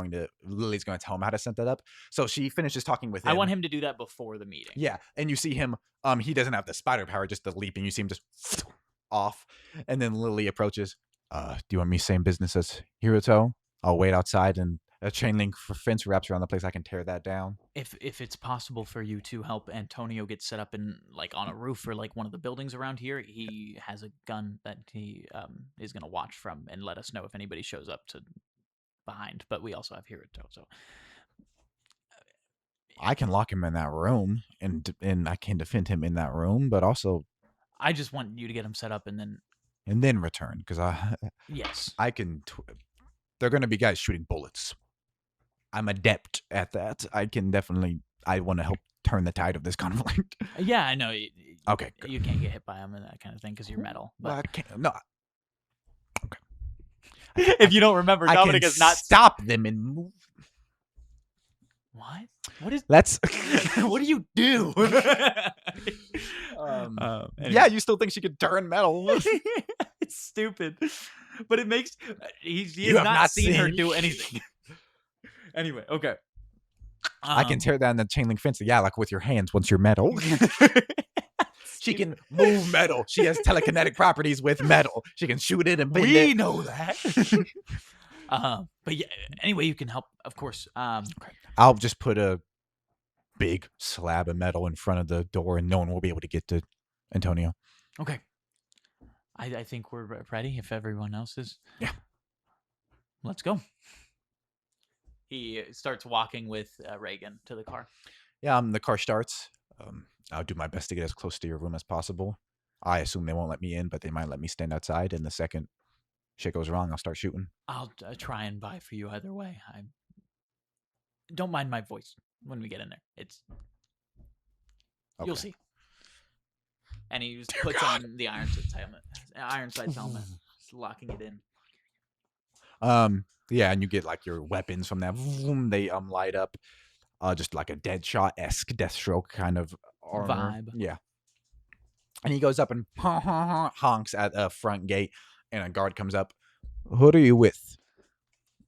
A: Lily's going to tell him how to set that up. So she finishes talking with him.
B: I want him to do that before the meeting.
A: Yeah, and you see him, he doesn't have the spider power, just the leap, and you see him just off. And then Lily approaches. Do you want me same business as Hiruto? I'll wait outside, and a chain link fence wraps around the place. I can tear that down.
B: If it's possible for you to help Antonio get set up in like on a roof or like one of the buildings around here, he has a gun that he is gonna watch from and let us know if anybody shows up to behind. But we also have Hiruto, so
A: I can lock him in that room, and I can defend him in that room, but also
B: I just want you to get him set up and then
A: return, because
B: yes,
A: I can. They're going to be guys shooting bullets. I'm adept at that. I can definitely. I want to help turn the tide of this conflict.
B: yeah, I know.
A: Okay, good.
B: You can't get hit by him and that kind of thing because you're metal. But
A: I can't. No. Okay.
B: if you don't remember, Dominic
A: I can
B: is not
A: stop them and move.
B: What? What is?
A: Let's.
B: What do you do?
A: Anyway.
B: Anyway.
A: Yeah, you still think she could turn metal?
B: It's stupid, but it makes he
A: You
B: has
A: have
B: not seen her
A: seen-
B: do anything. Anyway, okay.
A: I can tear down the chain link fence. Yeah, like with your hands once you're metal. She can move metal. She has telekinetic properties with metal. She can shoot it and bend
B: We
A: it.
B: know that. But yeah, anyway, you can help, of course.
A: I'll just put a big slab of metal in front of the door, and no one will be able to get to Antonio.
B: Okay. I think we're ready. If everyone else is,
A: Yeah.
B: Let's go. He starts walking with Reagan to the car.
A: Yeah, the car starts. I'll do my best to get as close to your room as possible. I assume they won't let me in, but they might let me stand outside. And the second shit goes wrong, I'll start shooting.
B: I'll try and buy for you either way. I don't mind my voice when we get in there. It's
A: Okay.
B: you'll see. And he just puts on the Ironside's helmet, locking it in.
A: Yeah, and you get like your weapons from that. Vroom, they light up, just like a Deadshot-esque Deathstroke kind of armor.
B: Vibe.
A: Yeah. And he goes up and honks at a front gate, and a guard comes up. Who are you with?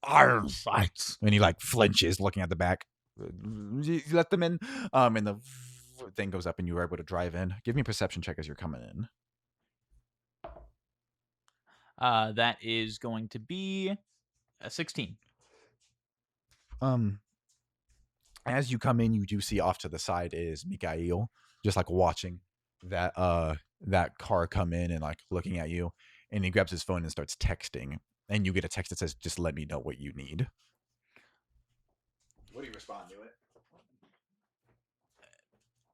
A: Ironsides. And he like flinches, looking at the back. You let them in. And the thing goes up, and you are able to drive in. Give me a perception check as you're coming in.
B: That is going to be a 16.
A: As you come in, you do see off to the side is Mikhail, just like watching that car come in and like looking at you. And he grabs his phone and starts texting. And you get a text that says, "Just let me know what you need." What do you respond to it?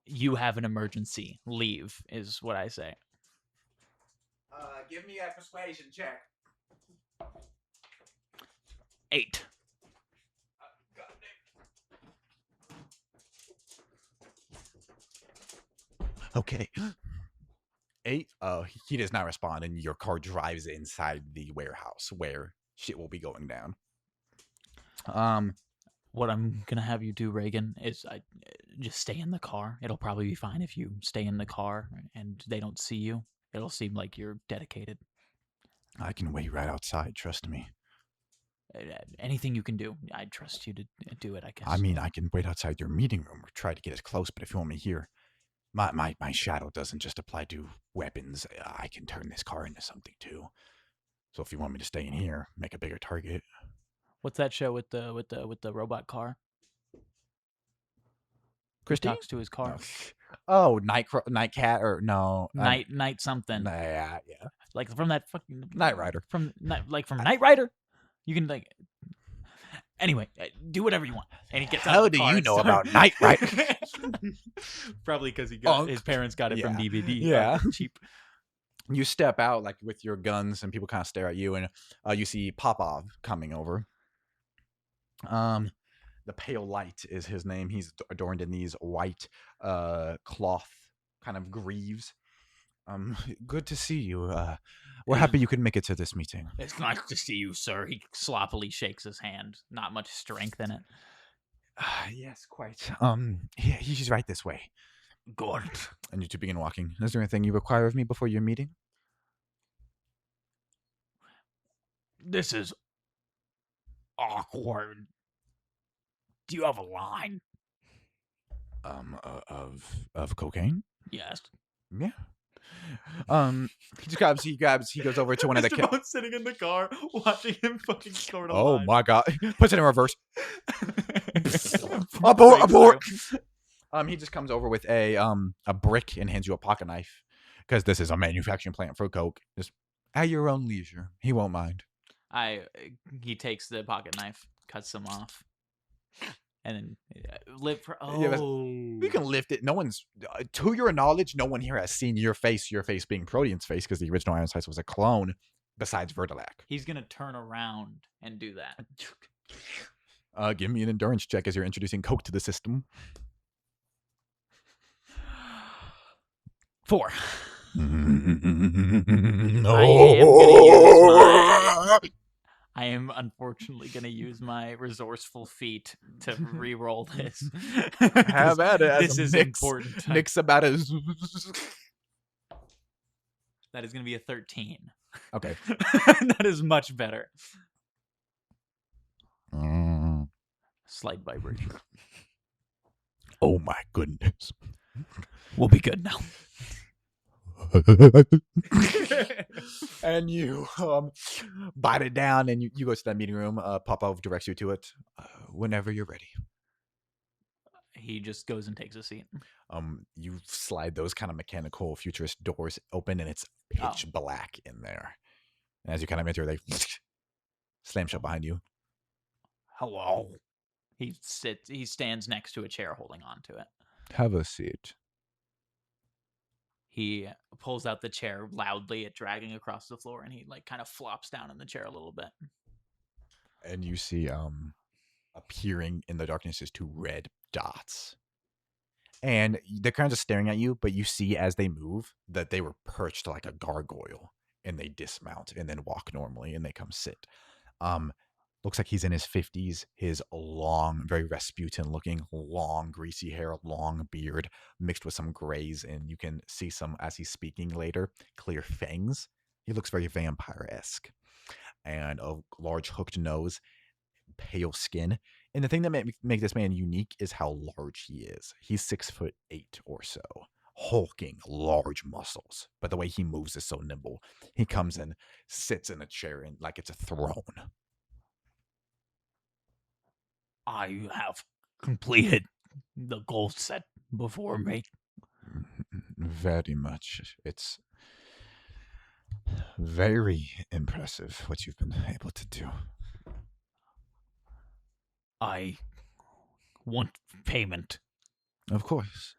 B: You have an emergency. Leave is what I say.
A: Give me a persuasion check.
B: 8.
A: Okay. 8. He does not respond, and your car drives inside the warehouse where shit will be going down.
B: What I'm gonna have you do, Reagan, is just stay in the car. It'll probably be fine if you stay in the car and they don't see you. It'll seem like you're dedicated.
A: I can wait right outside. Trust me.
B: Anything you can do, I trust you to do it, I guess.
A: I mean, I can wait outside your meeting room or try to get as close, but if you want me here, my shadow doesn't just apply to weapons. I can turn this car into something too. So if you want me to stay in here, make a bigger target.
B: What's that show with the robot car?
A: Christine?
B: Talks to his car.
A: Oh, Night Cat or no?
B: Night something.
A: Yeah.
B: Like from that fucking
A: Knight Rider.
B: From Knight Rider. You can like. Anyway, do whatever you want. And he gets out
A: How
B: of the
A: do
B: car
A: you
B: and
A: know about Knight Rider?
B: Probably because his parents got it from DVD.
A: Yeah.
B: Cheap.
A: You step out like with your guns, and people kind of stare at you, and you see Popov coming over. The Pale Light is his name. He's adorned in these white cloth kind of greaves. Good to see you. We're happy you could make it to this meeting.
B: It's nice to see you, sir. He sloppily shakes his hand. Not much strength in it.
A: Yes, quite. He's right this way.
B: Good.
A: And you two begin walking. Is there anything you require of me before your meeting?
B: This is awkward. Do you have a line?
A: Of cocaine?
B: Yes.
A: Yeah. He goes over to one of the
B: kids sitting in the car watching him fucking snort a
A: Oh
B: line.
A: my god. Puts it in reverse. Abort. He just comes over with a brick and hands you a pocket knife, because this is a manufacturing plant for coke. Just at your own leisure. He won't mind.
B: He takes the pocket knife, cuts them off, and then live for.
A: Yeah, you can lift it. No one's, to your knowledge, no one here has seen your face being Protean's face, because the original Iron Slice was a clone, besides Vertilac.
B: He's gonna turn around and do that.
A: Give me an endurance check as you're introducing coke to the system.
B: 4.
A: No.
B: I am unfortunately going to use my resourceful feat to re-roll this.
A: Have at it.
B: This is important.
A: Nick's about it.
B: That is going to be a 13.
A: Okay.
B: That is much better. Slight vibration.
A: Oh my goodness.
B: We'll be good now.
A: And you bite it down, and you go to that meeting room. Popov directs you to it. Whenever you're ready.
B: He just goes and takes a seat.
A: You slide those kind of mechanical futurist doors open, and it's pitch black in there. And as you kind of enter, they slam shut behind you.
B: Hello. He stands next to a chair holding on to it.
A: Have a seat.
B: He pulls out the chair loudly, dragging across the floor, and he kind of flops down in the chair a little bit.
A: And you see appearing in the darkness is 2 red dots. And they're kind of just staring at you, but you see as they move that they were perched like a gargoyle, and they dismount and then walk normally, and they come sit. Looks like he's in his 50s. His long, very Rasputin-looking, long, greasy hair, long beard, mixed with some grays, and you can see some, as he's speaking later, clear fangs. He looks very vampire-esque. And a large hooked nose, pale skin. And the thing that make this man unique is how large he is. He's 6'8" or so. Hulking, large muscles. But the way he moves is so nimble. He comes and sits in a chair and like it's a throne.
B: I have completed the goal set before me.
A: Very much. It's very impressive what you've been able to do.
B: I want payment.
A: Of course.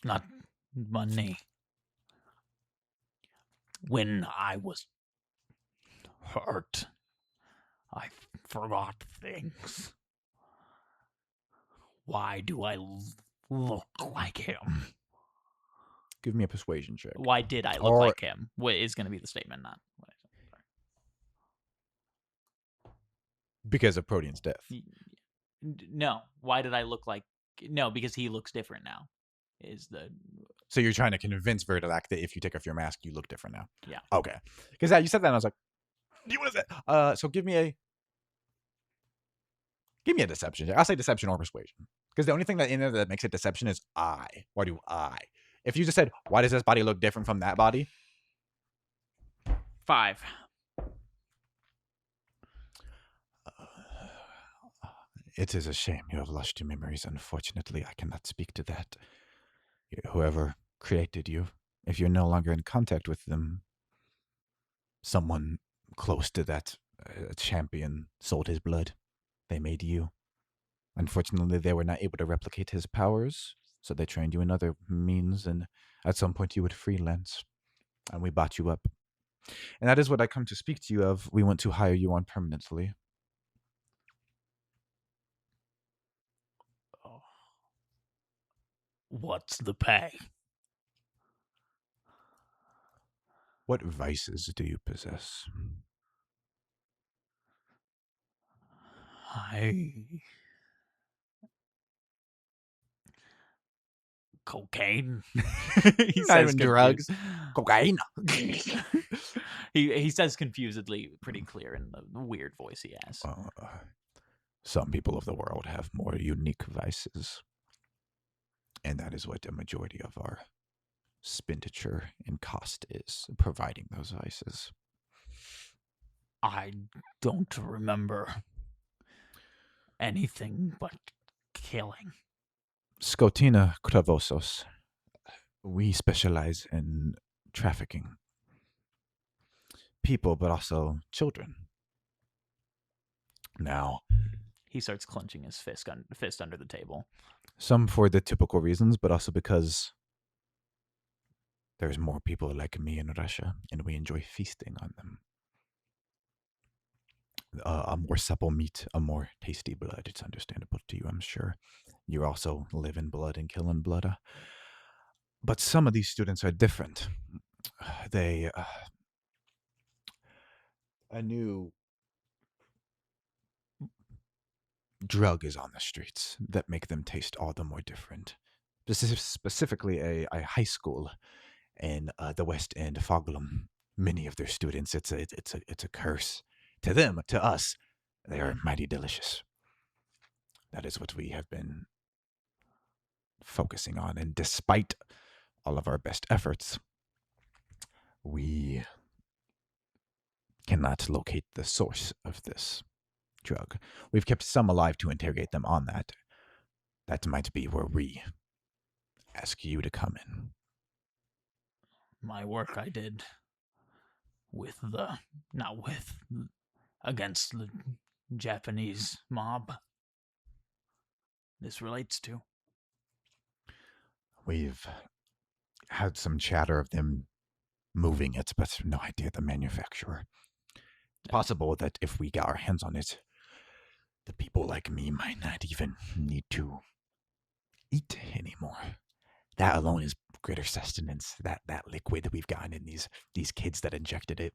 B: Not money. When I was hurt, I forgot things. Why do I look like him?
A: Give me a persuasion check.
B: Why did I look like him? What is going to be the statement, not what I said.
A: Because of Protean's death.
B: No. Why did I look like... No, because he looks different now.
A: So you're trying to convince Vertilac that if you take off your mask, you look different now?
B: Yeah.
A: Okay. Because you said that, and I was like, what is that? So give me a deception check. I'll say deception or persuasion. Because the only thing that in there that makes it deception is I. Why do I? If you just said, why does this body look different from that body?
B: 5.
A: It is a shame you have lost your memories. Unfortunately, I cannot speak to that. Whoever created you, if you're no longer in contact with them, someone close to that champion sold his blood. They made you. Unfortunately, they were not able to replicate his powers, so they trained you in other means, and at some point you would freelance, and we bought you up. And that is what I come to speak to you of. We want to hire you on permanently.
B: What's the pay?
A: What vices do you possess?
B: Cocaine.
A: He not even drugs. Cocaine.
B: he says confusedly, pretty clear in the weird voice he has.
A: Some people of the world have more unique vices, and that is what a majority of our expenditure and cost is, providing those vices.
B: I don't remember anything but killing.
A: Scotina Cravosos. We specialize in trafficking people, but also children. Now,
B: he starts clenching his fist under the table.
A: Some for the typical reasons, but also because there's more people like me in Russia, and we enjoy feasting on them. A more supple meat, a more tasty blood. It's understandable to you, I'm sure. You also live in blood and kill in blood. But some of these students are different. They, a new drug is on the streets that make them taste all the more different. Specifically, a high school in the West End, Foglum. Many of their students, it's a curse. To them, to us, they are mighty delicious. That is what we have been focusing on, and despite all of our best efforts, we cannot locate the source of this drug. We've kept some alive to interrogate them on that. That might be where we ask you to come in.
B: My work I did against the Japanese mob. This relates to.
A: We've had some chatter of them moving it, but no idea the manufacturer. It's possible that if we got our hands on it, the people like me might not even need to eat anymore. That alone is greater sustenance. That liquid that we've gotten in these kids that injected it,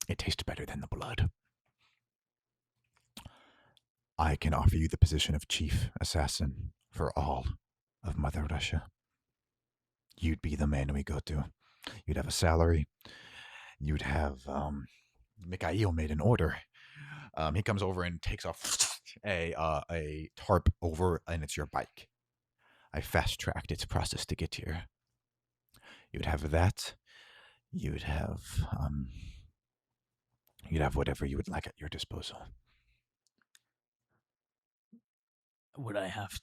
A: it tastes better than the blood. I can offer you the position of chief assassin for all of Mother Russia. You'd be the man we go to. You'd have a salary. You'd have, Mikhail made an order. He comes over and takes off a tarp over, and it's your bike. I fast-tracked its process to get here. You'd have that. You'd have whatever you would like at your disposal.
B: Would I have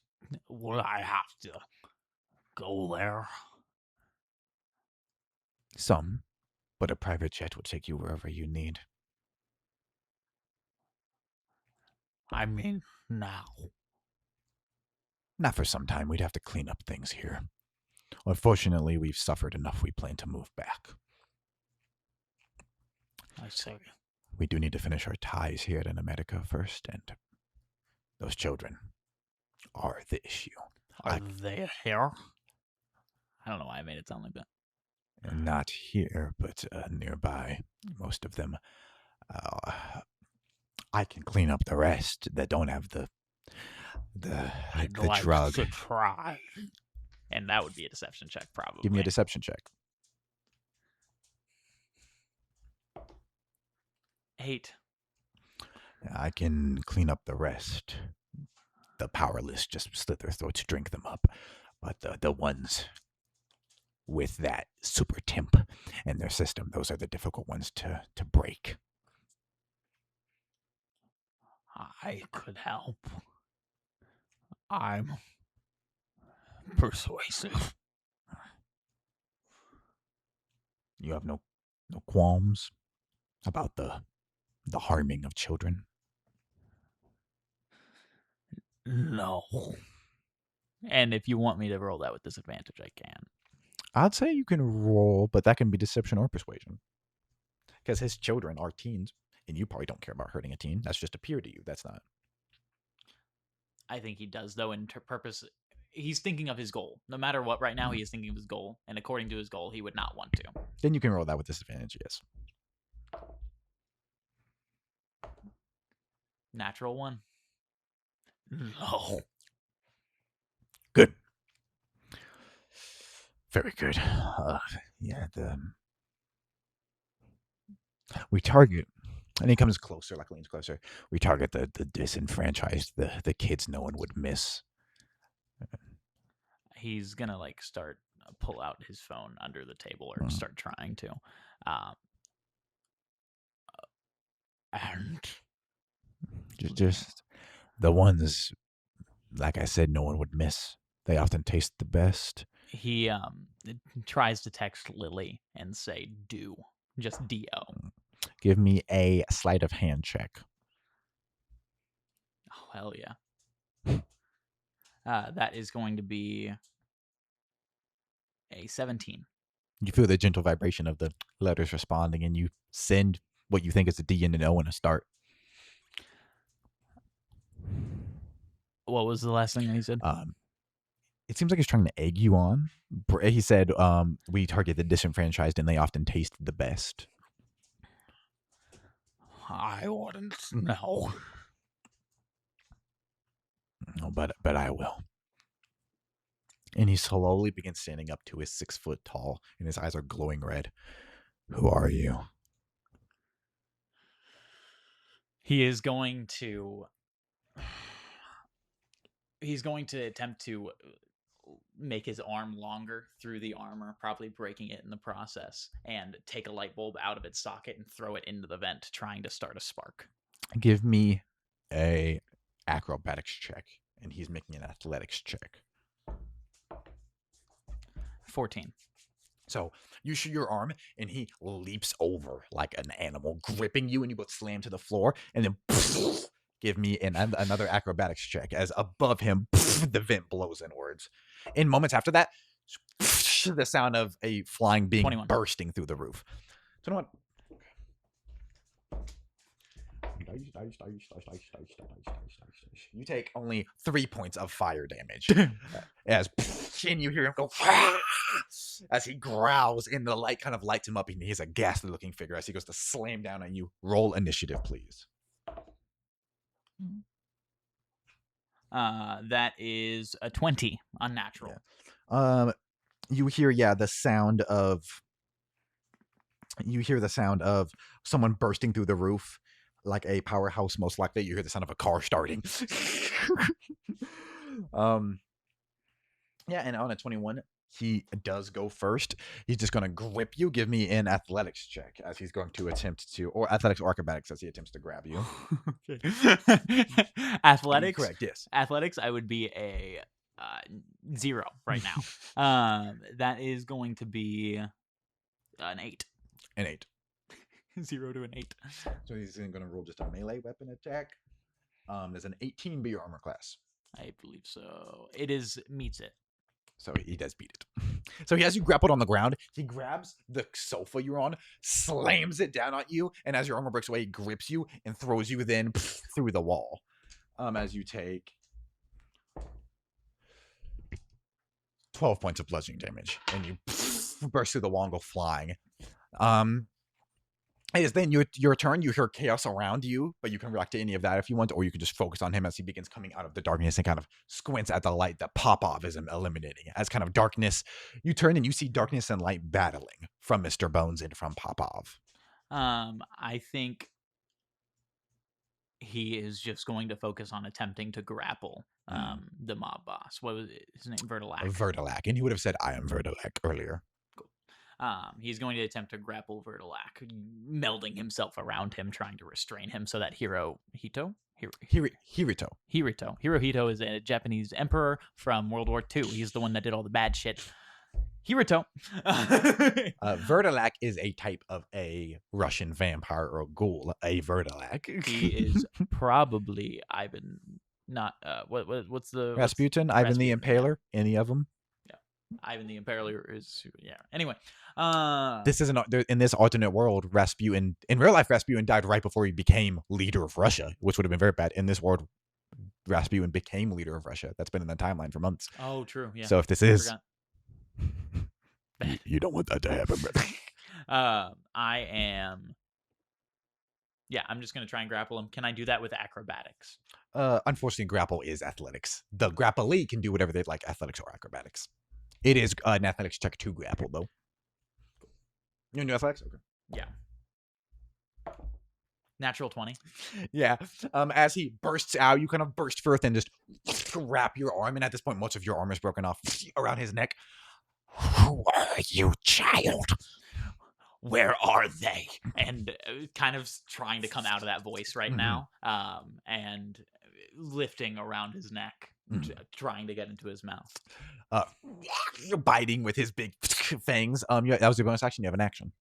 B: to go there?
A: Some, but a private jet will take you wherever you need.
B: I mean, now.
A: Not for some time. We'd have to clean up things here. Unfortunately, we've suffered enough. We plan to move back.
B: I see.
A: We do need to finish our ties here in America first, and those children are the issue.
B: Are they here? I don't know why I made it sound like that.
A: Not here, but nearby. Most of them. I can clean up the rest that don't have the
B: like
A: drug.
B: To try. And that would be a deception check, probably.
A: Give me a deception check.
B: 8.
A: I can clean up the rest. The powerless just slit their throats, drink them up. But the ones with that super temp in their system, those are the difficult ones to break.
B: I could help. I'm persuasive.
A: You have no qualms about the harming of children?
B: No. And if you want me to roll that with disadvantage, I can.
A: I'd say you can roll, but that can be deception or persuasion. Because his children are teens, and you probably don't care about hurting a teen. That's just appear to you. That's not.
B: I think he does, though, in purpose. He's thinking of his goal. No matter what, right now, he is thinking of his goal. And according to his goal, he would not want to.
A: Then you can roll that with disadvantage, yes.
B: Natural one. No.
A: Good. Very good. Yeah, we target, and he comes closer, like leans closer. We target the disenfranchised, the kids no one would miss.
B: He's gonna start pull out his phone under the table or start trying to, and
A: just the ones, like I said, no one would miss. They often taste the best.
B: He tries to text Lily and say "do," just D-O.
A: Give me a sleight of hand check.
B: Oh hell yeah! That is going to be a 17.
A: You feel the gentle vibration of the letters responding, and you send what you think is a D and an O and a start.
B: What was the last thing that he said?
A: It seems like he's trying to egg you on. He said, we target the disenfranchised, and they often taste the best.
B: I wouldn't know.
A: No, but I will. And he slowly begins standing up to his 6 foot tall, and his eyes are glowing red. Who are you?
B: He is going to. He's going to attempt to make his arm longer through the armor, probably breaking it in the process, and take a light bulb out of its socket and throw it into the vent, trying to start a spark.
A: Give me a acrobatics check, and he's making an athletics check.
B: 14.
A: So you shoot your arm, and he leaps over like an animal, gripping you, and you both slam to the floor, and then give me another acrobatics check, as above him, the vent blows inwards. In moments after that, the sound of a flying being
B: 21.
A: bursting through the roof. 21. You take only 3 points of fire damage. As and you hear him go as he growls, and the light kind of lights him up, and he's a ghastly looking figure as he goes to slam down on you. Roll initiative, please.
B: That is a 20, unnatural.
A: Yeah. You hear the sound of someone bursting through the roof, like a powerhouse. Most likely, you hear the sound of a car starting. Yeah, and on a 21, he does go first. He's just going to grip you. Give me an athletics check as he's going to attempt to, or athletics or acrobatics as he attempts to grab you.
B: Athletics?
A: Correct, yes.
B: Athletics, I would be a 0 right now. That is going to be an 8.
A: An 8.
B: 0 to an 8.
A: So he's going to roll just a melee weapon attack. There's an 18 be your armor class.
B: I believe so. It meets it.
A: So he does beat it. So he has you grappled on the ground. He grabs the sofa you're on, slams it down on you, and as your armor breaks away, he grips you and throws you then through the wall. As you take 12 points of bludgeoning damage, and you burst through the wall and go flying. It is then your turn. You hear chaos around you, but you can react to any of that if you want, or you can just focus on him as he begins coming out of the darkness and kind of squints at the light that Popov is eliminating. As kind of darkness, you turn and you see darkness and light battling from Mr. Bones and from Popov.
B: I think he is just going to focus on attempting to grapple the mob boss. What was his name? Vertilac.
A: Vertilac, and he would have said, "I am Vertilac" earlier.
B: Cool. He's going to attempt to grapple Vertilac, melding himself around him, trying to restrain him so that Hirohito is a Japanese emperor from World War II. He's the one that did all the bad shit. Hirohito.
A: Vertilac is a type of a Russian vampire or ghoul. A Vertilac.
B: He is probably Ivan. Not what's the
A: Rasputin, Ivan the Impaler. Any of them?
B: Yeah, Ivan the Impaler is Anyway,
A: this isn't in this alternate world. Rasputin, in real life, Rasputin died right before he became leader of Russia, which would have been very bad. In this world, Rasputin became leader of Russia. That's been in the timeline for months.
B: Oh, true. Yeah.
A: So if this is, you don't want that to happen, brother.
B: I am. Yeah, I'm just gonna try and grapple him. Can I do that with acrobatics?
A: Unfortunately, grapple is athletics. The grapplee can do whatever they'd like, athletics or acrobatics. It is an athletics check to grapple, though. You want to do athletics? Okay.
B: Yeah. Natural 20.
A: Yeah. As he bursts out, you kind of burst forth and just wrap your arm, and at this point, much of your arm is broken off around his neck. Who are you, child? Where are they?
B: And kind of trying to come out of that voice right now, and lifting around his neck, trying to get into his mouth.
A: Biting with his big fangs. That was your bonus action. You have an action.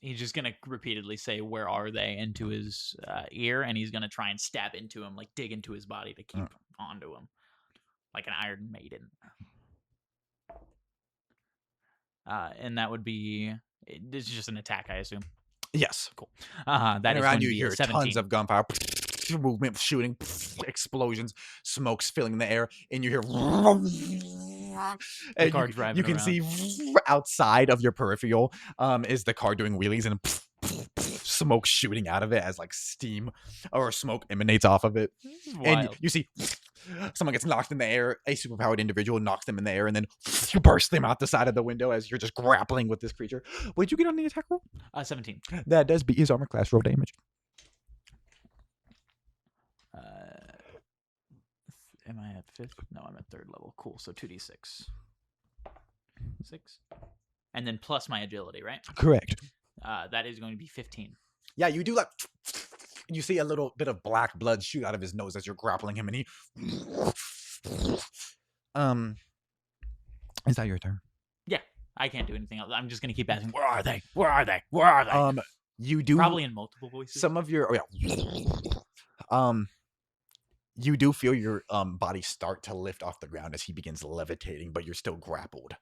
B: He's just gonna repeatedly say, "Where are they?" into his ear, and he's gonna try and stab into him, like dig into his body to keep onto him, like an Iron Maiden. And that would be. This is just an attack, I assume.
A: Yes.
B: Cool. That is
A: around
B: going
A: you
B: to be
A: hear
B: 17.
A: tons of gunfire, movement, shooting, explosions, smokes filling the air, and you hear. And you can see outside of your peripheral is the car doing wheelies and smoke shooting out of it as like steam or smoke emanates off of it. And you see someone gets knocked in the air, a superpowered individual knocks them in the air, and then you burst them out the side of the window as you're just grappling with this creature. What did you get on the attack roll?
B: 17.
A: That does beat his armor class. Roll damage.
B: Am I at 5th? No, I'm at 3rd level. Cool. So 2d6. 6. And then plus my agility, right?
A: Correct.
B: That is going to be 15.
A: Yeah, you do like. You see a little bit of black blood shoot out of his nose as you're grappling him, and he. Is that your turn?
B: Yeah, I can't do anything else. I'm just gonna keep asking. Where are they? Where are they? Where are they?
A: You do
B: probably in multiple voices.
A: Some of your you do feel your body start to lift off the ground as he begins levitating, but you're still grappled.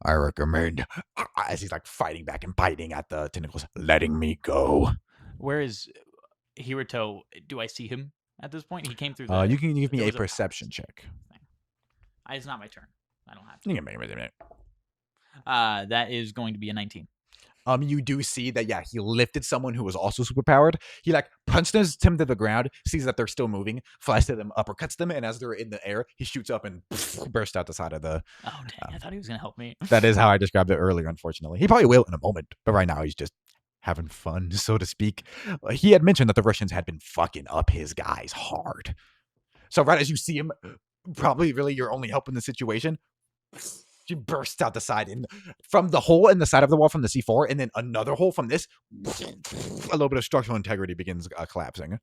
A: I recommend, as he's like fighting back and biting at the tentacles, letting me go.
B: Where is Hiroto? Do I see him at this point? He came through the...
A: You can give me a perception check.
B: It's not my turn. I don't have to.
A: You can make it.
B: That is going to be a 19.
A: You do see that, yeah, he lifted someone who was also superpowered. He like punches them to the ground, sees that they're still moving, flies to them, uppercuts them, and as they're in the air, he shoots up and bursts out the side of the...
B: Oh, dang, I thought he was going to help me.
A: That is how I described it earlier, unfortunately. He probably will in a moment, but right now he's just having fun, so to speak. He had mentioned that the Russians had been fucking up his guys hard. So right as you see him, probably really you're only helping the situation, she bursts out the side and from the hole in the side of the wall from the C4, and then another hole from this, a little bit of structural integrity begins collapsing.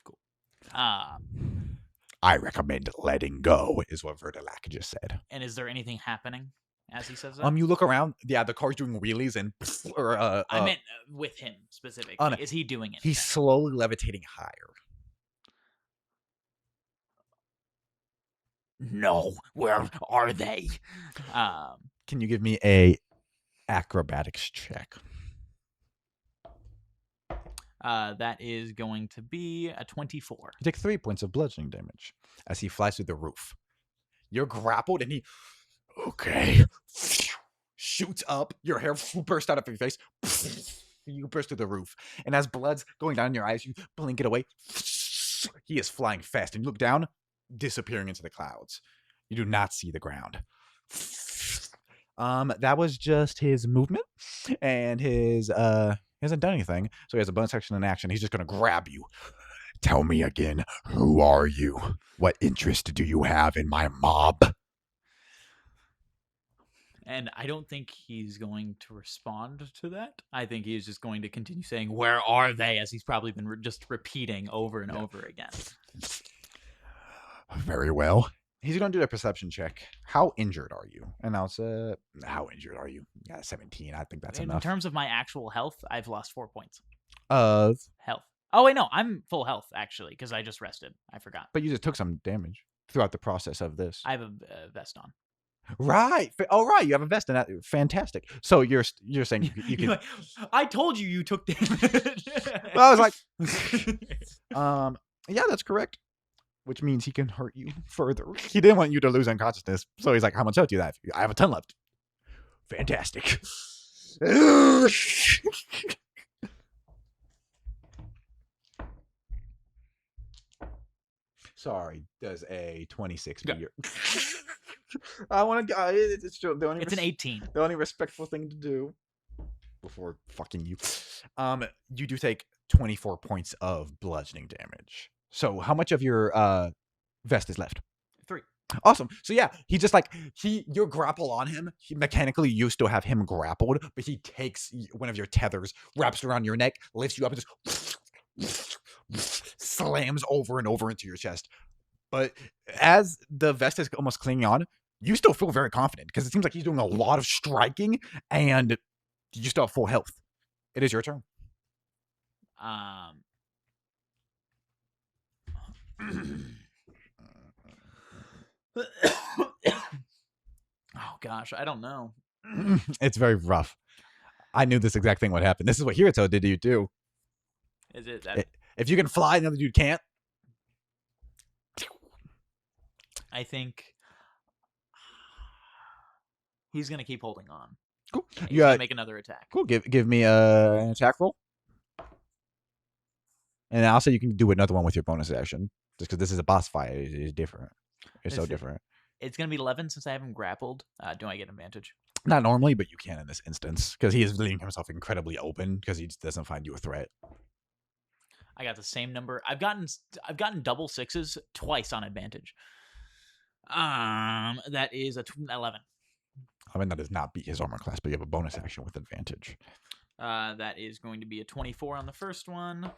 B: Cool.
A: I recommend letting go, is what Vertilac just said.
B: And is there anything happening as he says that?
A: You look around. Yeah, the car's doing wheelies and.
B: I meant with him specifically. Is he doing it?
A: He's slowly levitating higher.
B: No, where are they?
A: Can you give me a acrobatics check?
B: That is going to be a 24.
A: You take 3 points of bludgeoning damage as he flies through the roof. You're grappled and he, okay, shoots up. Your hair bursts out of your face. You burst through the roof. And as blood's going down in your eyes, you blink it away. He is flying fast and you look down, disappearing into the clouds. You do not see the ground. That was just his movement, and his he hasn't done anything, so he has a bonus action and action. He's just gonna grab you. Tell me again, who are you? What interest do you have in my mob?
B: And I don't think he's going to respond to that. I think he's just going to continue saying, "Where are they?" as he's probably been just repeating over and over again.
A: Very well. He's going to do a perception check. How injured are you? And I'll say, how injured are you? Yeah, 17. I think that's enough.
B: In terms of my actual health, I've lost 4 points.
A: Of
B: health. Oh, wait, no. I'm full health, actually, because I just rested. I forgot.
A: But you just took some damage throughout the process of this.
B: I have a vest on.
A: Right. Oh, right. You have a vest, and that fantastic. So you're saying you can.
B: Like, I told you took damage.
A: Well, I was like, yeah, that's correct. Which means he can hurt you further. He didn't want you to lose unconsciousness, so he's like, "How much health do you have?" I have a ton left. Fantastic. Sorry, does a 26 be your... I want to... It's
B: an 18.
A: The only respectful thing to do before fucking you. You do take 24 points of bludgeoning damage. So how much of your vest is left?
B: 3.
A: Awesome. So yeah, he just like your grapple on him. Mechanically, you still have him grappled, but he takes one of your tethers, wraps it around your neck, lifts you up, and just slams over and over into your chest. But as the vest is almost clinging on, you still feel very confident because it seems like he's doing a lot of striking, and you still have full health. It is your turn.
B: Oh gosh, I don't know.
A: It's very rough. I knew this exact thing would happen. This is what Hiruto did to you too.
B: Is it that?
A: If you can fly, the other dude can't.
B: I think he's gonna keep holding on.
A: Cool.
B: He's gonna make another attack.
A: Cool. Give me an attack roll, and also you can do another one with your bonus action. Just because this is a boss fight, it's different. It's so different.
B: It's gonna be 11 since I haven't grappled. Do I get advantage?
A: Not normally, but you can in this instance because he is leaving himself incredibly open because he just doesn't find you a threat.
B: I got the same number. I've gotten double 6s twice on advantage. That is a 11.
A: I mean, that does not beat his armor class, but you have a bonus action with advantage.
B: That is going to be a 24 on the first one.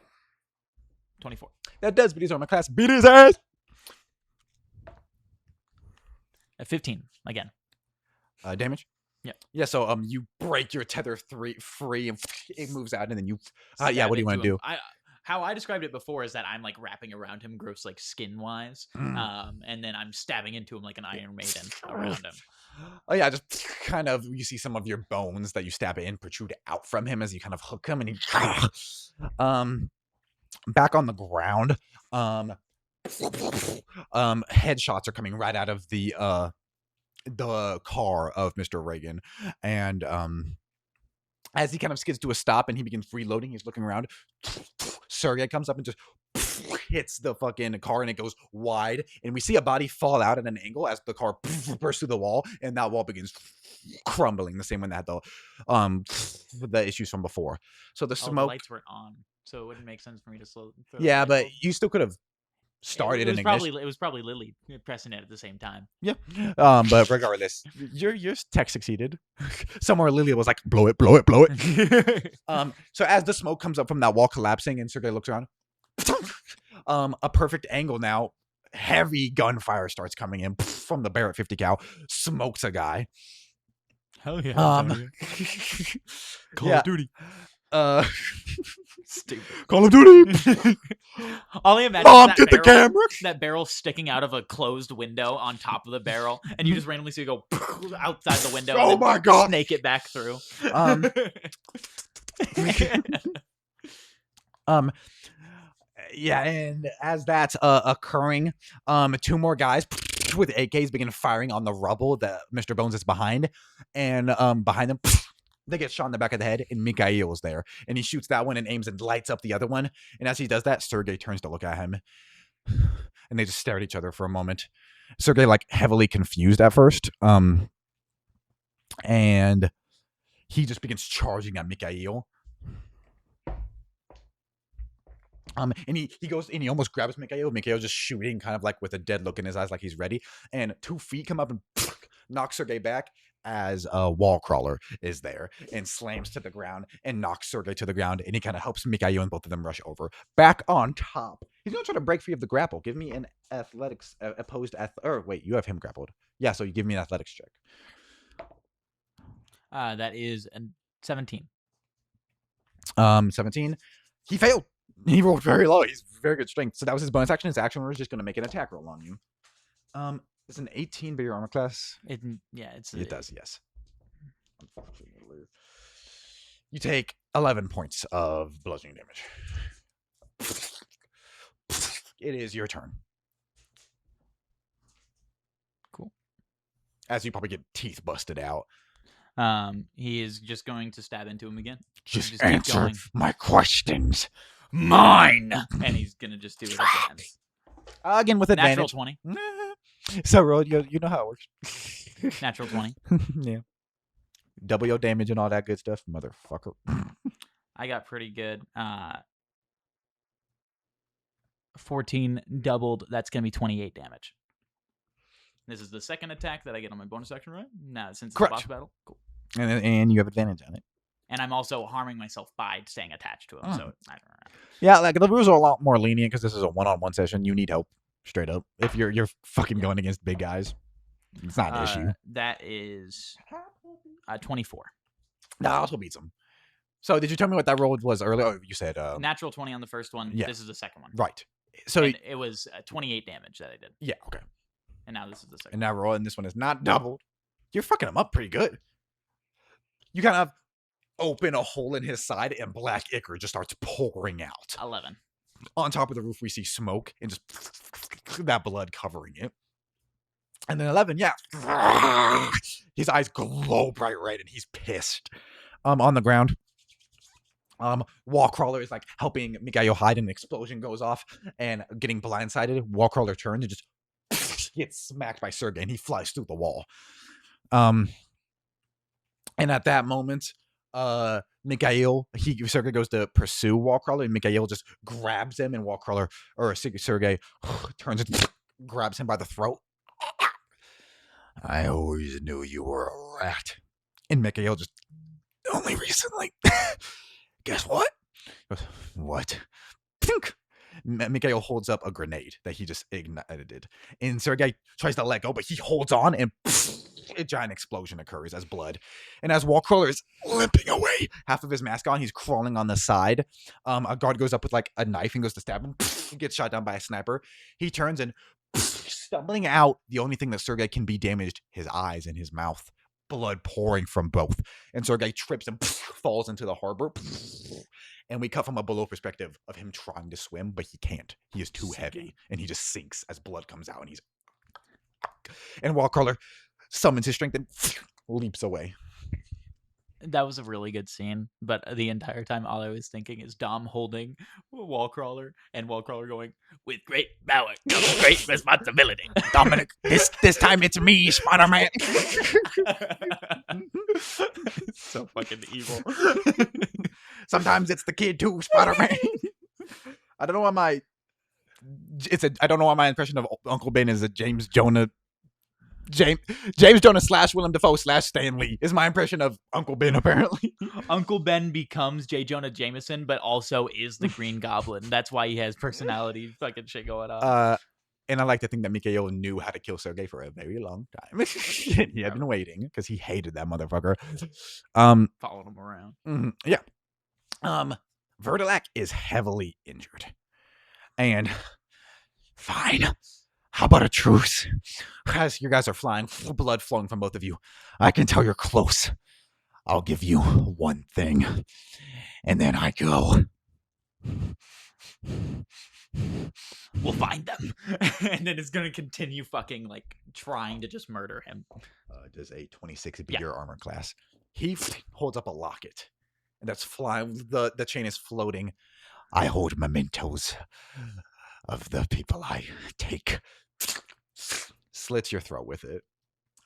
B: 24.
A: That does beat his armor class. Beat his ass.
B: A 15 again.
A: Damage.
B: Yeah.
A: Yeah. So you break your tether free, and it moves out, and then you. What do you want to do?
B: How I described it before is that I'm like wrapping around him, gross like skin wise, and then I'm stabbing into him like an Iron Maiden around him.
A: Oh yeah, just kind of you see some of your bones that you stab in protrude out from him as you kind of hook him, and he back on the ground. Headshots are coming right out of the car of Mr. Reagan, and as he kind of skids to a stop and he begins reloading, he's looking around. Sergey comes up and just hits the fucking car, and it goes wide, and we see a body fall out at an angle as the car bursts through the wall, and that wall begins crumbling the same way that the issues from before. So the smoke.
B: The lights were on, so it wouldn't make sense for me to slow.
A: Yeah, but you still could have started an ignition.
B: It was probably Lily pressing it at the same time.
A: Yeah. But regardless, your tech succeeded. Somewhere Lily was like, blow it, blow it, blow it. So as the smoke comes up from that wall collapsing and Sergey looks around, a perfect angle now, heavy gunfire starts coming in from the Barrett 50 cal, smokes a guy.
B: Hell yeah.
A: Call of Duty.
B: Stupid.
A: Call of Duty.
B: All I imagine
A: get the camera.
B: That barrel sticking out of a closed window on top of the barrel, and you just randomly see it go outside the window.
A: Oh my god!
B: Snake it back through.
A: Yeah, and as that's occurring, 2 more guys with AKs begin firing on the rubble that Mr. Bones is behind, and behind them. They get shot in the back of the head, and Mikhail is there. And he shoots that one and aims and lights up the other one. And as he does that, Sergey turns to look at him. And they just stare at each other for a moment. Sergey, like, heavily confused at first. And he just begins charging at Mikhail. And he goes and he almost grabs Mikhail. Mikhail's just shooting kind of like with a dead look in his eyes like he's ready. And 2 feet come up and knock Sergey back. as a wall crawler is there and slams to the ground and knocks Sergey to the ground, and he kind of helps Mikhail and both of them rush over. Back on top, he's gonna try to break free of the grapple. Give me an athletics opposed or wait, you have him grappled. Yeah, so you give me an athletics check.
B: That is a 17.
A: 17. He failed. He rolled very low. He's very good strength. So that was his bonus action. His action was just gonna make an attack roll on you. It's an 18 by your armor class.
B: It
A: does, yes. You take 11 points of bludgeoning damage. It is your turn.
B: Cool.
A: As you probably get teeth busted out.
B: He is just going to stab into him again.
A: Just answer my questions. Mine!
B: And he's gonna just do it again.
A: Again with advantage.
B: Natural 20.
A: So, Rod, you know how it works.
B: Natural 20.
A: Yeah. Double your damage and all that good stuff, motherfucker.
B: I got pretty good. 14 doubled. That's going to be 28 damage. This is the second attack that I get on my bonus action, right? Now, since it's a boss battle. Cool.
A: And you have advantage on it.
B: And I'm also harming myself by staying attached to him. So I don't know.
A: Yeah, like the rules are a lot more lenient because this is a one-on-one session. You need help. Straight up. If you're fucking going against big guys, it's not an issue.
B: That is 24.
A: No, also beats him. So did you tell me what that roll was earlier? Oh, you said
B: natural 20 on the first one. Yeah. This is the second one.
A: Right. So
B: it was 28 damage that I did.
A: Yeah, okay.
B: And now this is the second.
A: And now roll, and this one is not doubled. You're fucking him up pretty good. You kind of open a hole in his side, and black ichor just starts pouring out.
B: 11.
A: On top of the roof, we see smoke and just that blood covering it. And then 11, yeah. His eyes glow bright red, and he's pissed. On the ground. Wallcrawler is like helping Mikhail hide, and an explosion goes off, and getting blindsided, Wallcrawler turns and just gets smacked by Sergey, and he flies through the wall. And at that moment, Sergey goes to pursue Wallcrawler, and Mikhail just grabs him, and Sergey turns and grabs him by the throat. I always knew you were a rat. And Mikhail just, only recently. Guess what? What? Pink. Mikhail holds up a grenade that he just ignited. And Sergey tries to let go, but he holds on, and a giant explosion occurs as blood. And as Wallcrawler is limping away, half of his mask on, he's crawling on the side. A guard goes up with like a knife and goes to stab him. Gets shot down by a sniper. He turns and stumbling out, the only thing that Sergey can be damaged, his eyes and his mouth. Blood pouring from both. And Sergey trips and falls into the harbor. And we cut from a below perspective of him trying to swim, but he can't. He is too heavy. And he just sinks as blood comes out. And Wallcrawler summons his strength and leaps away.
B: That was a really good scene, but the entire time all I was thinking is Dom holding Wallcrawler and Wallcrawler going, with great power comes great responsibility.
A: Dominic, this time it's me, Spider-Man.
B: So fucking evil.
A: Sometimes it's the kid too, Spider-Man. I don't know why my impression of Uncle Ben is a James Jonah / Willem Dafoe / Stan Lee is my impression of Uncle Ben, apparently.
B: Uncle Ben becomes J. Jonah Jameson, but also is the Green Goblin. That's why he has personality fucking shit going on.
A: And I like to think that Mikhail knew how to kill Sergey for a very long time. He had been waiting because he hated that motherfucker.
B: Following him around.
A: Yeah. Vertilac is heavily injured. And fine. How about a truce? As you guys are flying, blood flowing from both of you, I can tell you're close. I'll give you one thing. And then I go.
B: We'll find them. And then it's going to continue fucking like trying to just murder him.
A: Does a 26 be your armor class? He holds up a locket. And that's flying. The chain is floating. I hold mementos of the people I take. Slits your throat with it.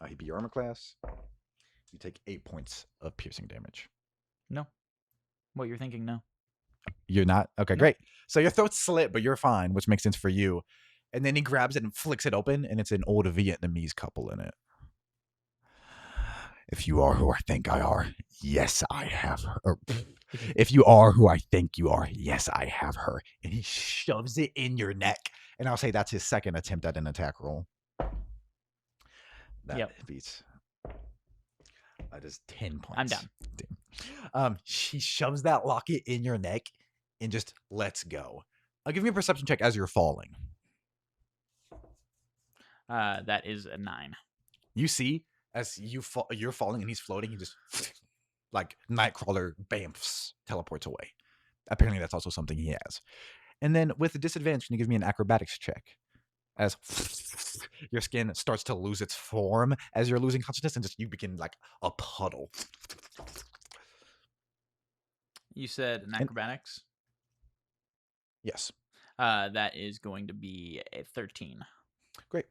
A: He'd be your armor class. You take 8 points of piercing damage.
B: No. What you're thinking, no.
A: You're not? Okay,
B: no.
A: Great. So your throat's slit, but you're fine, which makes sense for you. And then he grabs it and flicks it open, and it's an old Vietnamese couple in it. If you are who I think I are, yes, I have her. Or, if you are who I think you are, yes, I have her. And he shoves it in your neck. And I'll say that's his second attempt at an attack roll. That beats. That is 10 points.
B: I'm down.
A: She shoves that locket in your neck and just lets go. Give me a perception check as you're falling.
B: That is a 9.
A: You see, as you're falling and he's floating, he just like Nightcrawler bamfs teleports away. Apparently, that's also something he has. And then with the disadvantage, can you give me an acrobatics check? As your skin starts to lose its form as you're losing consciousness, and just you begin like a puddle.
B: You said an acrobatics?
A: Yes.
B: That is going to be a 13.
A: Great.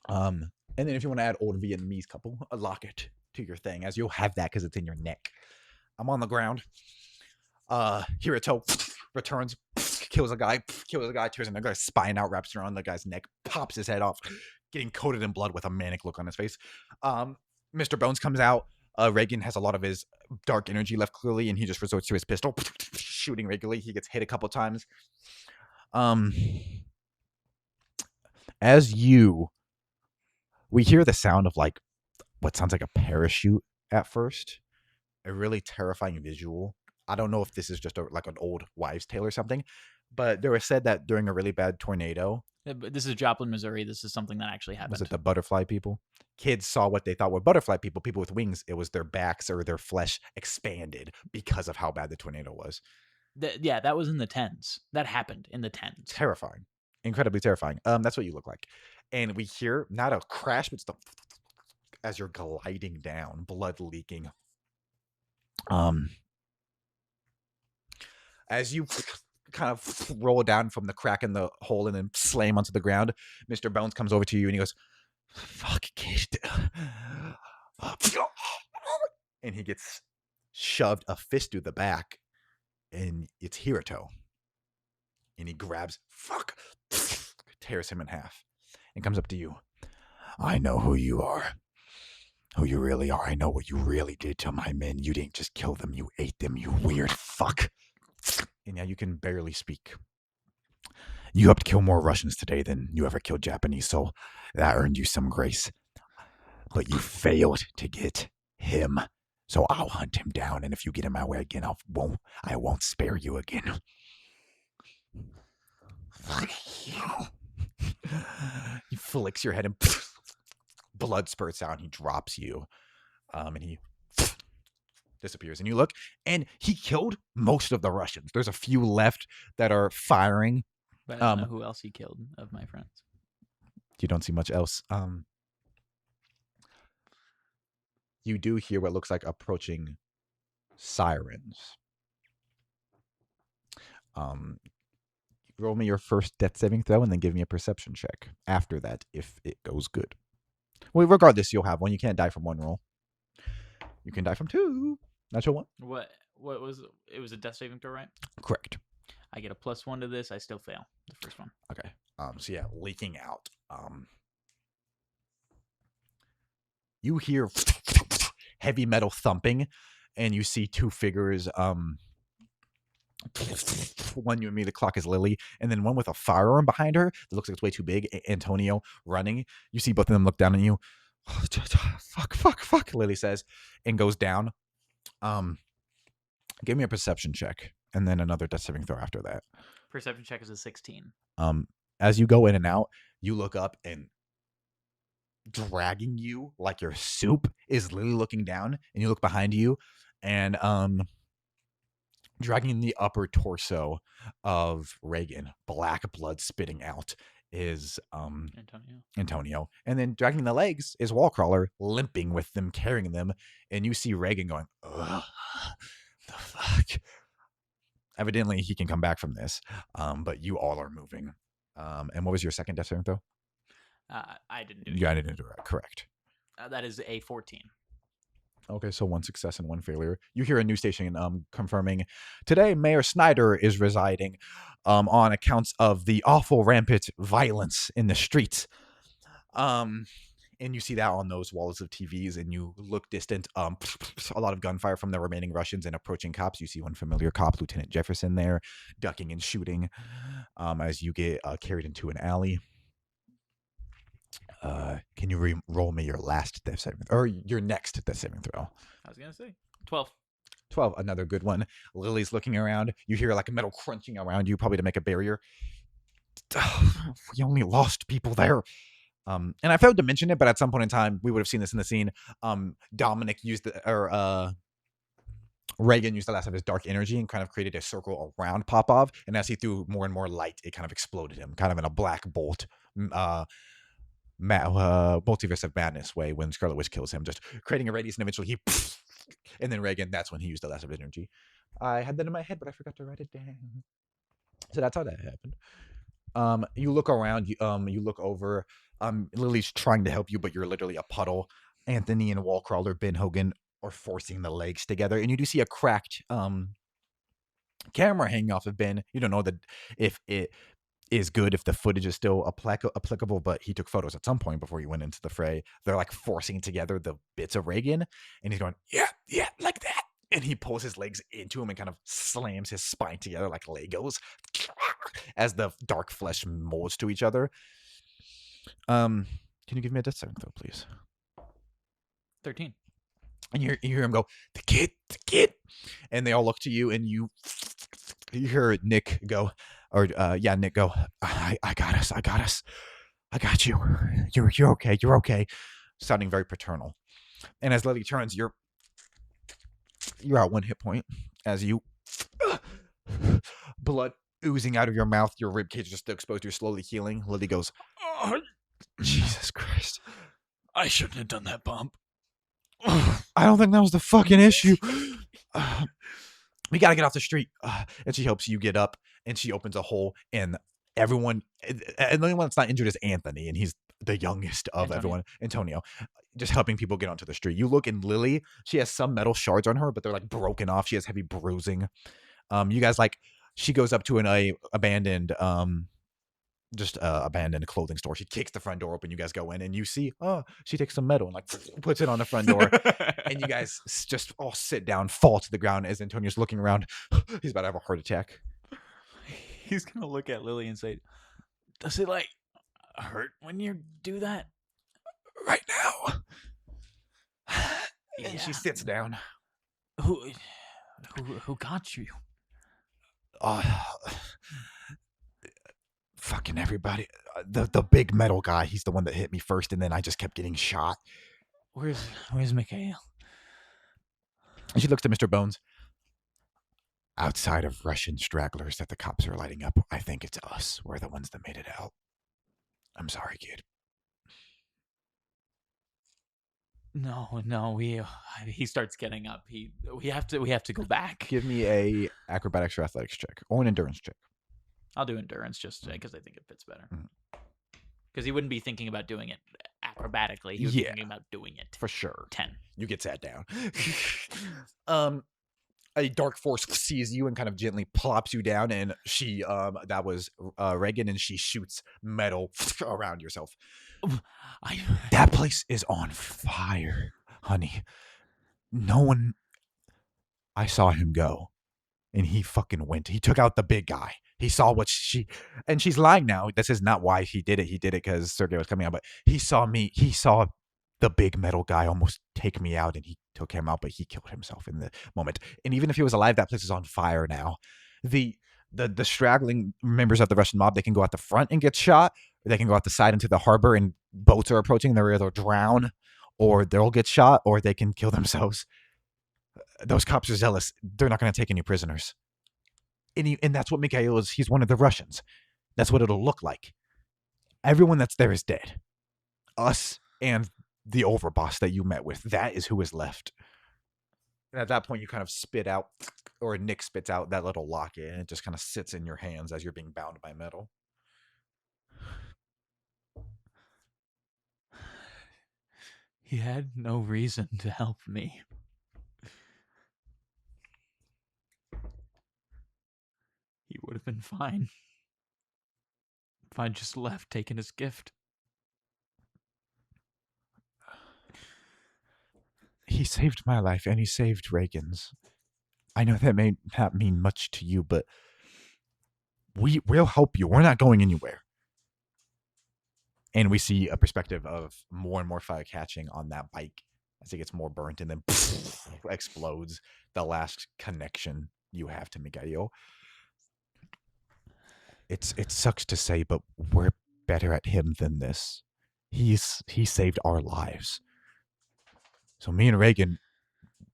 A: And then if you want to add old Vietnamese couple, a locket to your thing, as you'll have that because it's in your neck. I'm on the ground. Hirito returns, kills a guy, tears another guy's spine out, wraps around the guy's neck, pops his head off, getting coated in blood with a manic look on his face. Mr. Bones comes out. Reagan has a lot of his dark energy left clearly, and he just resorts to his pistol, shooting regularly. He gets hit a couple times. We hear the sound of like what sounds like a parachute at first. A really terrifying visual. I don't know if this is just like an old wives' tale or something, but there was said that during a really bad tornado.
B: This is Joplin, Missouri. This is something that actually happened.
A: Was it the butterfly people? Kids saw what they thought were butterfly people, people with wings. It was their backs or their flesh expanded because of how bad the tornado was.
B: Yeah, that was in the 10s. That happened in the 10s.
A: Terrifying. Incredibly terrifying. That's what you look like. And we hear not a crash, but as you're gliding down, blood leaking. As you kind of roll down from the crack in the hole and then slam onto the ground, Mr. Bones comes over to you and he goes, "Fuck, kid." And he gets shoved a fist through the back, and it's Hirito. And he grabs, tears him in half, and comes up to you. "I know who you are. Who you really are. I know what you really did to my men. You didn't just kill them, you ate them, you weird fuck." And now you can barely speak. "You helped kill more Russians today than you ever killed Japanese, so that earned you some grace. But you failed to get him, so I'll hunt him down, and if you get in my way again, I won't spare you again." He flicks your head and blood spurts out, and he drops you. And he disappears. And you look, and he killed most of the Russians. There's a few left that are firing.
B: But I don't know who else he killed of my friends.
A: You don't see much else. You do hear what looks like approaching sirens. Roll me your first death saving throw and then give me a perception check after that if it goes good. Well, regardless, you'll have one. You can't die from one roll. You can die from two. Natural one.
B: What was it? Was a death saving throw, right?
A: Correct.
B: I get a +1 to this. I still fail the first one.
A: Okay. So yeah, leaking out. You hear heavy metal thumping, and you see two figures. One you immediately clock is Lily, and then one with a firearm behind her that looks like it's way too big. Antonio running. You see both of them look down on you. Fuck, Lily says, and goes down. Give me a perception check, and then another death saving throw after that.
B: Perception check is a 16.
A: As you go in and out, you look up, and dragging you like your soup is Lily looking down, and you look behind you, and dragging the upper torso of Reagan, black blood spitting out, is Antonio. And then dragging the legs is Wallcrawler, limping with them, carrying them. And you see Reagan going, "Ugh, the fuck." Evidently, he can come back from this, but you all are moving. And what was your second death saving throw?
B: I didn't do it.
A: Yeah, I didn't do it. Correct.
B: That is a 14.
A: Okay, so one success and one failure. You hear a news station confirming, "Today, Mayor Snyder is residing on accounts of the awful rampant violence in the streets." And you see that on those walls of TVs, and you look distant. A lot of gunfire from the remaining Russians and approaching cops. You see one familiar cop, Lieutenant Jefferson, there, ducking and shooting as you get carried into an alley. Can you roll me your last death saving or your next death saving throw?
B: I was gonna say 12.
A: 12, another good one. Lily's looking around. You hear like a metal crunching around you, probably to make a barrier. We only lost people there. And I failed to mention it, but at some point in time, we would have seen this in the scene. Dominic used Reagan used the last of his dark energy and kind of created a circle around Popov. And as he threw more and more light, it kind of exploded him, kind of in a black bolt, multiverse of madness way when Scarlet Witch kills him, just creating a radius, and eventually he, and then Reagan, that's when he used the last of his energy. I had that in my head, but I forgot to write it down. So that's how that happened. You look around, you look over. Lily's trying to help you, but you're literally a puddle. Anthony and Wallcrawler, Ben Hogan, are forcing the legs together, and you do see a cracked camera hanging off of Ben. You don't know that if it is good, if the footage is still applicable, but he took photos at some point before he went into the fray. They're like forcing together the bits of Reagan, and he's going, yeah, like that. And he pulls his legs into him and kind of slams his spine together like Legos as the dark flesh molds to each other. Can you give me a death saving throw, please?
B: 13.
A: And you hear him go, the kid. And they all look to you, and you hear Nick go, Nick go, I got us. I got you. You're okay. You're okay. Sounding very paternal. And as Lily turns, you're at 1 hit point as you blood oozing out of your mouth, your rib cage just exposed, you're slowly healing. Lily goes, oh, Jesus Christ.
B: I shouldn't have done that bump.
A: I don't think that was the fucking issue. We gotta get off the street. And she helps you get up, and she opens a hole, and everyone, and the only one that's not injured is Anthony, and he's the youngest of everyone. Antonio, just helping people get onto the street. You look, and Lily, she has some metal shards on her, but they're like broken off. She has heavy bruising. You guys, like, she goes up to an abandoned abandoned clothing store. She kicks the front door open. You guys go in, and you see, she takes some metal and like puts it on the front door. And you guys just all sit down, fall to the ground as Antonio's looking around. He's about to have a heart attack.
B: He's gonna look at Lily and say, does it like hurt when you do that?
A: Right now. And she sits down.
B: Who got you?
A: Fucking everybody. The big metal guy, he's the one that hit me first, and then I just kept getting shot.
B: Where's Mikhail?
A: And she looks to Mr. Bones. Outside of Russian stragglers that the cops are lighting up, I think it's us. We're the ones that made it out. I'm sorry, kid.
B: No, he starts getting up. We have to go back.
A: Give me a acrobatics or athletics check, or an endurance check.
B: I'll do endurance just because I think it fits better. Because he wouldn't be thinking about doing it acrobatically. He would be thinking about doing it.
A: For sure.
B: 10.
A: You get sat down. A dark force sees you and kind of gently plops you down, and she, that was Reagan, and she shoots metal around yourself. That place is on fire, honey. No one. I saw him go, and he fucking went. He took out the big guy. He saw what and she's lying now. This is not why he did it. He did it because Sergey was coming out, but he saw me. He saw the big metal guy almost take me out, and he took him out, but he killed himself in the moment. And even if he was alive, that place is on fire now. The straggling members of the Russian mob, they can go out the front and get shot, or they can go out the side into the harbor, and boats are approaching. They'll either drown, or they'll get shot, or they can kill themselves. Those cops are zealous. They're not going to take any prisoners. And that's what Mikhail is. He's one of the Russians. That's what it'll look like. Everyone that's there is dead. Us and the overboss that you met with. That is who is left. And at that point, you kind of spit out, or Nick spits out that little locket, and it just kind of sits in your hands as you're being bound by metal.
B: He had no reason to help me. He would have been fine if I just left taking his gift.
A: He saved my life, and he saved Reagan's. I know that may not mean much to you, but we'll help you. We're not going anywhere. And we see a perspective of more and more fire catching on that bike as it gets more burnt and then explodes. The last connection you have to Miguel. It sucks to say, but we're better at him than this. He saved our lives. So me and Reagan,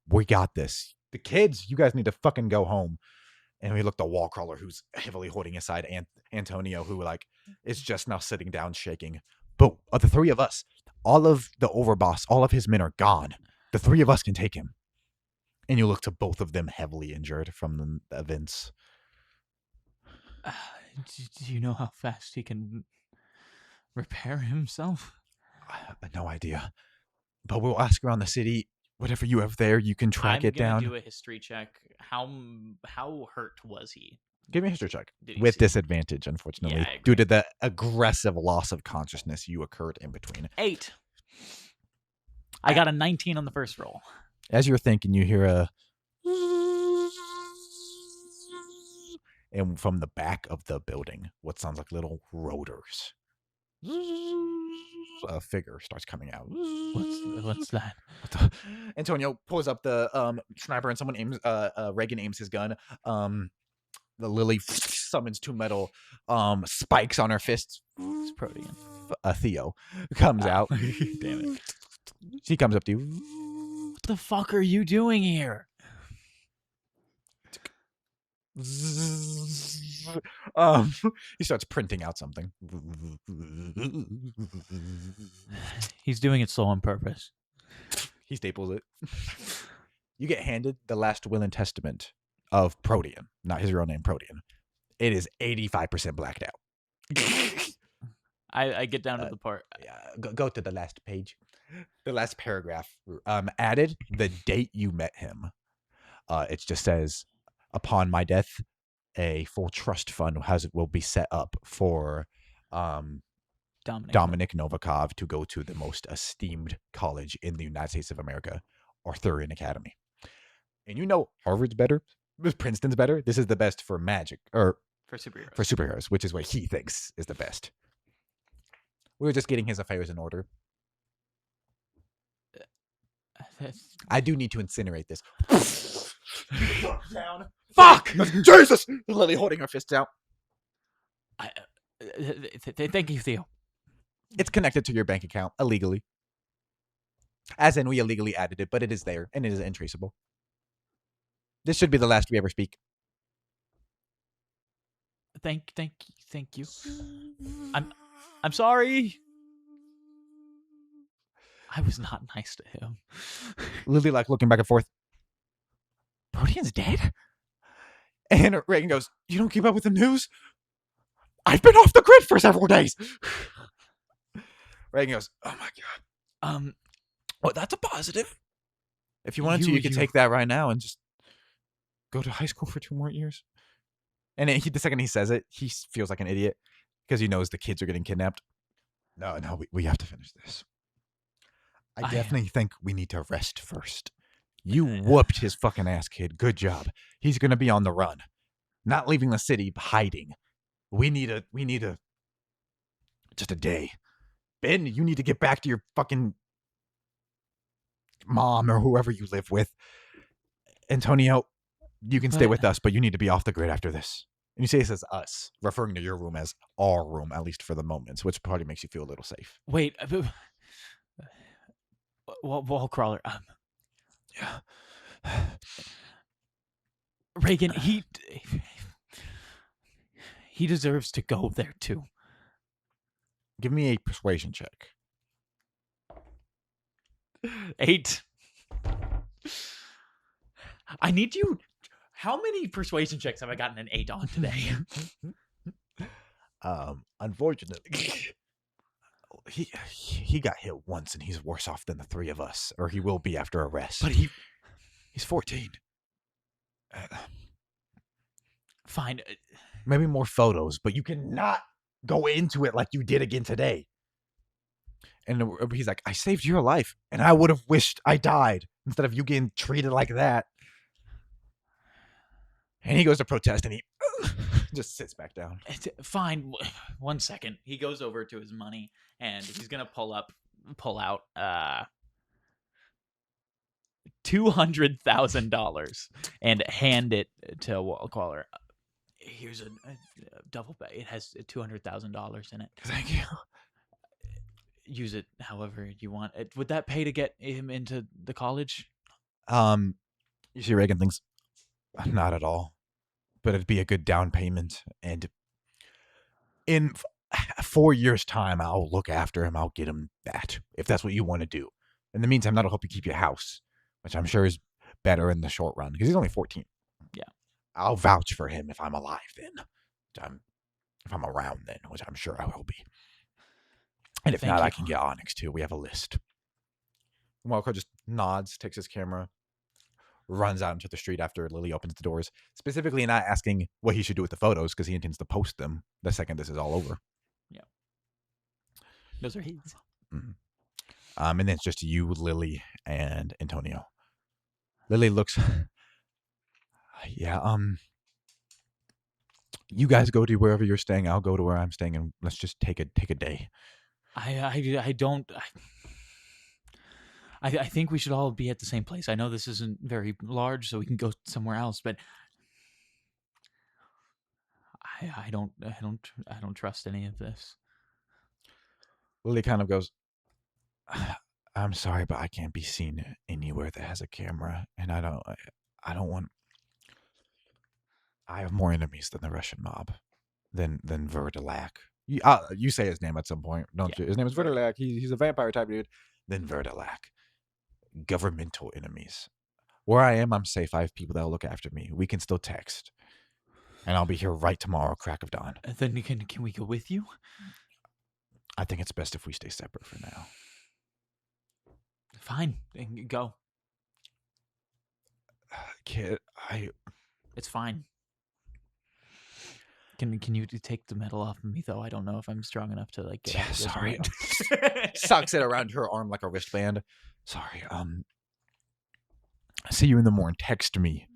A: we got this. The kids, you guys need to fucking go home. And we look at the wall crawler who's heavily holding aside Antonio, who like is just now sitting down shaking. But of the three of us, all of the overboss, all of his men are gone. The three of us can take him. And you look to both of them heavily injured from the events.
B: Do you know how fast he can repair himself?
A: I have no idea. But we'll ask around the city. Whatever you have there, you can track it down.
B: I'm gonna do a history check. How hurt was he?
A: Give me a history check. With disadvantage, unfortunately.
B: Yeah,
A: due to the aggressive loss of consciousness you occurred in between.
B: 8. I got a 19 on the first roll.
A: As you're thinking, you hear a... And from the back of the building, what sounds like little rotors. A figure starts coming out.
B: What's that?
A: Antonio pulls up the sniper and someone aims. Reagan aims his gun. The Lily summons 2 metal spikes on her fists.
B: It's Protean.
A: Theo comes out.
B: Damn it!
A: She comes up to you.
B: What the fuck are you doing here?
A: He starts printing out something.
B: He's doing it so on purpose.
A: He staples it. You get handed the last will and testament of Protean, not his real name, Protean. It is 85% blacked out.
B: I get down to the part.
A: Go to the last page. The last paragraph. Added the date you met him. It just says, upon my death, a full trust fund will be set up for Dominic Novikov to go to the most esteemed college in the United States of America, Arthurian Academy. And you know Harvard's better, Princeton's better. This is the best for magic, or
B: for superheroes.
A: For superheroes, which is what he thinks is the best. We were just getting his affairs in order. I do need to incinerate this. Down. Fuck! Jesus! Lily holding her fists out.
B: Thank you, Theo.
A: It's connected to your bank account illegally. As in, we illegally added it, but it is there, and it is untraceable. This should be the last we ever speak.
B: Thank you. I'm sorry. I was not nice to him.
A: Lily, like, looking back and forth. Protean's dead? And Reagan goes, you don't keep up with the news? I've been off the grid for several days. Reagan goes, oh my God. Well, that's a positive. If you wanted to, you could take that right now and just go to high school for 2 more years. And the second he says it, he feels like an idiot because he knows the kids are getting kidnapped. No, we have to finish this. I definitely think we need to rest first. You whooped his fucking ass, kid. Good job. He's going to be on the run. Not leaving the city, hiding. We need just a day. Ben, you need to get back to your fucking mom or whoever you live with. Antonio, you can stay with us, but you need to be off the grid after this. And you say it says us, referring to your room as our room, at least for the moment, which probably makes you feel a little safe.
B: Wait. Wall crawler. Yeah. Reagan, he deserves to go there too.
A: Give me a persuasion check.
B: 8. I need you. How many persuasion checks have I gotten an 8 on today?
A: Unfortunately, he got hit once and he's worse off than the 3 of us, or he will be after arrest.
B: But
A: he's 14.
B: Fine.
A: Maybe more photos, but you cannot go into it like you did again today. And he's like, I saved your life, and I would have wished I died instead of you getting treated like that. And he goes to protest, and he just sits back down.
B: Fine. 1 second. He goes over to his money, and he's gonna pull out $200,000 and hand it to Wallcaller. Here's a double bag. It has $200,000 in it.
A: Thank you.
B: Use it however you want. Would that pay to get him into the college?
A: You see, Reagan thinks, not at all, but it'd be a good down payment, and in 4 years' time, I'll look after him. I'll get him that, if that's what you want to do. In the meantime, that'll help you keep your house, which I'm sure is better in the short run, because he's only 14.
B: Yeah.
A: I'll vouch for him if I'm alive then. If I'm around then, which I'm sure I will be. And if not, I can get Onyx too. We have a list. Walker just nods, takes his camera, runs out into the street after Lily opens the doors, specifically not asking what he should do with the photos, because he intends to post them the second this is all over.
B: Yeah. Those are his.
A: Mm-hmm. And then it's just you, Lily, and Antonio. Lily looks... Yeah, you guys go to wherever you're staying. I'll go to where I'm staying, and let's just take a day.
B: I think we should all be at the same place. I know this isn't very large, so we can go somewhere else, but I don't trust any of this.
A: Lily kind of goes, I'm sorry, but I can't be seen anywhere that has a camera, and I don't want... I have more enemies than the Russian mob, than Verdalac. You say his name at some point, don't you? His name is Verdalac. He's a vampire type dude. Then Verdalac. Governmental enemies. Where I am, I'm safe. I have people that will look after me. We can still text, and I'll be here right tomorrow, crack of dawn.
B: Then can we go with you?
A: I think it's best if we stay separate for now.
B: Fine, go.
A: Kid,
B: It's fine. Can you take the metal off of me though? I don't know if I'm strong enough to like get out of this.
A: Sorry. Sucks it around her arm like a wristband. Sorry. See you in the morning. Text me.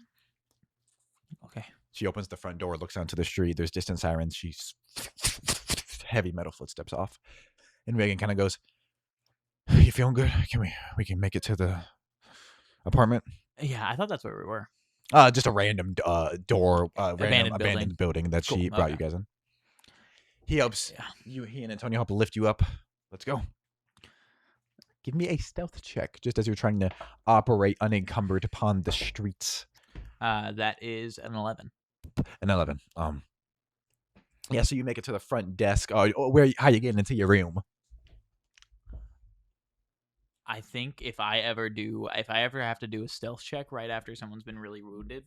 B: Okay.
A: She opens the front door, looks onto the street. There's distant sirens. She's heavy metal footsteps off. And Reagan kind of goes, you feeling good? We can make it to the apartment?
B: Yeah, I thought that's where we were.
A: Just a random door, abandoned building that she brought you guys in. He helps you. He and Antonio help lift you up. Let's go. Give me a stealth check, just as you're trying to operate unencumbered upon the streets.
B: That is an 11.
A: An 11. Yeah. So you make it to the front desk. How you getting into your room?
B: I think if I ever have to do a stealth check right after someone's been really wounded,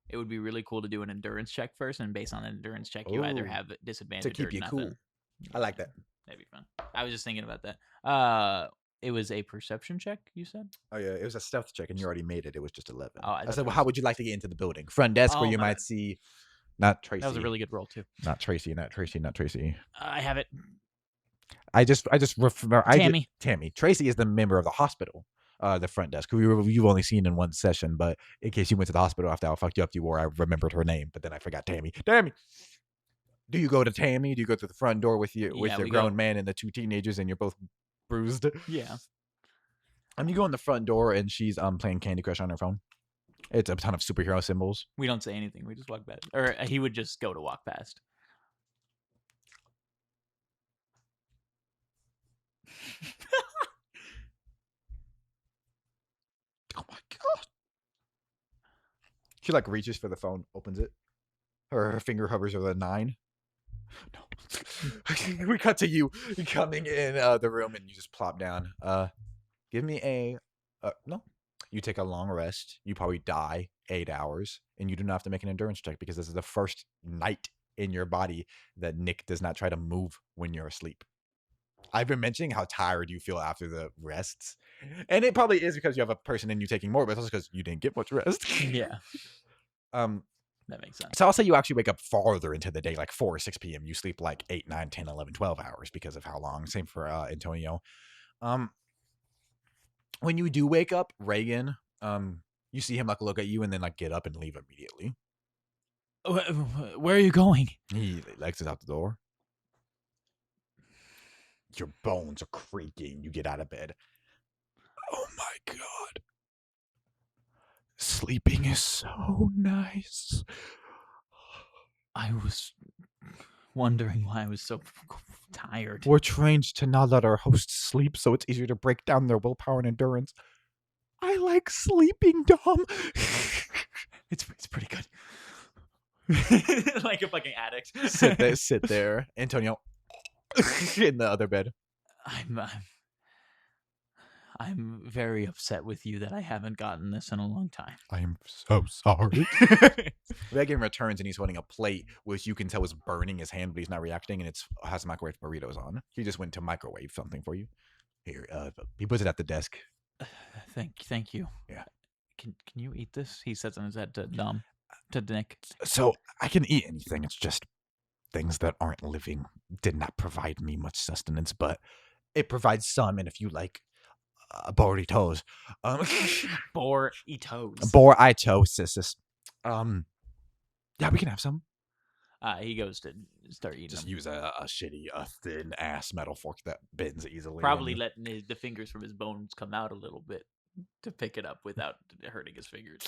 B: it would be really cool to do an endurance check first, and based on an endurance check, you either have disadvantage
A: to keep
B: or
A: you
B: nothing.
A: cool. I like that.
B: That'd be fun. I was just thinking about that. It was a perception check, you said?
A: Oh yeah, it was a stealth check, and you already made it. It was just 11.
B: Oh,
A: I said, well, how would you like to get into the building? Front desk, where you might see, not Tracy.
B: That was a really good roll too.
A: Not Tracy.
B: I have it.
A: I just remember
B: Tammy.
A: Tracy is the member of the hospital, the front desk, who you've only seen in one session. But in case you went to the hospital after I fucked you up, I remembered her name, but then I forgot Tammy. Do you go to Tammy? Do you go to the front door with your grown man and the two teenagers, and you're both bruised?
B: Yeah.
A: You go in the front door, and she's playing Candy Crush on her phone. It's a ton of superhero symbols.
B: We don't say anything. We just walk past, or he would just go to walk past.
A: Oh my god! She reaches for the phone, opens it. Her finger hovers over the 9. No. We cut to you coming in the room, and you just plop down. Give me a no. You take a long rest. You probably die 8 hours, and you do not have to make an endurance check, because this is the first night in your body that Nick does not try to move when you're asleep. I've been mentioning how tired you feel after the rests, and it probably is because you have a person in you taking more, but it's also because you didn't get much rest.
B: Yeah. that makes sense.
A: So I'll say you actually wake up farther into the day, like 4 or 6 p.m. You sleep like 8, 9, 10, 11, 12 hours because of how long. Same for Antonio. When you do wake up, Reagan, you see him like look at you and then like get up and leave immediately.
B: Where are you going?
A: He exits out the door. Your bones are creaking. You get out of bed. Oh my God. Sleeping is so nice.
B: I was wondering why I was so tired.
A: We're trained to not let our hosts sleep, so it's easier to break down their willpower and endurance. I like sleeping, Dom.
B: It's pretty good. Like a fucking addict.
A: Sit there, Antonio, in the other bed.
B: I'm very upset with you that I haven't gotten this in a long time.
A: I am so sorry. Reagan returns and he's holding a plate, which you can tell is burning his hand, but he's not reacting, and it has microwave burritos on. He just went to microwave something for you. Here, he puts it at the desk.
B: Thank you.
A: Yeah.
B: Can you eat this? He says on his head to Dom, to Nick.
A: So I can eat anything. It's just things that aren't living did not provide me much sustenance, but it provides some. And if you like burritos, burritosis, yeah, we can have some.
B: He goes to start eating.
A: Just
B: them.
A: use a shitty, thin ass metal fork that bends easily.
B: Probably letting the fingers from his bones come out a little bit to pick it up without hurting his fingers.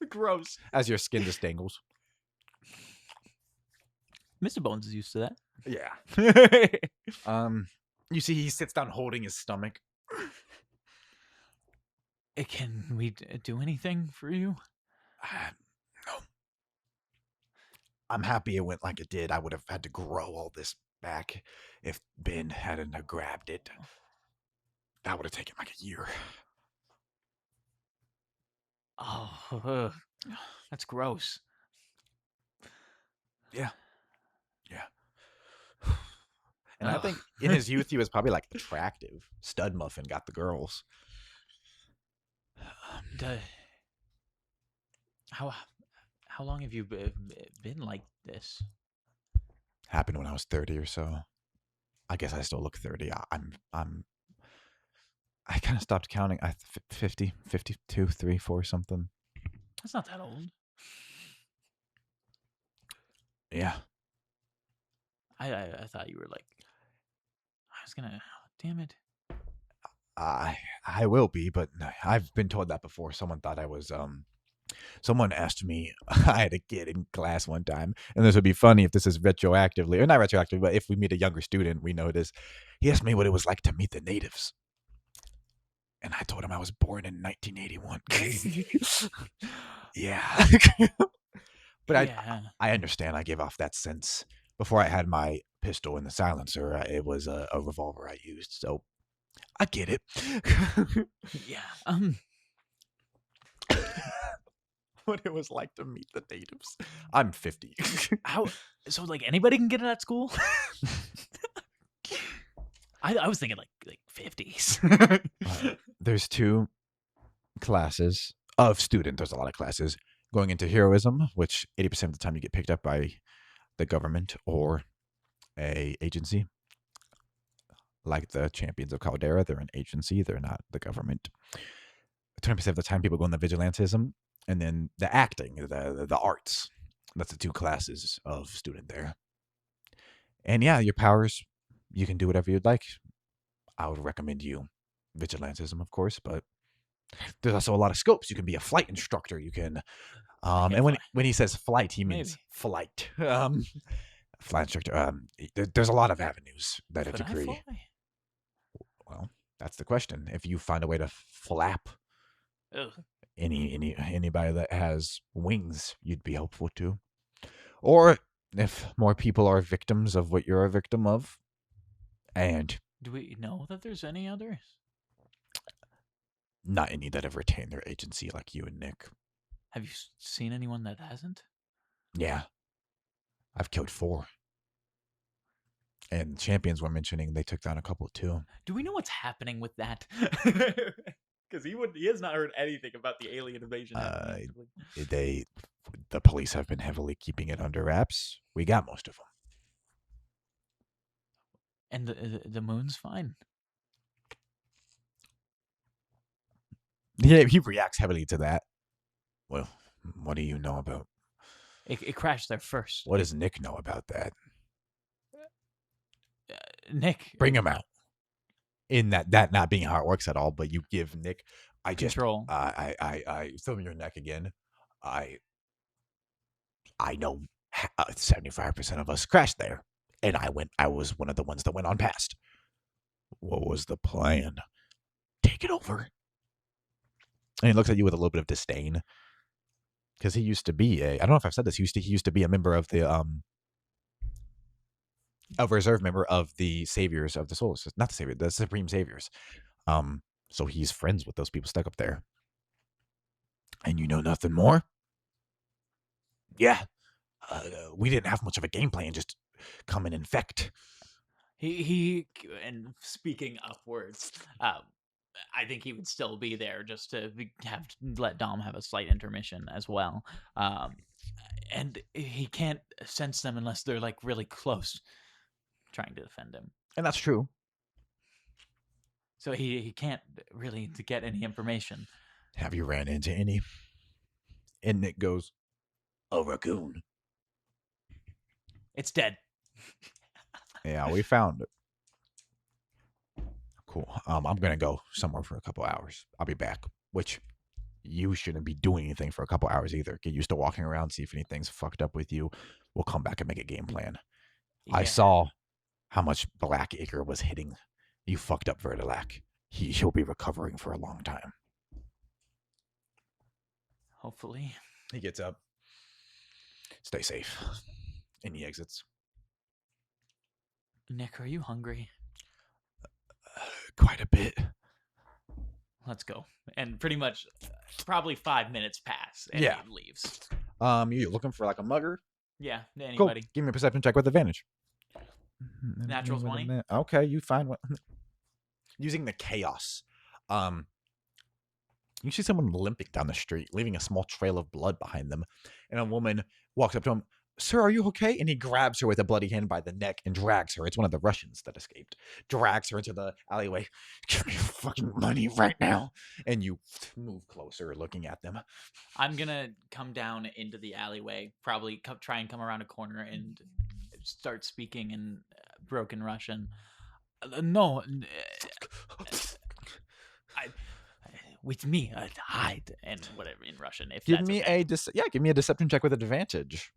B: Gross.
A: As your skin just dangles.
B: Mr. Bones is used to that.
A: Yeah. You see, he sits down holding his stomach.
B: Can we do anything for you?
A: No. I'm happy it went like it did. I would have had to grow all this back if Ben hadn't grabbed it. That would have taken like a year.
B: Oh, that's gross.
A: Yeah. And I think in his youth, he was probably like attractive. Stud Muffin got the girls.
B: How long have you been like this?
A: Happened when I was 30 or so. I guess I still look 30. I kind of stopped counting. 50, 52, 3, 4, something.
B: That's not that old.
A: Yeah.
B: I thought you were like. I was gonna. Damn it.
A: I will be, but I've been told that before. Someone thought I was Someone asked me, I had a kid in class one time, and this would be funny if this is retroactively, or not retroactively, but if we meet a younger student, we know this. He asked me what it was like to meet the natives. And I told him I was born in 1981. Yeah. But yeah. I understand. I gave off that sense. Before I had my pistol in the silencer, it was a revolver I used, so I get it.
B: Yeah.
A: What it was like to meet the natives. I'm 50.
B: So like anybody can get in that school? I was thinking like 50s.
A: There's 2 classes of student. There's a lot of classes going into heroism, which 80% of the time you get picked up by the government or a agency. Like the Champions of Caldera, they're an agency. They're not the government. 20% of the time people go into vigilantism. And then the acting, the arts. That's the 2 classes of student there. And yeah, your powers, you can do whatever you'd like. I would recommend you vigilantism, of course, but there's also a lot of scopes. You can be a flight instructor. You can, and when he says flight, he means flight. Flight instructor. There's a lot of avenues that a degree. Well, that's the question. If you find a way to flap. Ugh. Anybody that has wings, you'd be helpful to. Or if more people are victims of what you're a victim of. And
B: do we know that there's any others?
A: Not any that have retained their agency like you and Nick.
B: Have you seen anyone that hasn't?
A: Yeah. I've killed 4. And champions were mentioning they took down a couple too.
B: Do we know what's happening with that? Because he has not heard anything about the alien invasion.
A: The police have been heavily keeping it under wraps. We got most of them.
B: And the moon's fine.
A: Yeah, he reacts heavily to that. Well, what do you know about?
B: It crashed there first.
A: What does Nick know about that?
B: Nick,
A: bring him out. In that not being how it works at all, but you give Nick.
B: Control.
A: I film your neck again. I know 75% of us crashed there, and I was one of the ones that went on past. What was the plan? Take it over. And he looks at you with a little bit of disdain, because he used to be I don't know if I've said this. He used to be a member of the a reserve member of the Saviors of the Soul System, not the Savior, the Supreme Saviors. So he's friends with those people stuck up there. And you know nothing more? Yeah. We didn't have much of a game plan, just come and infect.
B: He and speaking upwards, I think he would still be there just to let Dom have a slight intermission as well. And he can't sense them unless they're like really close, trying to defend him.
A: And that's true.
B: So he can't really get any information.
A: Have you ran into any? And Nick goes, a raccoon.
B: It's dead.
A: Yeah, we found it. Cool. I'm gonna go somewhere for a couple hours. I'll be back. Which you shouldn't be doing anything for a couple hours either. Get used to walking around, see if anything's fucked up with you. We'll come back and make a game plan. Yeah. I saw how much Blackacre was hitting. You fucked up Vertilac. He'll be recovering for a long time.
B: Hopefully.
A: He gets up. Stay safe. And he exits.
B: Nick, are you hungry?
A: Quite a bit.
B: Let's go. And pretty much probably 5 minutes pass and he leaves.
A: You looking for like a mugger?
B: Yeah, anybody.
A: Go. Give me a perception check with advantage.
B: Natural 20.
A: Okay, you find one. Using the chaos. You see someone limping down the street, leaving a small trail of blood behind them. And a woman walks up to him. Sir, are you okay? And he grabs her with a bloody hand by the neck and drags her. It's one of the Russians that escaped. Drags her into the alleyway. Give me your fucking money right now. And you move closer, looking at them.
B: I'm going to come down into the alleyway, probably try and come around a corner and start speaking in broken Russian. No. With me, hide, and whatever in Russian. If
A: give me okay. Give me a deception check with advantage.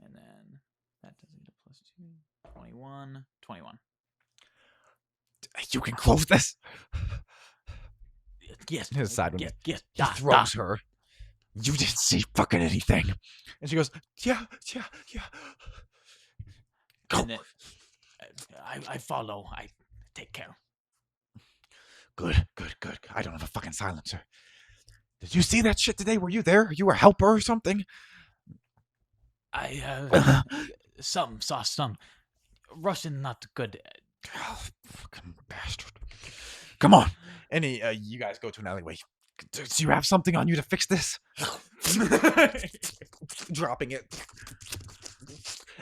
B: And then that doesn't get a +2. 21. 21.
A: You can close this.
B: Yes.
A: His side
B: yes.
A: He throws her. You didn't see fucking anything. And she goes, yeah. Go.
B: Then, I follow. I take care.
A: Good. I don't have a fucking silencer. Did you see that shit today? Were you there? Are you a helper or something?
B: I saw some. Russian not good.
A: Oh, fucking bastard. Come on. And you guys go to an alleyway. Do you have something on you to fix this? Dropping it.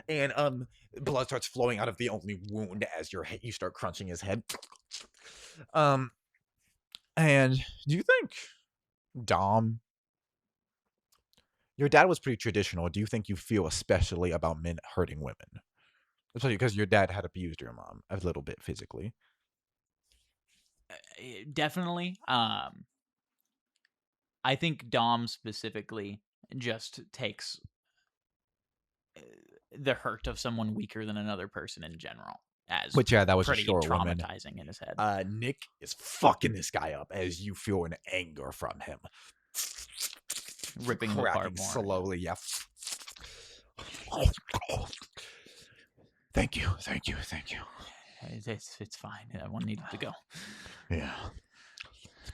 A: And blood starts flowing out of the only wound as you start crunching his head. And do you think Dom, your dad was pretty traditional. Do you think you feel especially about men hurting women? Especially because your dad had abused your mom a little bit physically.
B: Definitely. I think Dom specifically just takes the hurt of someone weaker than another person in general as
A: that was
B: pretty
A: a sure
B: traumatizing
A: woman.
B: In his head.
A: Nick is fucking this guy up as you feel an anger from him.
B: Ripping him apart more.
A: Slowly, yeah. Thank you.
B: It's fine. One needed to go.
A: Yeah.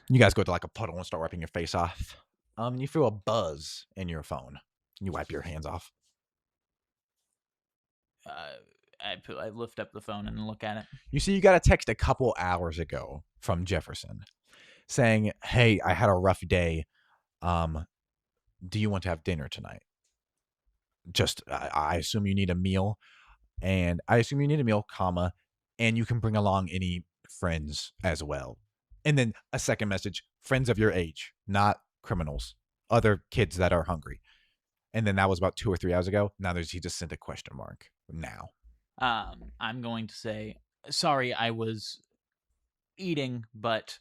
A: You guys go to like a puddle and start wiping your face off. You feel a buzz in your phone. You wipe your hands off.
B: I lift up the phone and look at it.
A: You see, you got a text a couple hours ago from Jefferson saying, "Hey, I had a rough day. do you want to have dinner tonight? Just, I assume you need a meal, and comma, and you can bring along any friends as well. And then a second message, friends of your age, not criminals, other kids that are hungry. And then that was about 2 or 3 hours ago. Now he just sent a question mark now.
B: I'm going to say, sorry, I was eating, but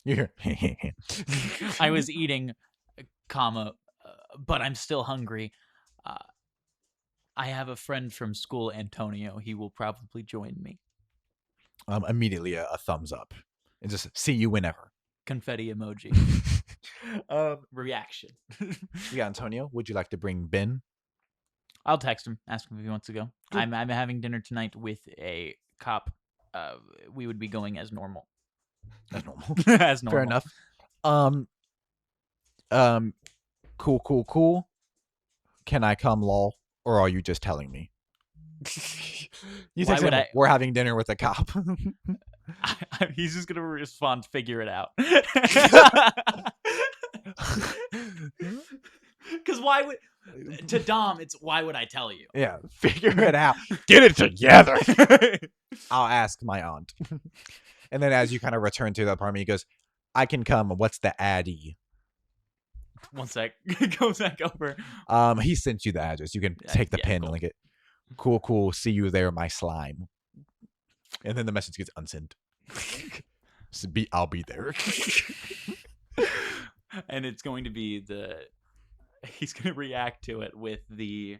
B: I was eating, comma, but I'm still hungry. I have a friend from school, Antonio. He will probably join me.
A: Immediately a thumbs up. And just see you whenever.
B: Confetti emoji. Reaction.
A: Yeah, Antonio, would you like to bring Ben?
B: I'll text him, ask him if he wants to go. Cool. I'm having dinner tonight with a cop. We would be going as normal.
A: As normal.
B: As normal.
A: Fair enough. Cool. Can I come, lol? Or are you just telling me? You said we're having dinner with a cop.
B: He's just gonna respond, figure it out. Because why would to Dom? It's why would I tell you?
A: Yeah, figure it out. Get it together. I'll ask my aunt. And then as you kind of return to the apartment, he goes, "I can come. What's the addy?"
B: 1 sec. Go back over.
A: He sent you the address. You can take the pen and link it. Cool. See you there, my slime. And then the message gets unsent. So I'll be there.
B: And it's going to be he's going to react to it with the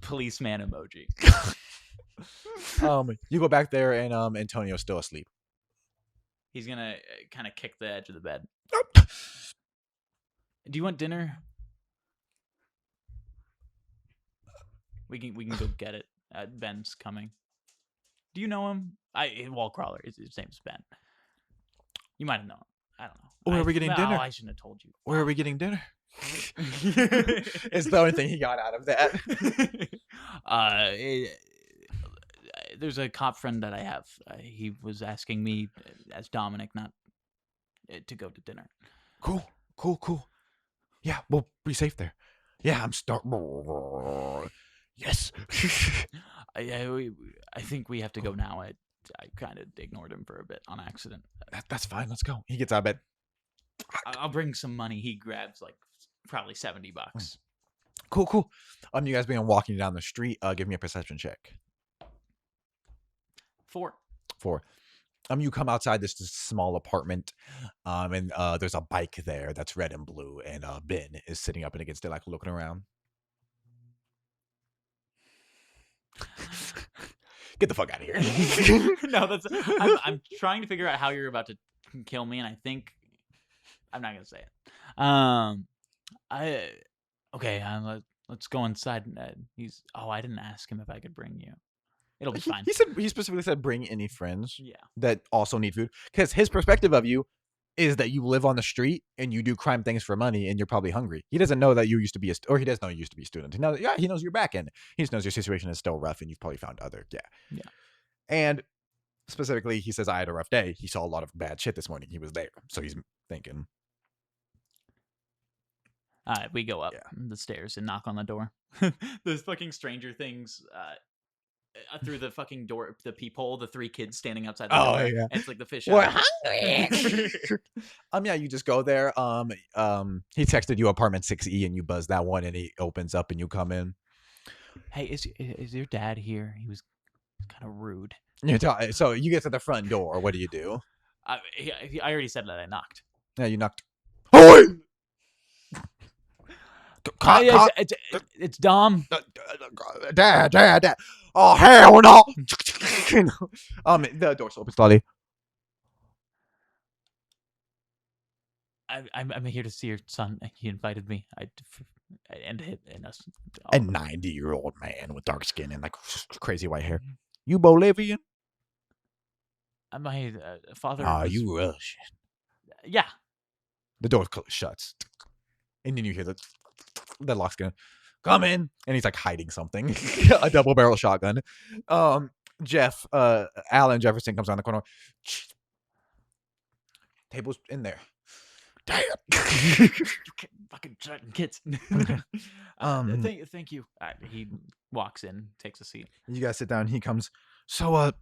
B: policeman emoji.
A: You go back there and Antonio's still asleep.
B: He's going to kind of kick the edge of the bed. Do you want dinner? We can go get it. Ben's coming. Do you know him? Wallcrawler. His name's Ben. You might have known him. I don't know.
A: Where are we getting dinner?
B: I shouldn't have told you.
A: Where are we getting dinner? It's the only thing he got out of that.
B: There's a cop friend that I have. He was asking me as Dominic not to go to dinner.
A: Cool. Yeah, we'll be safe there. Yeah, I'm Yes.
B: I think we have to go now. I kind of ignored him for a bit on accident.
A: That's fine. Let's go. He gets out of bed.
B: I'll bring some money. He grabs probably $70.
A: Cool. You guys being walking down the street. Give me a perception check.
B: 4.
A: You come outside this small apartment, and there's a bike there that's red and blue, and Ben is sitting up against it, like looking around. Get the fuck out of here!
B: No, I'm trying to figure out how you're about to kill me, and I think I'm not gonna say it. Let's go inside. I didn't ask him if I could bring you. It'll be fine.
A: He specifically said bring any friends.
B: Yeah.
A: That also need food, because his perspective of you is that you live on the street and you do crime things for money and you're probably hungry. He doesn't know that you used to be or he does know you used to be a student. He knows you're back in. He just knows your situation is still rough and you've probably found other. Yeah. And specifically, he says, I had a rough day. He saw a lot of bad shit this morning. He was there. So he's thinking.
B: We go up the stairs and knock on the door. Those fucking Stranger Things through the fucking door, the peephole, the 3 kids standing outside the door. Yeah. And it's like the fish.
A: We're hungry. Yeah, you just go there. He texted you apartment 6E and you buzz that one and he opens up and you come in.
B: Hey, is your dad here? He was kind of rude.
A: So you get to the front door. What do you do?
B: I already said that I knocked.
A: Yeah, you knocked. Oi!
B: It's Dom.
A: Dad. Oh, hell no. The door's open slowly.
B: I'm here to see your son. He invited me. And us.
A: A 90-year-old man with dark skin and like crazy white hair. You Bolivian?
B: My father.
A: You Russian?
B: Yeah.
A: The door shuts, and then you hear the lock's gonna come in, and he's like hiding something, a double-barrel shotgun. Alan Jefferson comes around the corner. Table's in there. damn.
B: You can't fucking threaten kids. Thank you. He walks in, takes a seat.
A: You guys sit down. He comes. So,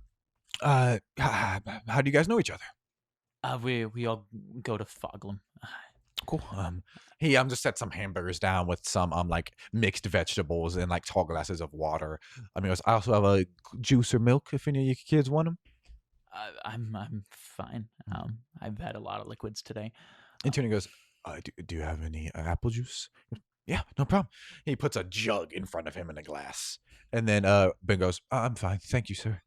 A: how do you guys know each other?
B: We all go to Foglum.
A: Cool. He just set some hamburgers down with some like mixed vegetables and like tall glasses of water. I mean, I also have a juice or milk if any of you kids want them.
B: I'm fine. I've had a lot of liquids today.
A: And Tony goes, do you have any apple juice? Yeah, no problem. He puts a jug in front of him in a glass. And then Ben goes, I'm fine. Thank you, sir.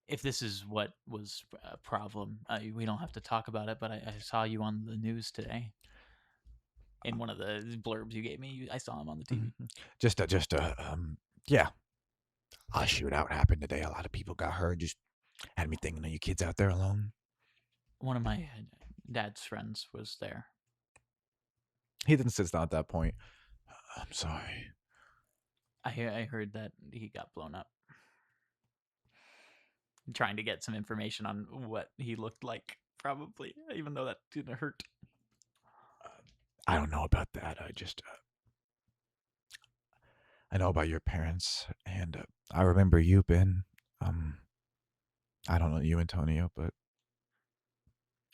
B: If this is what was a problem, we don't have to talk about it, but I saw you on the news today. In one of the blurbs you gave me, I saw him on the TV.
A: Yeah. A shootout happened today. A lot of people got hurt. Just had me thinking of you kids out there alone.
B: One of my dad's friends was there.
A: He then sits down at that point. I'm sorry.
B: I heard that he got blown up. I'm trying to get some information on what he looked like, probably, even though that didn't hurt.
A: I don't know about that. I know about your parents, and I remember you, Ben. I don't know you, Antonio, but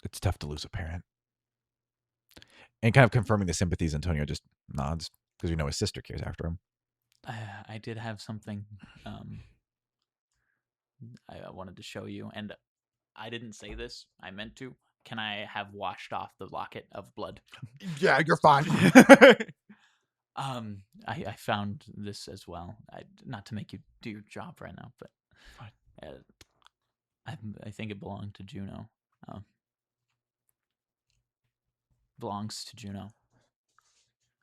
A: it's tough to lose a parent. And kind of confirming the sympathies, Antonio just nods because we know his sister cares after him.
B: I did have something I wanted to show you, and I didn't say this. I meant to. Can I have washed off the locket of blood?
A: Yeah, you're fine.
B: I found this as well. Not to make you do your job right now, but I think it belonged to Juno. Belongs to Juno.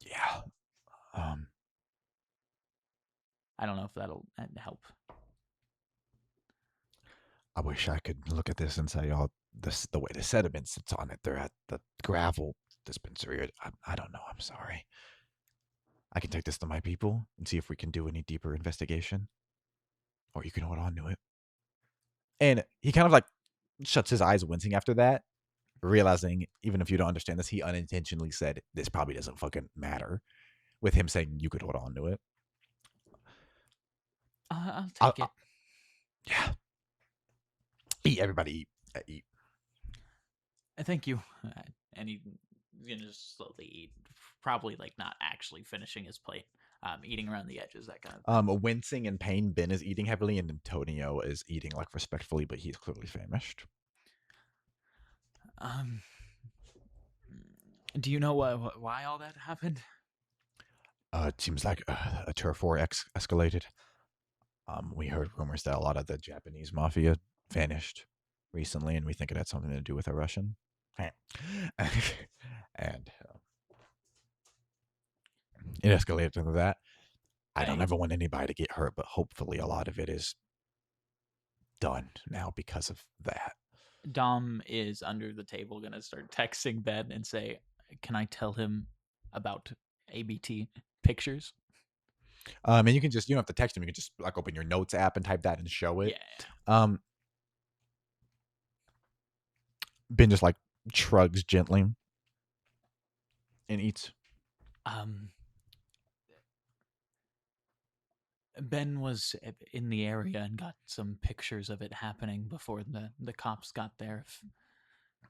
A: Yeah.
B: I don't know if that'll help.
A: I wish I could look at this and say, oh, the way the sediment sits on it, they're at the gravel dispensary. I don't know. I'm sorry. I can take this to my people and see if we can do any deeper investigation. Or you can hold on to it. And he kind of like shuts his eyes, wincing after that, realizing, even if you don't understand this, he unintentionally said, this probably doesn't fucking matter, with him saying you could hold on to it.
B: I'll take it.
A: Yeah. Eat, everybody, eat.
B: Thank you. And he's gonna just slowly eat, probably like not actually finishing his plate, eating around the edges, that kind of
A: thing. Wincing in pain, Ben is eating heavily, and Antonio is eating like respectfully, but he's clearly famished.
B: Do you know why all that happened?
A: It seems like a turf war escalated. We heard rumors that a lot of the Japanese mafia vanished recently, and we think it had something to do with a Russian. And it escalated into that. I don't ever want anybody to get hurt, but hopefully a lot of it is done now because of that.
B: Dom is under the table going to start texting Ben and say, can I tell him about ABT pictures?
A: And you can just, you don't have to text him. You can just like open your notes app and type that and show it.
B: Yeah.
A: Ben just like shrugs gently and eats.
B: Ben was in the area and got some pictures of it happening before the cops got there. If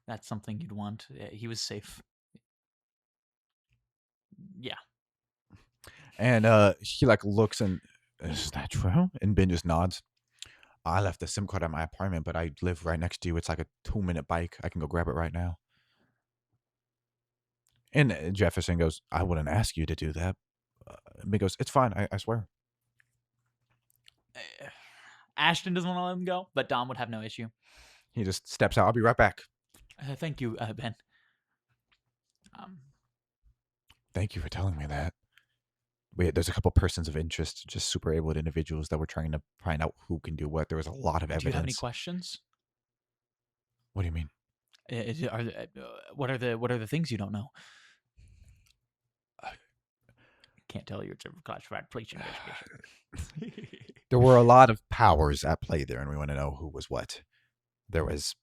B: that's something you'd want, he was safe. Yeah.
A: And he like looks and, is that true? And Ben just nods. I left the SIM card at my apartment, but I live right next to you. It's like a 2-minute bike. I can go grab it right now. And Jefferson goes, I wouldn't ask you to do that. Ben goes, it's fine. I swear.
B: Ashton doesn't want to let him go, but Dom would have no issue.
A: He just steps out. I'll be right back.
B: Thank you, Ben.
A: Thank you for telling me that. There's a couple persons of interest, just super able individuals that were trying to find out who can do what. There was a lot of evidence.
B: Do you have any questions?
A: What do you mean?
B: What are the things you don't know? Can't tell you. It's a classified police investigation.
A: There were a lot of powers at play there, and we want to know who was what. There was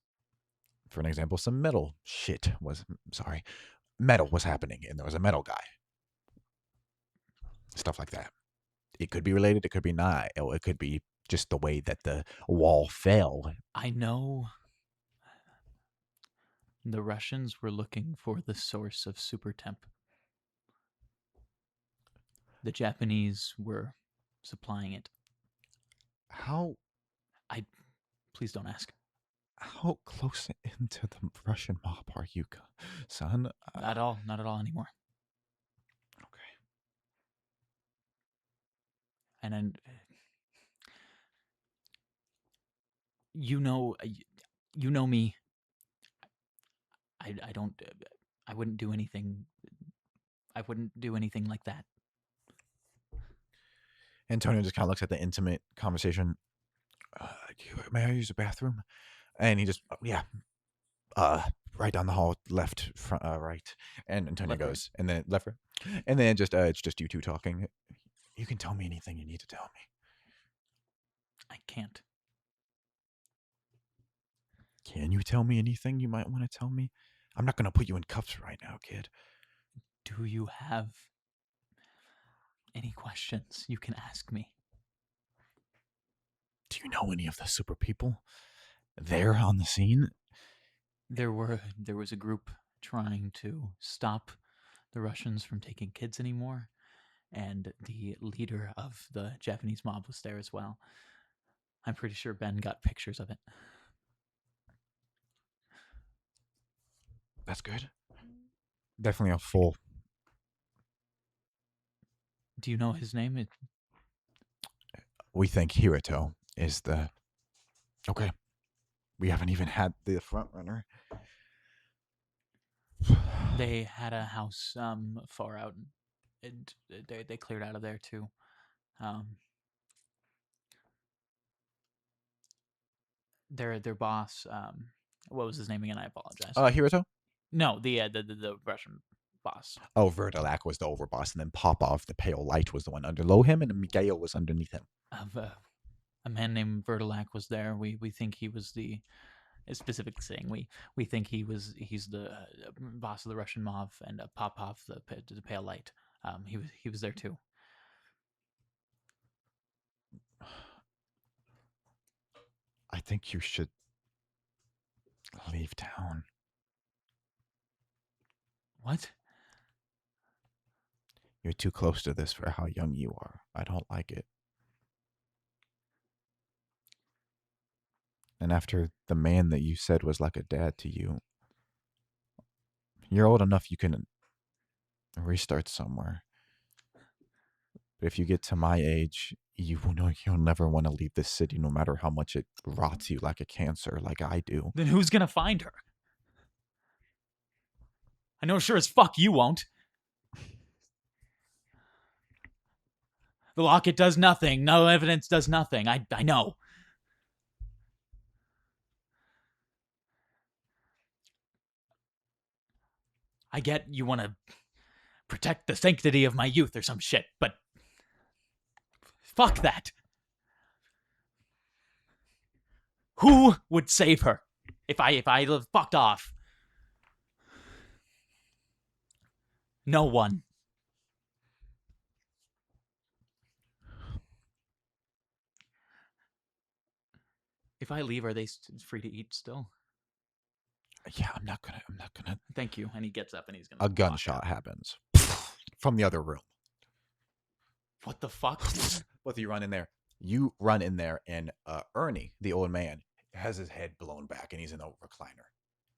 A: For an example, some metal was happening, and there was a metal guy. Stuff like that. It could be related, it could be not. It could be just the way that the wall fell.
B: I know the Russians were looking for the source of super temp. The Japanese were supplying it.
A: How?
B: Please don't ask.
A: How close into the Russian mob are you, son?
B: Not at all anymore.
A: Okay.
B: And then, you know me. I don't. I wouldn't do anything. I wouldn't do anything like that.
A: Antonio just kind of looks at the intimate conversation. May I use the bathroom? And he just, right down the hall, left, front, right. And Antonio
B: Left,
A: goes, and then left, right. And then just, it's just you two talking. You can tell me anything you need to tell me.
B: I can't.
A: Can you tell me anything you might want to tell me? I'm not going to put you in cuffs right now, kid.
B: Do you have any questions you can ask me?
A: Do you know any of the super people there on the scene?
B: There was a group trying to stop the Russians from taking kids anymore, and the leader of the Japanese mob was there as well. I'm pretty sure Ben got pictures of it.
A: That's good. Definitely a full.
B: Do you know his name?
A: We think Hiroto is the. Okay. We haven't even had the front runner.
B: They had a house far out, and they cleared out of there too. Their boss, what was his name again? I apologize.
A: Hiroto?
B: No, the Russian boss.
A: Oh, Verdalac was the overboss, and then Popov, the pale light, was the one underlow him, and Mikhail was underneath him.
B: A man named Verdalac was there. We think he was the specific saying. We think he's the boss of the Russian mob, and Popov, the pale light. He was there too.
A: I think you should leave town.
B: What?
A: You're too close to this for how young you are. I don't like it. And after the man that you said was like a dad to you, you're old enough you can restart somewhere. But if you get to my age, you'll never want to leave this city, no matter how much it rots you like a cancer, like I do.
B: Then who's gonna find her? I know sure as fuck you won't. The locket does nothing. No evidence does nothing. I know. I get you want to protect the sanctity of my youth or some shit, but fuck that. Who would save her if I fucked off? No one. If I leave, are they free to eat still?
A: Yeah, I'm not gonna.
B: Thank you. And he gets up and he's gonna.
A: A gunshot happens from the other room.
B: What the fuck?
A: Both of you run in there. You run in there, and Ernie, the old man, has his head blown back, and he's in a recliner.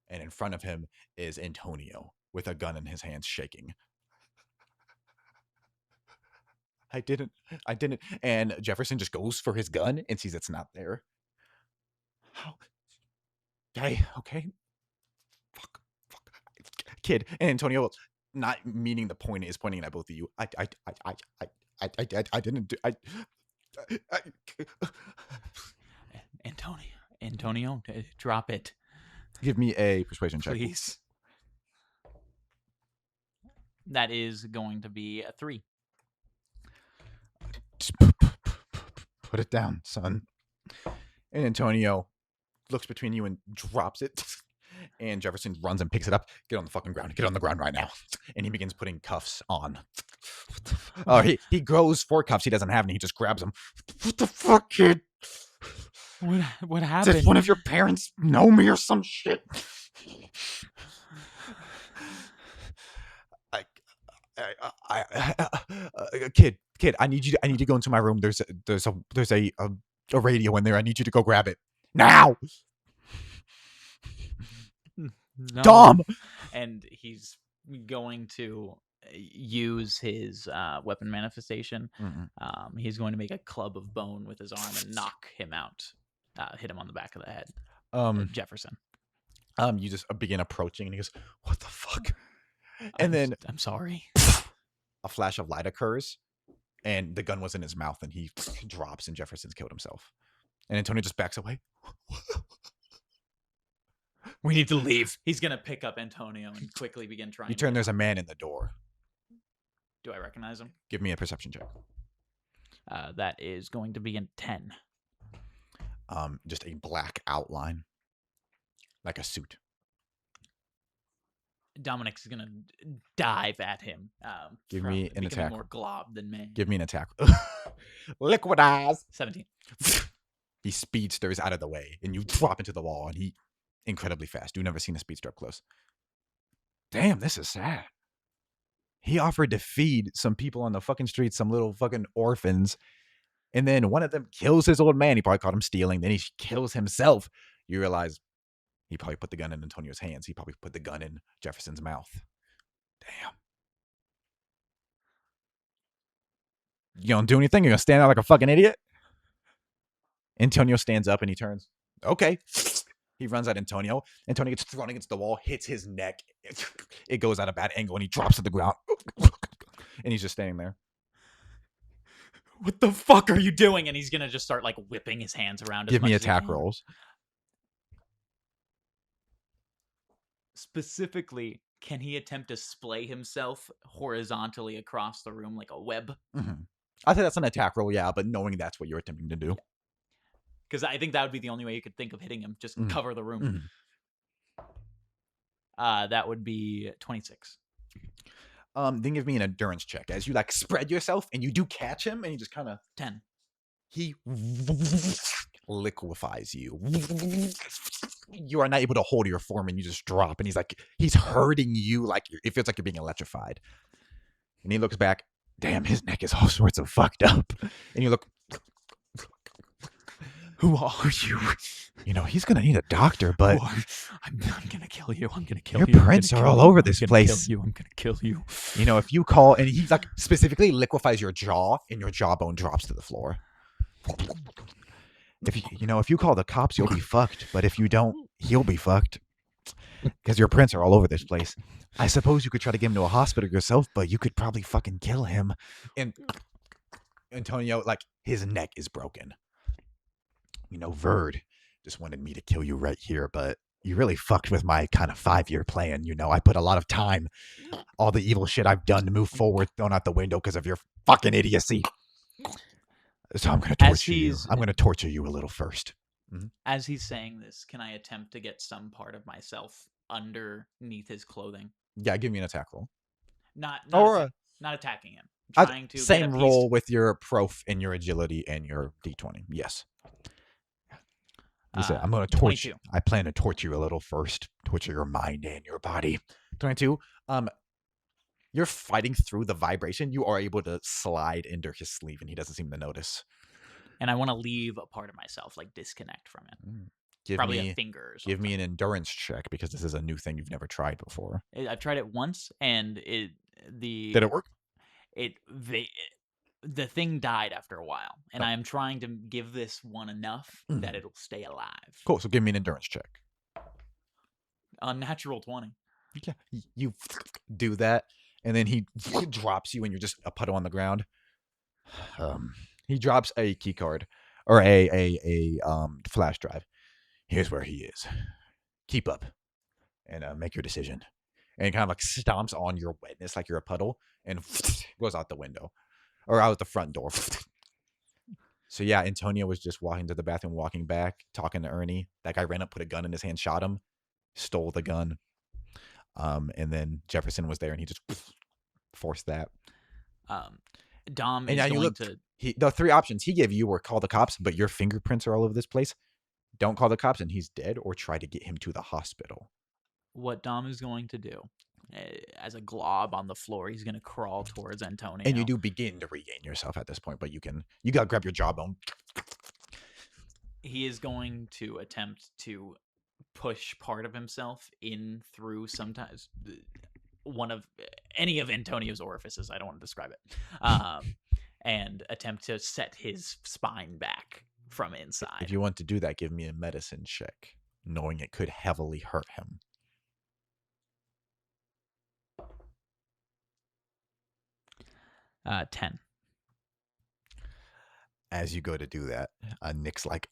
A: And in front of him is Antonio with a gun in his hands, shaking. I didn't. And Jefferson just goes for his gun and sees it's not there. How? Okay. Fuck. Kid. And Antonio, not meaning the point, is pointing at both of you. I didn't do.
B: Antonio, drop it.
A: Give me a persuasion check,
B: please. That is going to be a 3.
A: Just put it down, son. And Antonio looks between you and drops it. And Jefferson runs and picks it up. Get on the fucking ground. Get on the ground right now. And he begins putting cuffs on. He grows 4 cuffs. He doesn't have any. He just grabs them. What the fuck, kid?
B: What happened?
A: Did one of your parents know me or some shit? Kid, I need to go into my room. There's a radio in there. I need you to go grab it now.
B: No.
A: Dom.
B: And he's going to use his weapon manifestation. He's going to make a club of bone with his arm and knock him out. Hit him on the back of the head. Jefferson.
A: You just begin approaching, and he goes, "What the fuck?" And then
B: I'm sorry.
A: A flash of light occurs, and the gun was in his mouth, and he drops, and Jefferson's killed himself. And Antonio just backs away.
B: We need to leave. He's going to pick up Antonio and quickly begin trying.
A: You turn, there's a man in the door.
B: Do I recognize him?
A: Give me a perception check.
B: That is going to be in 10.
A: Just a black outline, like a suit.
B: Dominic's going to dive at him.
A: Give me an attack.
B: More glob than man.
A: Give me an attack. Liquidize.
B: 17.
A: He speedsters out of the way, and you drop into the wall, and he incredibly fast. You've never seen a speedster up close. Damn, this is sad. He offered to feed some people on the fucking streets, some little fucking orphans, and then one of them kills his old man. He probably caught him stealing. Then he kills himself. You realize he probably put the gun in Antonio's hands. He probably put the gun in Jefferson's mouth. Damn. You don't do anything? You're going to stand out like a fucking idiot? Antonio stands up and he turns. Okay. He runs at Antonio. Antonio gets thrown against the wall, hits his neck. It goes at a bad angle and he drops to the ground. And he's just standing there.
B: What the fuck are you doing? And he's going to just start like whipping his hands around.
A: Give me attack rolls.
B: Specifically, can he attempt to splay himself horizontally across the room like a web?
A: I think that's an attack roll, yeah, but knowing that's what you're attempting to do.
B: Because I think that would be the only way you could think of hitting him. Just cover the room. That would be 26.
A: Then give me an endurance check. As you like spread yourself and you do catch him and you just kind of...
B: 10.
A: He liquefies you. You are not able to hold your form and you just drop. And he's hurting you like it feels like you're being electrified. And he looks back. Damn, his neck is all sorts of fucked up. And you look... Who are you? You know, he's going to need a doctor, but...
B: I'm going to kill you. I'm going to kill you.
A: Your prints are all over this place.
B: I'm going to kill you.
A: You know, if you call... And he like specifically liquefies your jaw and your jawbone drops to the floor. If you call the cops, you'll be fucked. But if you don't, he'll be fucked. Because your prints are all over this place. I suppose you could try to get him to a hospital yourself, but you could probably fucking kill him. And Antonio, like, his neck is broken. You know, Verd just wanted me to kill you right here, but you really fucked with my kind of 5-year plan. You know, I put a lot of time, all the evil shit I've done to move forward, thrown out the window because of your fucking idiocy. So I'm going to torture you. I'm going to torture you a little first.
B: As he's saying this, can I attempt to get some part of myself underneath his clothing?
A: Yeah, give me an attack roll.
B: Not attacking him.
A: Trying to same roll with your prof and your agility and your d20. Yes. He said, I'm going to torture you. I plan to torture you a little first. Torture your mind and your body. 22. You're fighting through the vibration. You are able to slide into his sleeve, and he doesn't seem to notice.
B: And I want to leave a part of myself, like disconnect from it. Probably a finger or something.
A: Give me an endurance check, because this is a new thing you've never tried before.
B: I've tried it once, and Did
A: it work?
B: The thing died after a while, and I am trying to give this one enough that it'll stay alive.
A: Cool, so give me an endurance check.
B: Unnatural 20.
A: Yeah, you do that, and then he drops you, and you're just a puddle on the ground. He drops a key card, or a flash drive. Here's where he is. Keep up, and make your decision. And he kind of like stomps on your wetness like you're a puddle, and goes out the window. Or out the front door. So yeah, Antonio was just walking to the bathroom, walking back, talking to Ernie. That guy ran up, put a gun in his hand, shot him. stole the gun. And then Jefferson was there, and he just forced that.
B: Dom
A: and
B: is
A: now you
B: going
A: look.
B: to.
A: The 3 options he gave you were call the cops, but your fingerprints are all over this place. Don't call the cops, and he's dead, or try to get him to the hospital.
B: What Dom is going to do, as a glob on the floor, he's going to crawl towards Antonio.
A: And you do begin to regain yourself at this point, but you got to grab your jawbone.
B: He is going to attempt to push part of himself in through sometimes one of any of Antonio's orifices. I don't want to describe it. And attempt to set his spine back from inside.
A: If you want to do that, give me a medicine check, knowing it could heavily hurt him.
B: 10.
A: As you go to do that, Nick's like,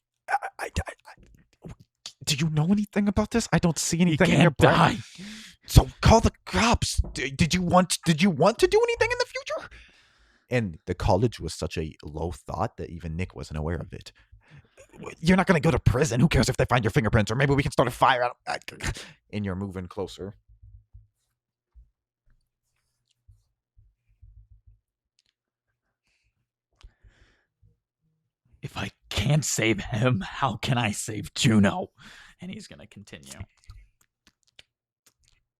A: do you know anything about this? I don't see anything in your brain. So call the cops. Did you want to do anything in the future? And the college was such a low thought that even Nick wasn't aware of it. You're not going to go to prison. Who cares if they find your fingerprints? Or maybe we can start a fire. And you're moving closer.
B: If I can't save him, how can I save Juno? And he's going to continue.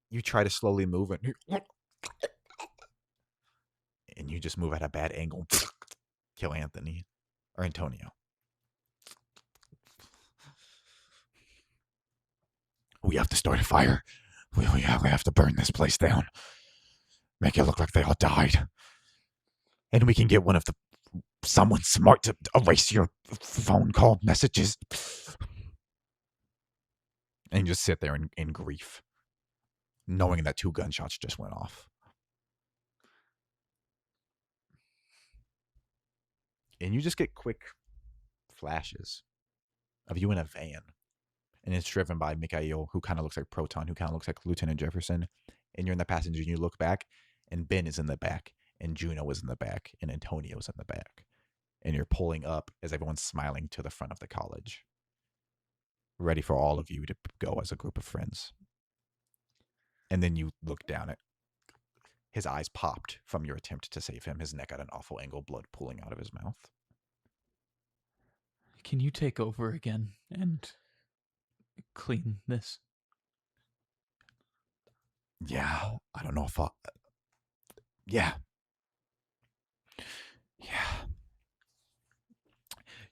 A: You try to slowly move it. And you just move at a bad angle. Kill Anthony. Or Antonio. We have to start a fire. We have to burn this place down. Make it look like they all died. And we can get someone smart to erase your phone call messages. And you just sit there in grief, knowing that 2 gunshots just went off. And you just get quick flashes of you in a van. And it's driven by Mikhail, who kind of looks like Proton, who kind of looks like Lieutenant Jefferson. And you're in the passenger, and you look back, and Ben is in the back, and Juno is in the back, and Antonio is in the back. And you're pulling up as everyone's smiling to the front of the college, ready for all of you to go as a group of friends. And then you look down at his eyes popped from your attempt to save him, his neck at an awful angle, blood pooling out of his mouth.
B: Can you take over again and clean this?
A: Yeah, I don't know if yeah.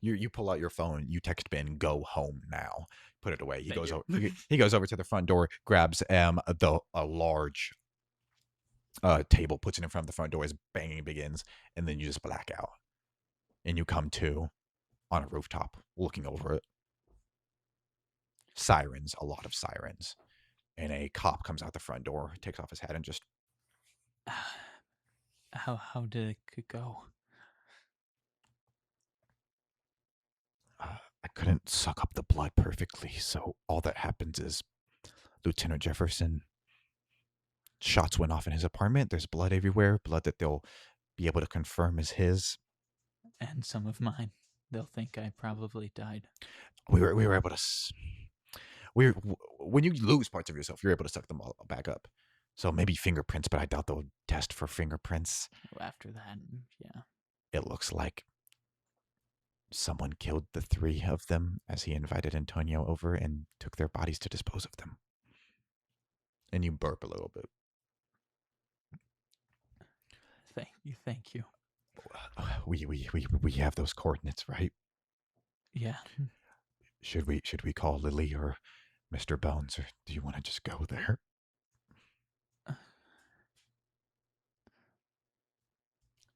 A: You pull out your phone, you text Ben, go home now. Put it away. He goes over to the front door, grabs a large table, puts it in front of the front door as banging begins, and then you just black out. And you come to on a rooftop, looking over it. Sirens, a lot of sirens. And a cop comes out the front door, takes off his hat, and just...
B: How did it go?
A: I couldn't suck up the blood perfectly, so all that happens is Lieutenant Jefferson, shots went off in his apartment. There's blood everywhere, blood that they'll be able to confirm is his.
B: And some of mine. They'll think I probably died.
A: We were able to... when you lose parts of yourself, you're able to suck them all back up. So maybe fingerprints, but I doubt they'll test for fingerprints.
B: After that, yeah.
A: It looks like someone killed the 3 of them as he invited Antonio over and took their bodies to dispose of them. And you burp a little bit.
B: Thank you.
A: We have those coordinates, right?
B: Yeah.
A: Should we call Lily or Mr. Bones, or do you want to just go there?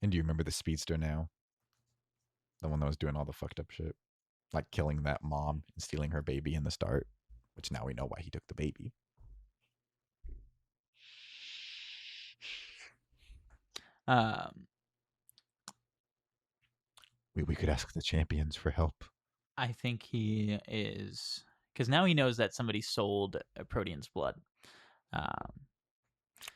A: And do you remember the speedster now? The one that was doing all the fucked up shit. Like killing that mom and stealing her baby in the start. Which now we know why he took the baby. We could ask the champions for help.
B: I think he is... Because now he knows that somebody sold Protean's blood.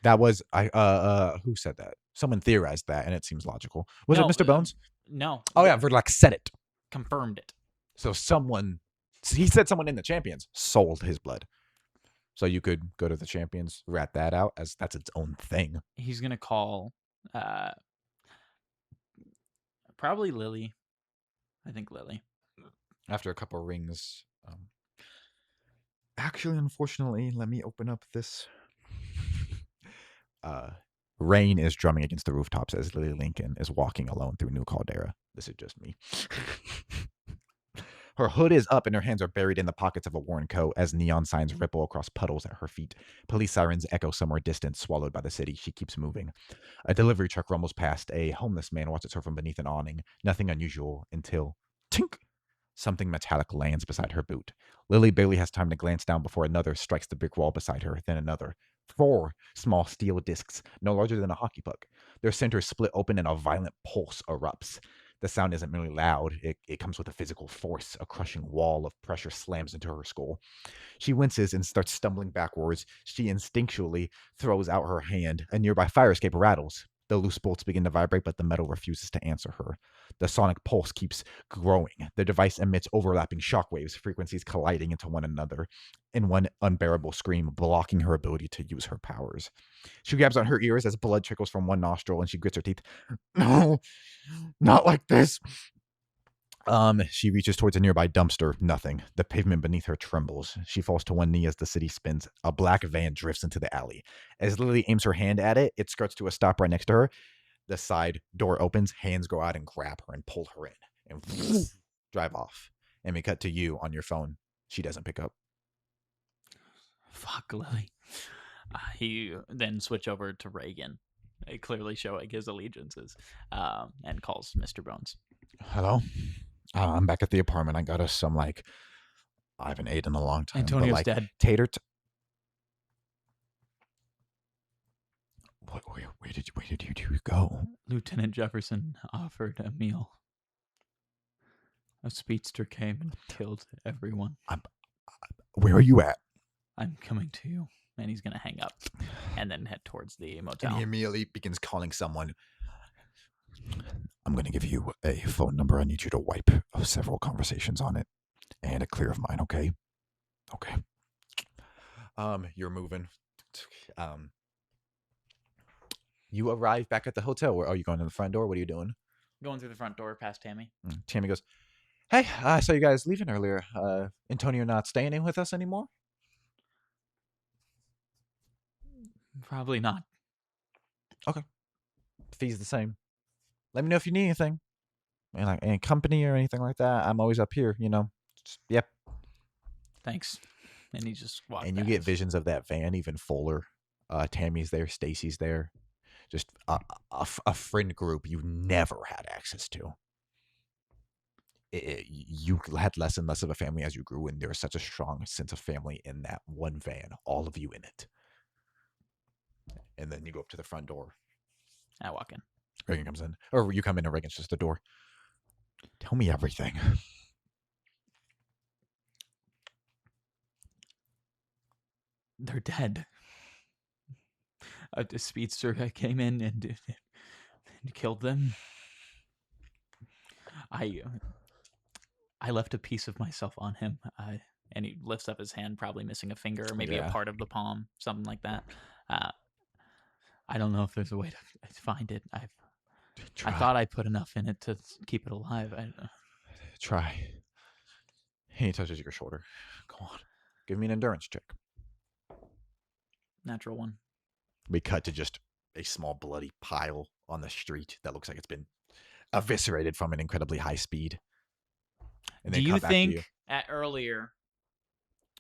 A: That was... who said that? Someone theorized that, and it seems logical. Was it Mr. Bones?
B: No.
A: Oh, yeah, Verlac said it.
B: Confirmed it.
A: So he said someone in the champions sold his blood. So you could go to the champions, rat that out, as that's its own thing.
B: He's gonna call probably Lily. I think Lily.
A: After a couple rings, actually, unfortunately, let me open up this. Rain is drumming against the rooftops as Lily Lincoln is walking alone through New Caldera. This is just me. Her hood is up and her hands are buried in the pockets of a worn coat as neon signs ripple across puddles at her feet. Police sirens echo somewhere distant, swallowed by the city. She keeps moving. A delivery truck rumbles past. A homeless man watches her from beneath an awning. Nothing unusual until tink! Something metallic lands beside her boot. Lily barely has time to glance down before another strikes the brick wall beside her, then another. 4 small steel discs, no larger than a hockey puck. Their centers split open and a violent pulse erupts. The sound isn't merely loud, it comes with a physical force. A crushing wall of pressure slams into her skull. She winces and starts stumbling backwards. She instinctually throws out her hand. A nearby fire escape rattles. The loose bolts begin to vibrate, but the metal refuses to answer her. The sonic pulse keeps growing. The device emits overlapping shockwaves, frequencies colliding into one another in one unbearable scream, blocking her ability to use her powers. She grabs on her ears as blood trickles from one nostril and she grits her teeth. No, not like this. She reaches towards a nearby dumpster. Nothing. The pavement beneath her trembles. She falls to one knee as the city spins. A black van drifts into the alley. As Lily aims her hand at it, it skirts to a stop right next to her. The side door opens, hands go out and grab her and pull her in and drive off. And we cut to you on your phone. She doesn't pick up.
B: Fuck Lily. He then switch over to Reagan, clearly showing his allegiances, and calls Mr. Bones.
A: Hello? I'm back at the apartment. I got us some, I haven't ate in a long time.
B: Antonio's dead.
A: Tater. Where did you go?
B: Lieutenant Jefferson offered a meal. A speedster came and killed everyone.
A: Where are you at?
B: I'm coming to you. And he's going to hang up and then head towards the motel.
A: And he immediately begins calling someone. I'm going to give you a phone number. I need you to wipe several conversations on it and a clear of mine, okay? Okay. You're moving. You arrive back at the hotel. Are you going to the front door? What are you doing?
B: Going through the front door past Tammy.
A: Tammy goes, hey, I saw you guys leaving earlier. Antonio not staying in with us anymore?
B: Probably not.
A: Okay. Fee's the same. Let me know if you need anything. And any company or anything like that. I'm always up here, yep.
B: Thanks. And he just walked
A: And you get visions of that van even fuller. Tammy's there, Stacy's there. Just a friend group you never had access to. You had less and less of a family as you grew, and there was such a strong sense of family in that one van, all of you in it. And then you go up to the front door.
B: I walk in.
A: Reagan comes in. Or you come in and Reagan's just the door. Tell me everything.
B: They're dead. A speedster came in and killed them. I left a piece of myself on him. And he lifts up his hand, probably missing a finger or maybe a part of the palm, something like that. I don't know if there's a way to find it. I thought I put enough in it to keep it alive.
A: Try. He touches your shoulder. Go on. Give me an endurance check.
B: Natural 1.
A: We cut to just a small bloody pile on the street that looks like it's been eviscerated from an incredibly high speed.
B: And do you think earlier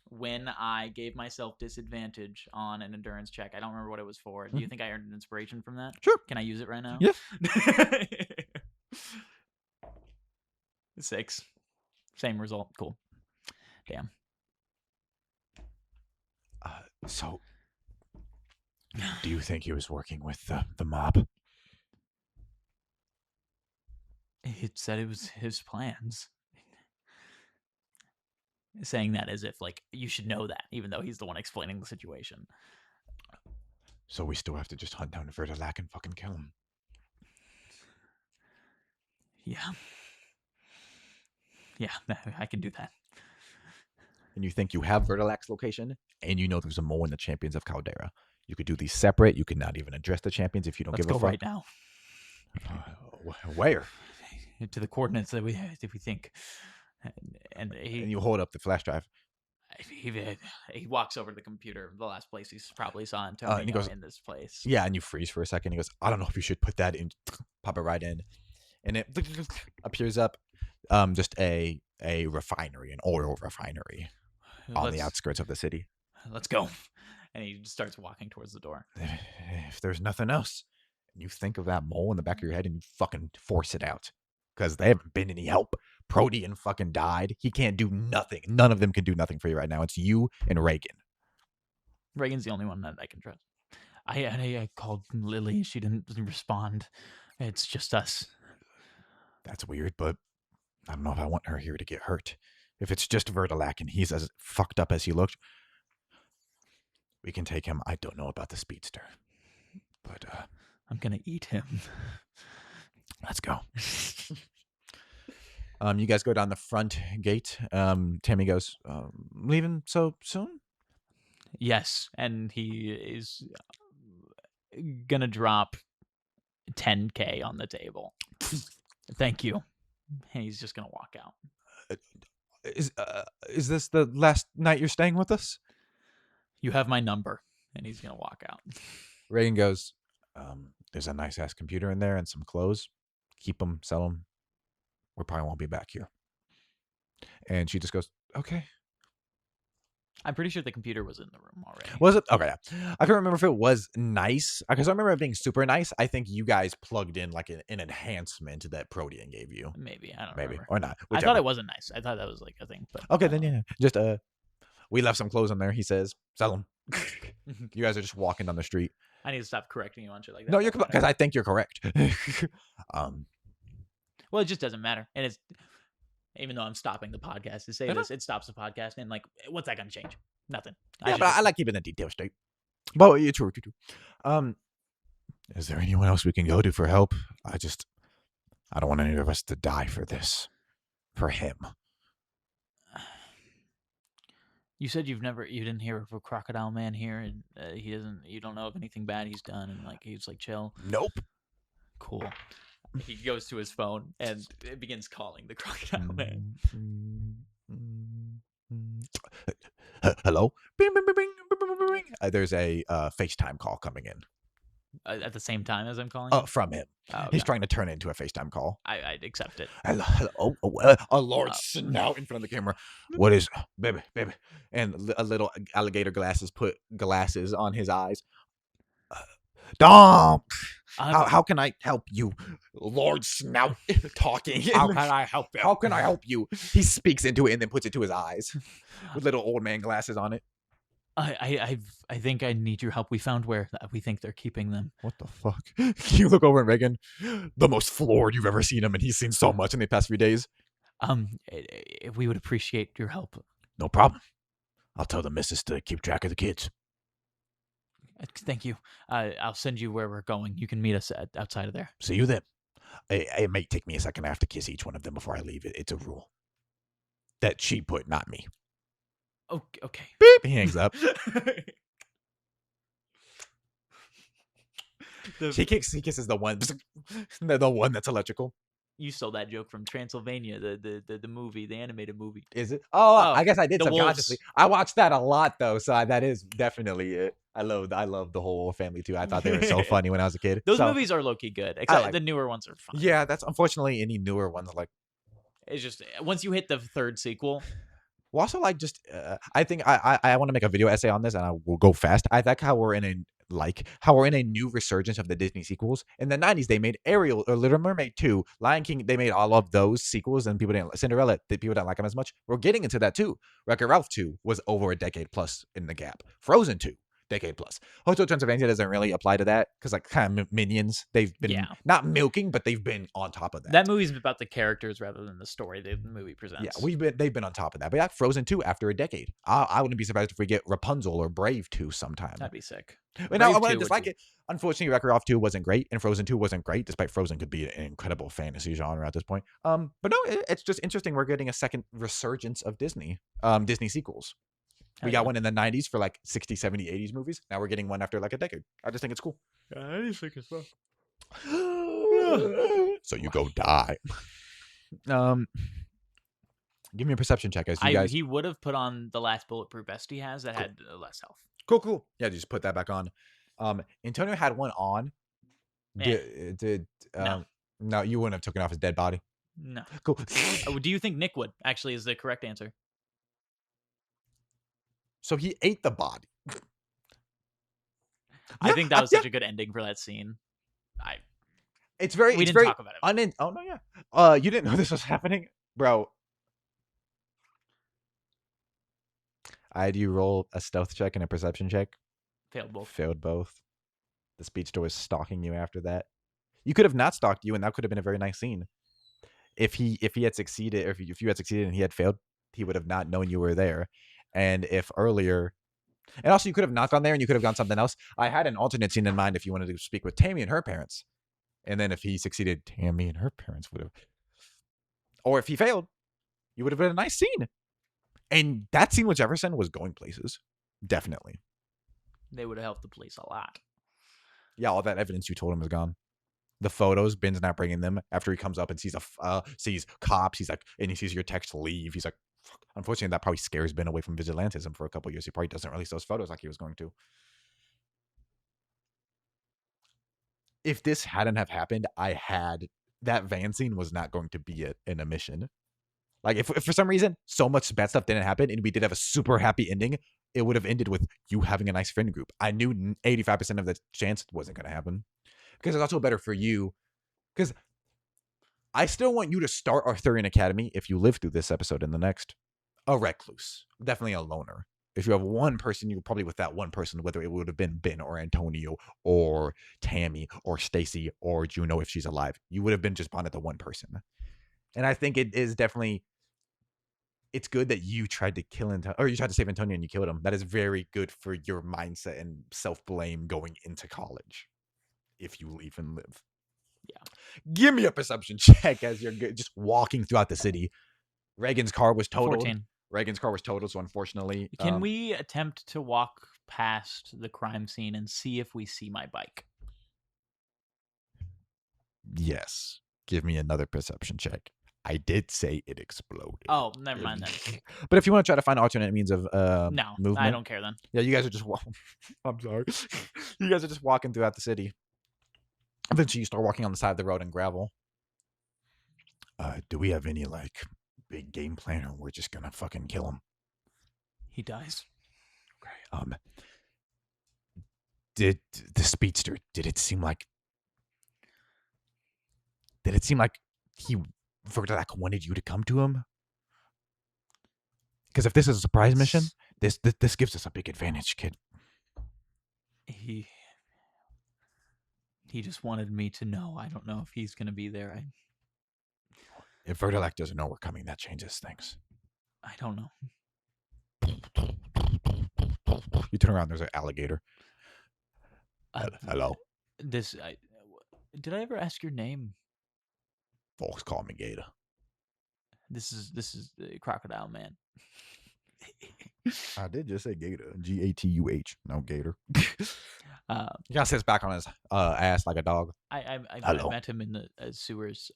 B: when I gave myself disadvantage on an endurance check, I don't remember what it was for. Do you think I earned an inspiration from that?
A: Sure.
B: Can I use it right now?
A: Yeah.
B: 6. Same result. Cool. Damn.
A: So, do you think he was working with the mob?
B: It said it was his plans. Saying that as if, you should know that, even though he's the one explaining the situation.
A: So we still have to just hunt down Vertilac and fucking kill him.
B: Yeah. Yeah, I can do that.
A: and you think you have Vertilak's location, and you know there's a mole in the Champions of Caldera. You could do these separate. You could not even address the champions if you don't
B: Let's
A: give a
B: go
A: fuck.
B: right now.
A: Where?
B: To the coordinates that we think. And
A: you hold up the flash drive.
B: He walks over to the computer, the last place he's probably saw Antonio
A: and he goes,
B: in this place.
A: Yeah, and you freeze for a second. He goes, I don't know if you should put that in. Pop it right in. And it appears up just a refinery, an oil refinery on the outskirts of the city.
B: Let's go. And he starts walking towards the door.
A: If there's nothing else, you think of that mole in the back of your head and you fucking force it out. Because they haven't been any help. Protean fucking died. He can't do nothing. None of them can do nothing for you right now. It's you and Reagan.
B: Reagan's the only one that I can trust. I called Lily. She didn't respond. It's just us.
A: That's weird, but I don't know if I want her here to get hurt. If it's just Vertilak and he's as fucked up as he looked, we can take him. I don't know about the speedster, but
B: I'm gonna eat him.
A: Let's go. You guys go down the front gate. Tammy goes, leaving so soon?
B: Yes, and he is gonna drop 10K on the table. Thank you. And he's just gonna walk out.
A: Is this the last night you're staying with us?
B: You have my number. And he's gonna walk out.
A: Reagan goes, there's a nice ass computer in there and some clothes. Keep them, sell them. We probably won't be back here. And she just goes, okay.
B: I'm pretty sure the computer was in the room already.
A: Was it? Okay. Yeah. I can't remember if it was nice. Because I remember it being super nice. I think you guys plugged in like an enhancement that Protean gave you.
B: Maybe. I don't know. Maybe.
A: Or not.
B: Whichever. I thought it wasn't nice. I thought that was like a thing. But
A: okay, then yeah. Just, we left some clothes in there, he says. Sell them. You guys are just walking down the street.
B: I need to stop correcting you on shit like that.
A: No, you're because I think you're correct.
B: Well, it just doesn't matter. And it's, even though I'm stopping the podcast to say this, it stops the podcast. And like, what's that going to change? Nothing.
A: Yeah, but I like keeping the details straight. But you're true. Is there anyone else we can go to for help? I don't want any of us to die for this. For him.
B: You said you didn't hear of a crocodile man here, and you don't know of anything bad he's done, and like he's like chill.
A: Nope.
B: Cool. He goes to his phone and it begins calling the crocodile man.
A: Hello. Bing, bing, bing, bing, bing, bing. There's a FaceTime call coming in.
B: At the same time as I'm calling?
A: From him. Oh, okay. He's trying to turn it into a FaceTime call.
B: I'd accept it.
A: Hello. A large snout in front of the camera. What is, baby? And a little alligator glasses put glasses on his eyes. Dom, how can I help you? Large snout talking.
B: How can I help you?
A: How can I help you? He speaks into it and then puts it to his eyes with little old man glasses on it.
B: I think I need your help. We found where we think they're keeping them.
A: What the fuck? You look over at Reagan, the most floored you've ever seen him, and he's seen so much in the past few days.
B: We would appreciate your help.
A: No problem. I'll tell the missus to keep track of the kids.
B: Thank you. I'll send you where we're going. You can meet us outside of there.
A: See you then. It may take me a second. I have to kiss each one of them before I leave. It's a rule that she put, not me.
B: Okay.
A: Beep. He hangs up. He kisses the one that's electrical.
B: You stole that joke from Transylvania, the movie, the animated movie.
A: Is it? Oh, I guess I did subconsciously. Wolves. I watched that a lot though, so that is definitely it. I love the whole family too. I thought they were so funny when I was a kid.
B: Those movies are low key good, except the newer ones are fun.
A: Yeah, that's unfortunately any newer ones like.
B: It's just once you hit the third sequel.
A: Well, also like just I think I want to make a video essay on this, and I will go fast. I like how we're in a new resurgence of the Disney sequels. In the 90s, they made Ariel or Little Mermaid 2, Lion King. They made all of those sequels, and Cinderella. People didn't like them as much. We're getting into that too. Wreck-It Ralph 2 was over a decade plus in the gap. Frozen 2. decade plus. Hotel Transylvania doesn't really apply to that because like kind of Minions, they've been not milking, but they've been on top of that.
B: That movie's about the characters rather than the story the movie presents.
A: Yeah, they've been on top of that. But yeah, Frozen 2 after a decade. I wouldn't be surprised if we get Rapunzel or Brave 2 sometime.
B: That'd be sick.
A: And I wouldn't dislike it. Unfortunately, Wreck-It 2 wasn't great, and Frozen 2 wasn't great, despite Frozen could be an incredible fantasy genre at this point. But no, it's just interesting. We're getting a second resurgence of Disney sequels. We got one in the 90s for like 60s, 70s, 80s movies. Now we're getting one after like a decade. I just think it's cool.
B: I just think it's fun.
A: So you go die. Give me a perception check as you guys.
B: He would have put on the last bulletproof vest he has that had less health.
A: Cool. Yeah, just put that back on. Antonio had one on. No, you wouldn't have taken off his dead body.
B: No.
A: Cool.
B: Do you think Nick would actually is the correct answer?
A: So he ate the body.
B: I think that was such a good ending for that scene. We didn't talk about it.
A: Oh no, yeah. You didn't know this was happening, bro. I had you roll a stealth check and a perception check. Failed both. The speedster was stalking you after that. You could have not stalked you, and that could have been a very nice scene. If he had succeeded, or if you had succeeded and he had failed, he would have not known you were there. And if earlier, and also you could have not gone there, and you could have gone something else. I had an alternate scene in mind if you wanted to speak with Tammy and her parents, and then if he succeeded, Tammy and her parents would have, or if he failed, you would have been a nice scene. And that scene with Jefferson was going places, definitely.
B: They would have helped the police a lot.
A: Yeah, all that evidence you told him is gone. The photos, Ben's not bringing them. After he comes up and sees sees cops, he's like, and he sees your text leave. He's like, fuck. Unfortunately, that probably scares Ben away from vigilantism for a couple years. He probably doesn't release those photos like he was going to. If this hadn't have happened, that van scene was not going to be in a mission. Like if for some reason so much bad stuff didn't happen and we did have a super happy ending, it would have ended with you having a nice friend group. I knew 85% of the chance it wasn't going to happen. Because it's also better for you. Because I still want you to start Arthurian Academy, if you live through this episode and the next, a recluse. Definitely a loner. If you have one person, you're probably with that one person, whether it would have been Ben or Antonio or Tammy or Stacy or Juno if she's alive. You would have been just bonded to one person. And I think it is definitely, it's good that you tried to kill Antonio, or you tried to save Antonio and you killed him. That is very good for your mindset and self-blame going into college. If you even live. Yeah. Give me a perception check as you're just walking throughout the city. Reagan's car was totaled.
B: 14.
A: Reagan's car was totaled, so unfortunately.
B: Can we attempt to walk past the crime scene and see if we see my bike?
A: Yes. Give me another perception check. I did say it exploded.
B: Oh, never mind then.
A: But if you want to try to find alternate means of
B: no,
A: movement.
B: I don't care then.
A: Yeah, you guys are just walking. I'm sorry. You guys are just walking throughout the city. Eventually, you start walking on the side of the road in gravel. Do we have any, like, big game plan, or we're just gonna fucking kill him?
B: He dies.
A: Okay. Did the speedster, did it seem like he Verdak wanted you to come to him? Because if this is a surprise mission, this gives us a big advantage, kid.
B: He just wanted me to know. I don't know if he's going to be there.
A: If Verdak doesn't know we're coming, that changes things.
B: I don't know.
A: You turn around, there's an alligator. Hello.
B: Did I ever ask your name?
A: Folks call me Gator.
B: This is the Crocodile Man.
A: I did just say Gator. Gatuh. No, Gator. He kind of sits back on his ass like a dog.
B: I met him in the sewers.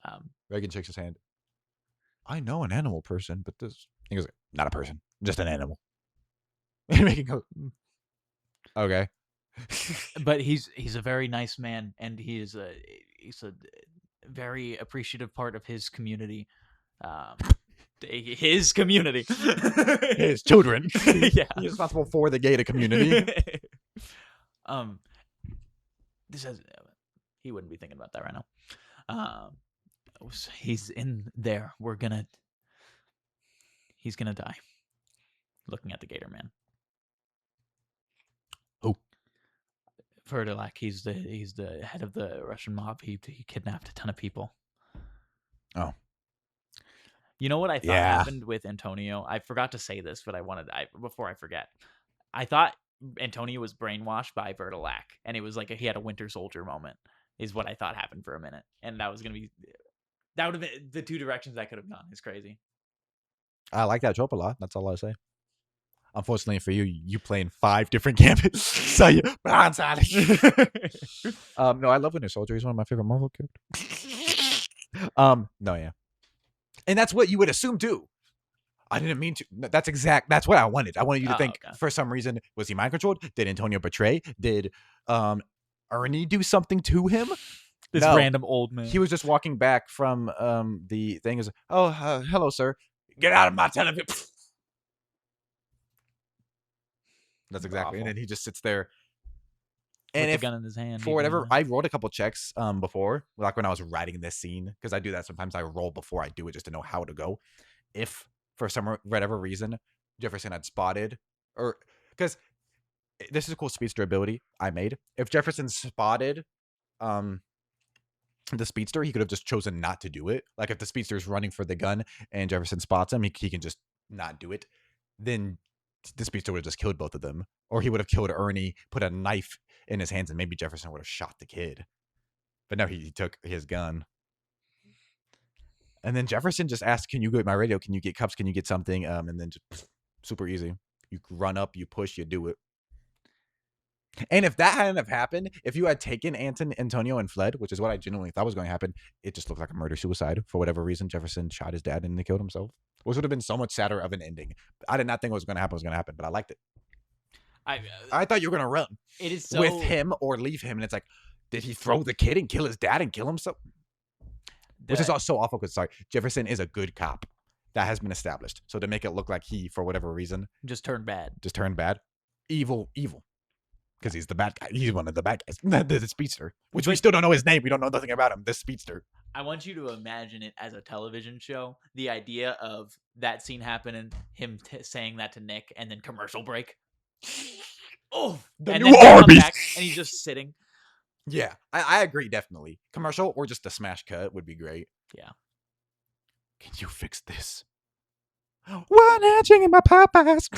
A: Reagan shakes his hand. I know an animal person, but this... He goes, not a person, just an animal. Making go, okay.
B: But he's a very nice man, and he's a very appreciative part of his community. His community.
A: His children.
B: Yeah.
A: He's responsible for the Gator community.
B: This has... He wouldn't be thinking about that right now. He's in there. He's gonna die. Looking at the Gator Man.
A: Oh.
B: Verdalak, he's the head of the Russian mob. He kidnapped a ton of people.
A: Oh.
B: You know what I thought happened with Antonio? I forgot to say this, but before I forget. I thought Antonio was brainwashed by Verdalak, and it was like he had a Winter Soldier moment, is what I thought happened for a minute. And that would have been the two directions that could have gone. It's crazy.
A: I like that trope a lot. That's all I say. Unfortunately for you, you play in 5 different campus. So you no, I love Winter Soldier. He's one of my favorite Marvel characters. No, yeah. And that's what you would assume too. I didn't mean to. That's what I wanted. I wanted you to think for some reason, was he mind controlled? Did Antonio betray? Did Ernie do something to him?
B: This random old man.
A: He was just walking back from the thing. Is hello, sir. Get out of my television. That's exactly. And then he just sits there.
B: And with the gun in his hand.
A: For whatever, I rolled a couple checks before, like when I was writing this scene, because I do that sometimes. I roll before I do it just to know how to go. If for some whatever reason Jefferson had spotted, or because this is a cool speedster ability I made. If Jefferson spotted the speedster, he could have just chosen not to do it. Like if the speedster is running for the gun and Jefferson spots him, he can just not do it. Then the speedster would have just killed both of them, or he would have killed Ernie, put a knife in his hands, and maybe Jefferson would have shot the kid. But no, he took his gun. And then Jefferson just asked, "Can you get my radio? Can you get cups? Can you get something?" And then just super easy. You run up, you push, you do it. And if that hadn't have happened, if you had taken Antonio and fled, which is what I genuinely thought was going to happen, it just looked like a murder-suicide. For whatever reason, Jefferson shot his dad and he killed himself. Which would have been so much sadder of an ending. I did not think what was going to happen, but I liked it. I thought you were going to run.
B: It is so...
A: with him or leave him. And it's like, did he throw the kid and kill his dad and kill himself? Which is so awful because, Jefferson is a good cop. That has been established. So to make it look like he, for whatever reason...
B: Just turned bad.
A: Evil. Because he's the bad guy. He's one of the bad guys. The speedster. Which we still don't know his name. We don't know nothing about him. The speedster.
B: I want you to imagine it as a television show. The idea of that scene happening, him saying that to Nick, and then commercial break. Oh,
A: the new Arby's.
B: And he's just sitting.
A: Yeah, I agree, definitely. Commercial or just a smash cut would be great.
B: Yeah.
A: Can you fix this? One hatching in my Popeyes.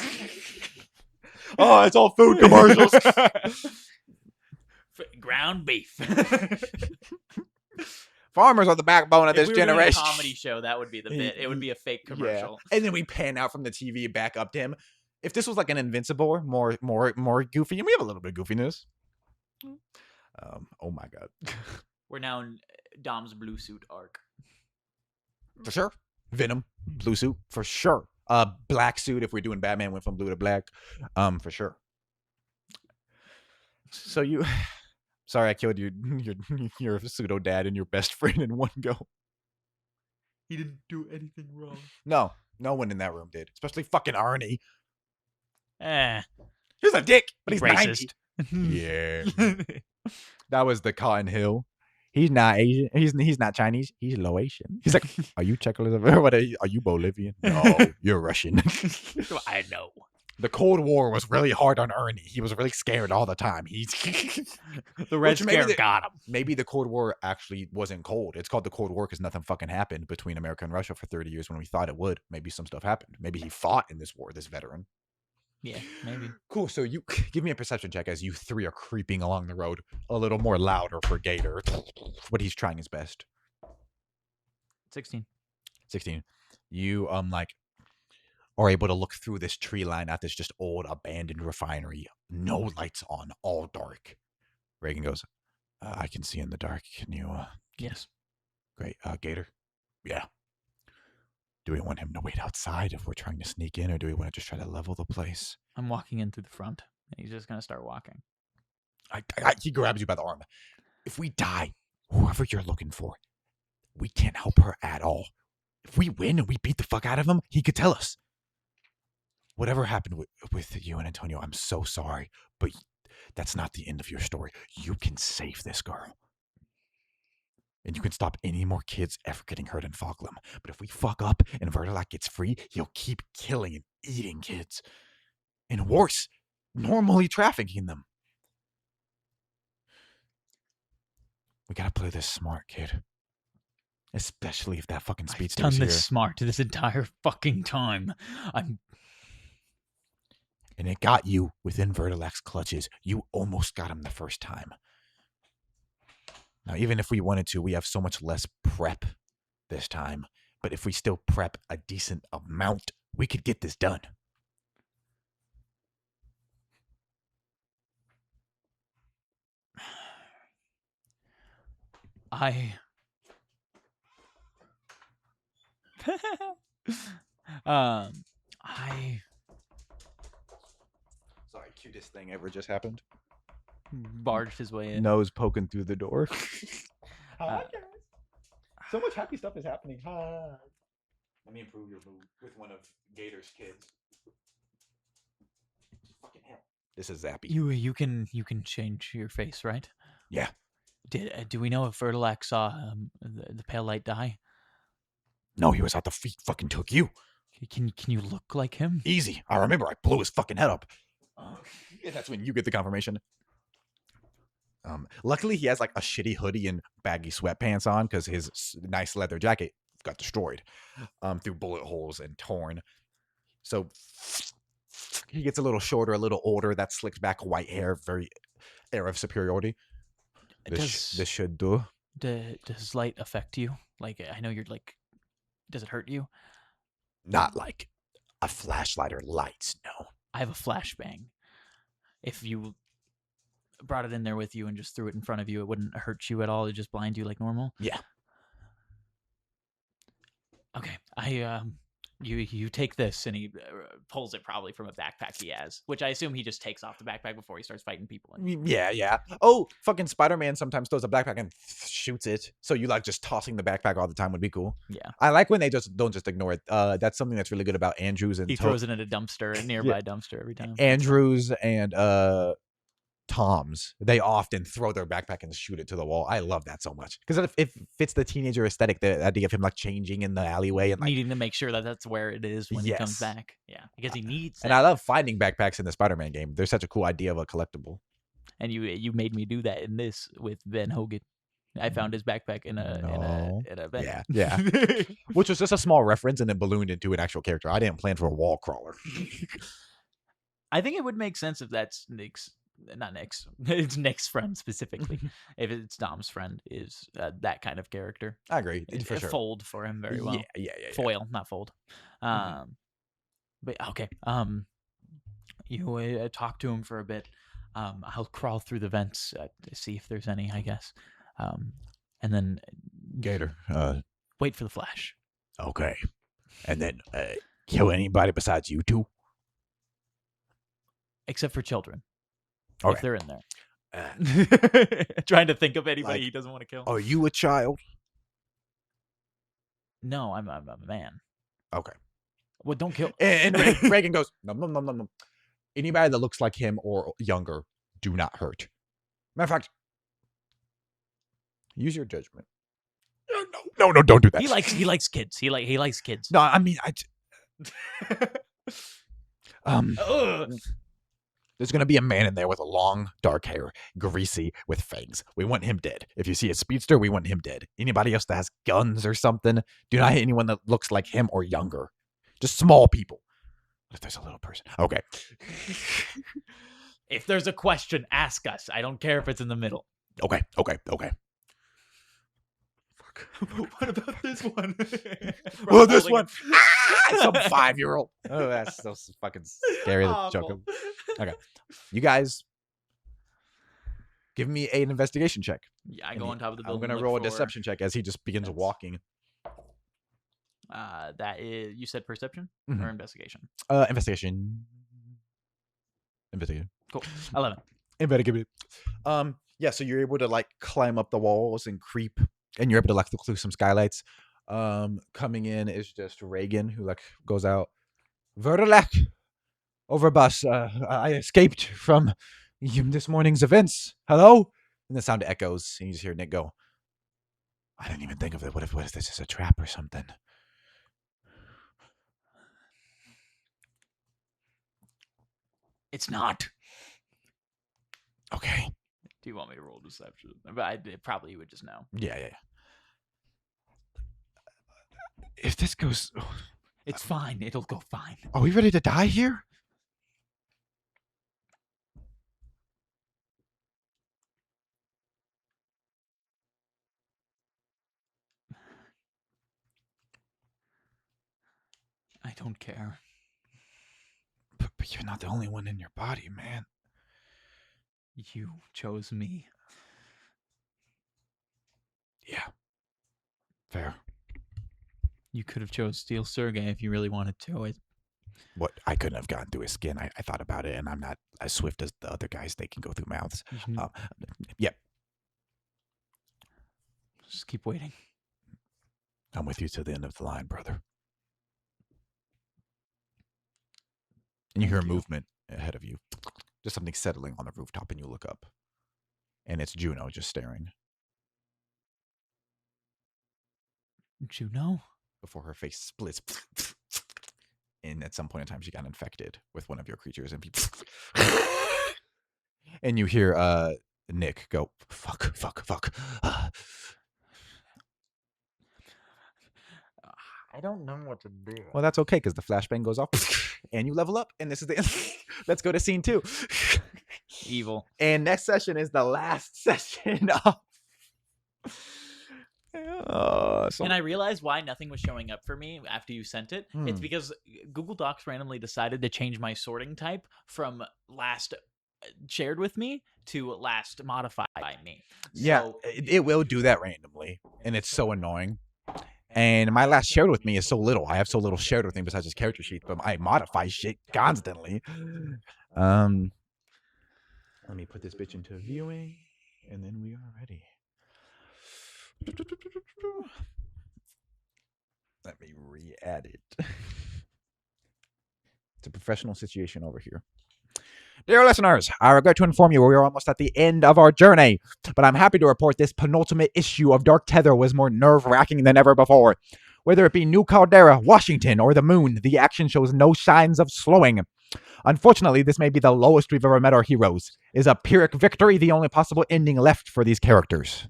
A: Oh, it's all food commercials.
B: Ground beef.
A: Farmers are the backbone of this generation.
B: Doing a comedy show, that would be the bit. It would be a fake commercial.
A: Yeah. And then we pan out from the TV back up to him. If this was like an Invincible, more goofy, and we have a little bit of goofiness. Oh my god.
B: We're now in Dom's blue suit arc.
A: For sure. Venom, blue suit, for sure. Black suit, if we're doing Batman, went from blue to black. For sure. So you... Sorry, I killed you. Your pseudo dad and your best friend in one go.
B: He didn't do anything wrong.
A: No one in that room did. Especially fucking Arnie.
B: He's
A: a dick, but he's
B: racist.
A: Yeah. That was the Cotton Hill. He's not Asian. He's not Chinese. He's Laotian. He's like, are you Czechoslovakian? What are you Bolivian? No, you're Russian.
B: I know.
A: The Cold War was really hard on Ernie. He was really scared all the time.
B: The Red Scare got him.
A: Maybe the Cold War actually wasn't cold. It's called the Cold War because nothing fucking happened between America and Russia for 30 years when we thought it would. Maybe some stuff happened. Maybe he fought in this war, this veteran.
B: Yeah, maybe.
A: Cool. So you give me a perception check as you three are creeping along the road a little more louder for Gator. But he's trying his best.
B: 16.
A: You are able to look through this tree line at this just old abandoned refinery. No lights on, all dark. Reagan goes, I can see in the dark. Can you?
B: Yes.
A: Great. Gator? Yeah. Do we want him to wait outside if we're trying to sneak in, or do we want to just try to level the place?
B: I'm walking in through the front. He's just going to start walking.
A: He grabs you by the arm. If we die, whoever you're looking for, we can't help her at all. If we win and we beat the fuck out of him, he could tell us. Whatever happened with you and Antonio, I'm so sorry, but that's not the end of your story. You can save this girl. And you can stop any more kids ever getting hurt in Falkland. But if we fuck up and Verdalak gets free, he'll keep killing and eating kids. And worse, normally trafficking them. We gotta play this smart, kid. Especially if that fucking
B: I've
A: speedster's
B: done
A: here.
B: this smart this entire fucking time.
A: And it got you within Vertilak's clutches. You almost got him the first time. Now, even if we wanted to, we have so much less prep this time. But if we still prep a decent amount, we could get this done. Sorry, cutest thing ever just happened.
B: Barged his way in.
A: Nose poking through the door. Hi, guys. So much happy stuff is happening. Hi. Let me improve your mood with one of Gator's kids. Fucking hell. This is Zappy.
B: You can change your face, right?
A: Yeah.
B: Do we know if Vertilak saw the pale light die?
A: No, he was out the feet. Fucking took you.
B: Can you look like him?
A: Easy. I remember I blew his fucking head up. And that's when you get the confirmation. Luckily, he has like a shitty hoodie and baggy sweatpants on because his nice leather jacket got destroyed through bullet holes and torn. So he gets a little shorter, a little older. That slicks back white hair, very air of superiority. This should do.
B: Does light affect you? Like, I know you're like, does it hurt you?
A: Not like a flashlight or lights, no.
B: I have a flashbang. If you brought it in there with you and just threw it in front of you, it wouldn't hurt you at all. It just blind you like normal.
A: Yeah.
B: Okay. You take this, and he pulls it probably from a backpack he has, which I assume he just takes off the backpack before he starts fighting people.
A: Yeah. Oh, fucking Spider-Man sometimes throws a backpack and shoots it. So you like just tossing the backpack all the time would be cool.
B: Yeah.
A: I like when they just don't just ignore it. That's something that's really good about Andrews and
B: he throws it in a dumpster, a nearby dumpster every time.
A: Andrews and Tom's, they often throw their backpack and shoot it to the wall. I love that so much because it fits the teenager aesthetic. The idea of him like changing in the alleyway and like,
B: needing to make sure that that's where it is when he comes back. Yeah, because he needs.
A: And I love finding backpacks in the Spider-Man game. They're such a cool idea of a collectible.
B: And you made me do that in this with Ben Hogan. I found his backpack in a vent.
A: Yeah. Which was just a small reference and then ballooned into an actual character. I didn't plan for a wall crawler.
B: I think it would make sense if that's it's Nick's friend specifically. If it's Dom's friend is that kind of character.
A: I agree. For sure.
B: Fold for him very well.
A: Yeah.
B: Foil, not fold. But okay. You talk to him for a bit. I'll crawl through the vents to see if there's any, I guess. And then
A: Gator,
B: wait for the flash.
A: Okay. And then kill anybody besides you two?
B: Except for children.
A: Okay.
B: If they're in there. Trying to think of anybody he doesn't want to kill.
A: Are you a child?
B: No, I'm a man.
A: Okay.
B: Well, don't kill.
A: And Reagan goes, no. Anybody that looks like him or younger, do not hurt. Matter of fact, use your judgment. No, don't do that.
B: He likes kids. He likes kids.
A: No, I mean, there's gonna be a man in there with a long, dark hair, greasy, with fangs. We want him dead. If you see a speedster, we want him dead. Anybody else that has guns or something, do not hit anyone that looks like him or younger. Just small people. What if there's a little person? Okay.
B: If there's a question, ask us. I don't care if it's in the middle.
A: Okay.
B: What about this one?
A: Well, this one. Some 5-year-old. Oh, that's so fucking scary. Joke. Okay. You guys, give me an investigation check.
B: Yeah, I go on top of the building.
A: I'm going to roll a deception check as he just begins walking.
B: That is, you said perception or investigation?
A: Investigation.
B: Cool. 11.
A: Investigation. Yeah, so you're able to like climb up the walls and creep, and you're able to like look through some skylights. Coming in is just Reagan, who like goes out. Vertilak, overbus. I escaped from this morning's events. Hello? And the sound echoes, and you just hear Nick go, I didn't even think of it. What if this is a trap or something?
B: It's not.
A: Okay.
B: you want me to roll deception? But probably you would just know.
A: Yeah. If this goes...
B: It's fine. It'll go fine.
A: Are we ready to die here?
B: I don't care.
A: But you're not the only one in your body, man.
B: You chose me.
A: Yeah. Fair.
B: You could have chose Steel Sergei if you really wanted to.
A: What? I couldn't have gotten through his skin. I thought about it, and I'm not as swift as the other guys. They can go through mouths. Yep.
B: Just keep waiting.
A: I'm with you to the end of the line, brother. And you hear movement ahead of you. Just something settling on the rooftop, and you look up. And it's Juno just staring.
B: Juno?
A: Before her face splits. And at some point in time, she got infected with one of your creatures. And you hear Nick go, fuck.
B: I don't know what to do.
A: Well, that's okay, because the flashbang goes off, and you level up, and this is the end. Let's go to scene 2.
B: Evil.
A: And next session is the last session of...
B: And I realized why nothing was showing up for me after you sent it. It's because Google Docs randomly decided to change my sorting type from last shared with me to last modified by me.
A: Yeah,
B: so,
A: it will do that randomly, and it's so annoying. And my last shared with me is so little. I have so little shared with me besides his character sheet, but I modify shit constantly. Let me put this bitch into viewing, and then we are ready. Let me re-add it. It's a professional situation over here. Dear listeners, I regret to inform you we are almost at the end of our journey, but I'm happy to report this penultimate issue of Dark Tether was more nerve-wracking than ever before. Whether it be New Caldera, Washington, or the Moon, the action shows no signs of slowing. Unfortunately, this may be the lowest we've ever met our heroes. Is a Pyrrhic victory the only possible ending left for these characters?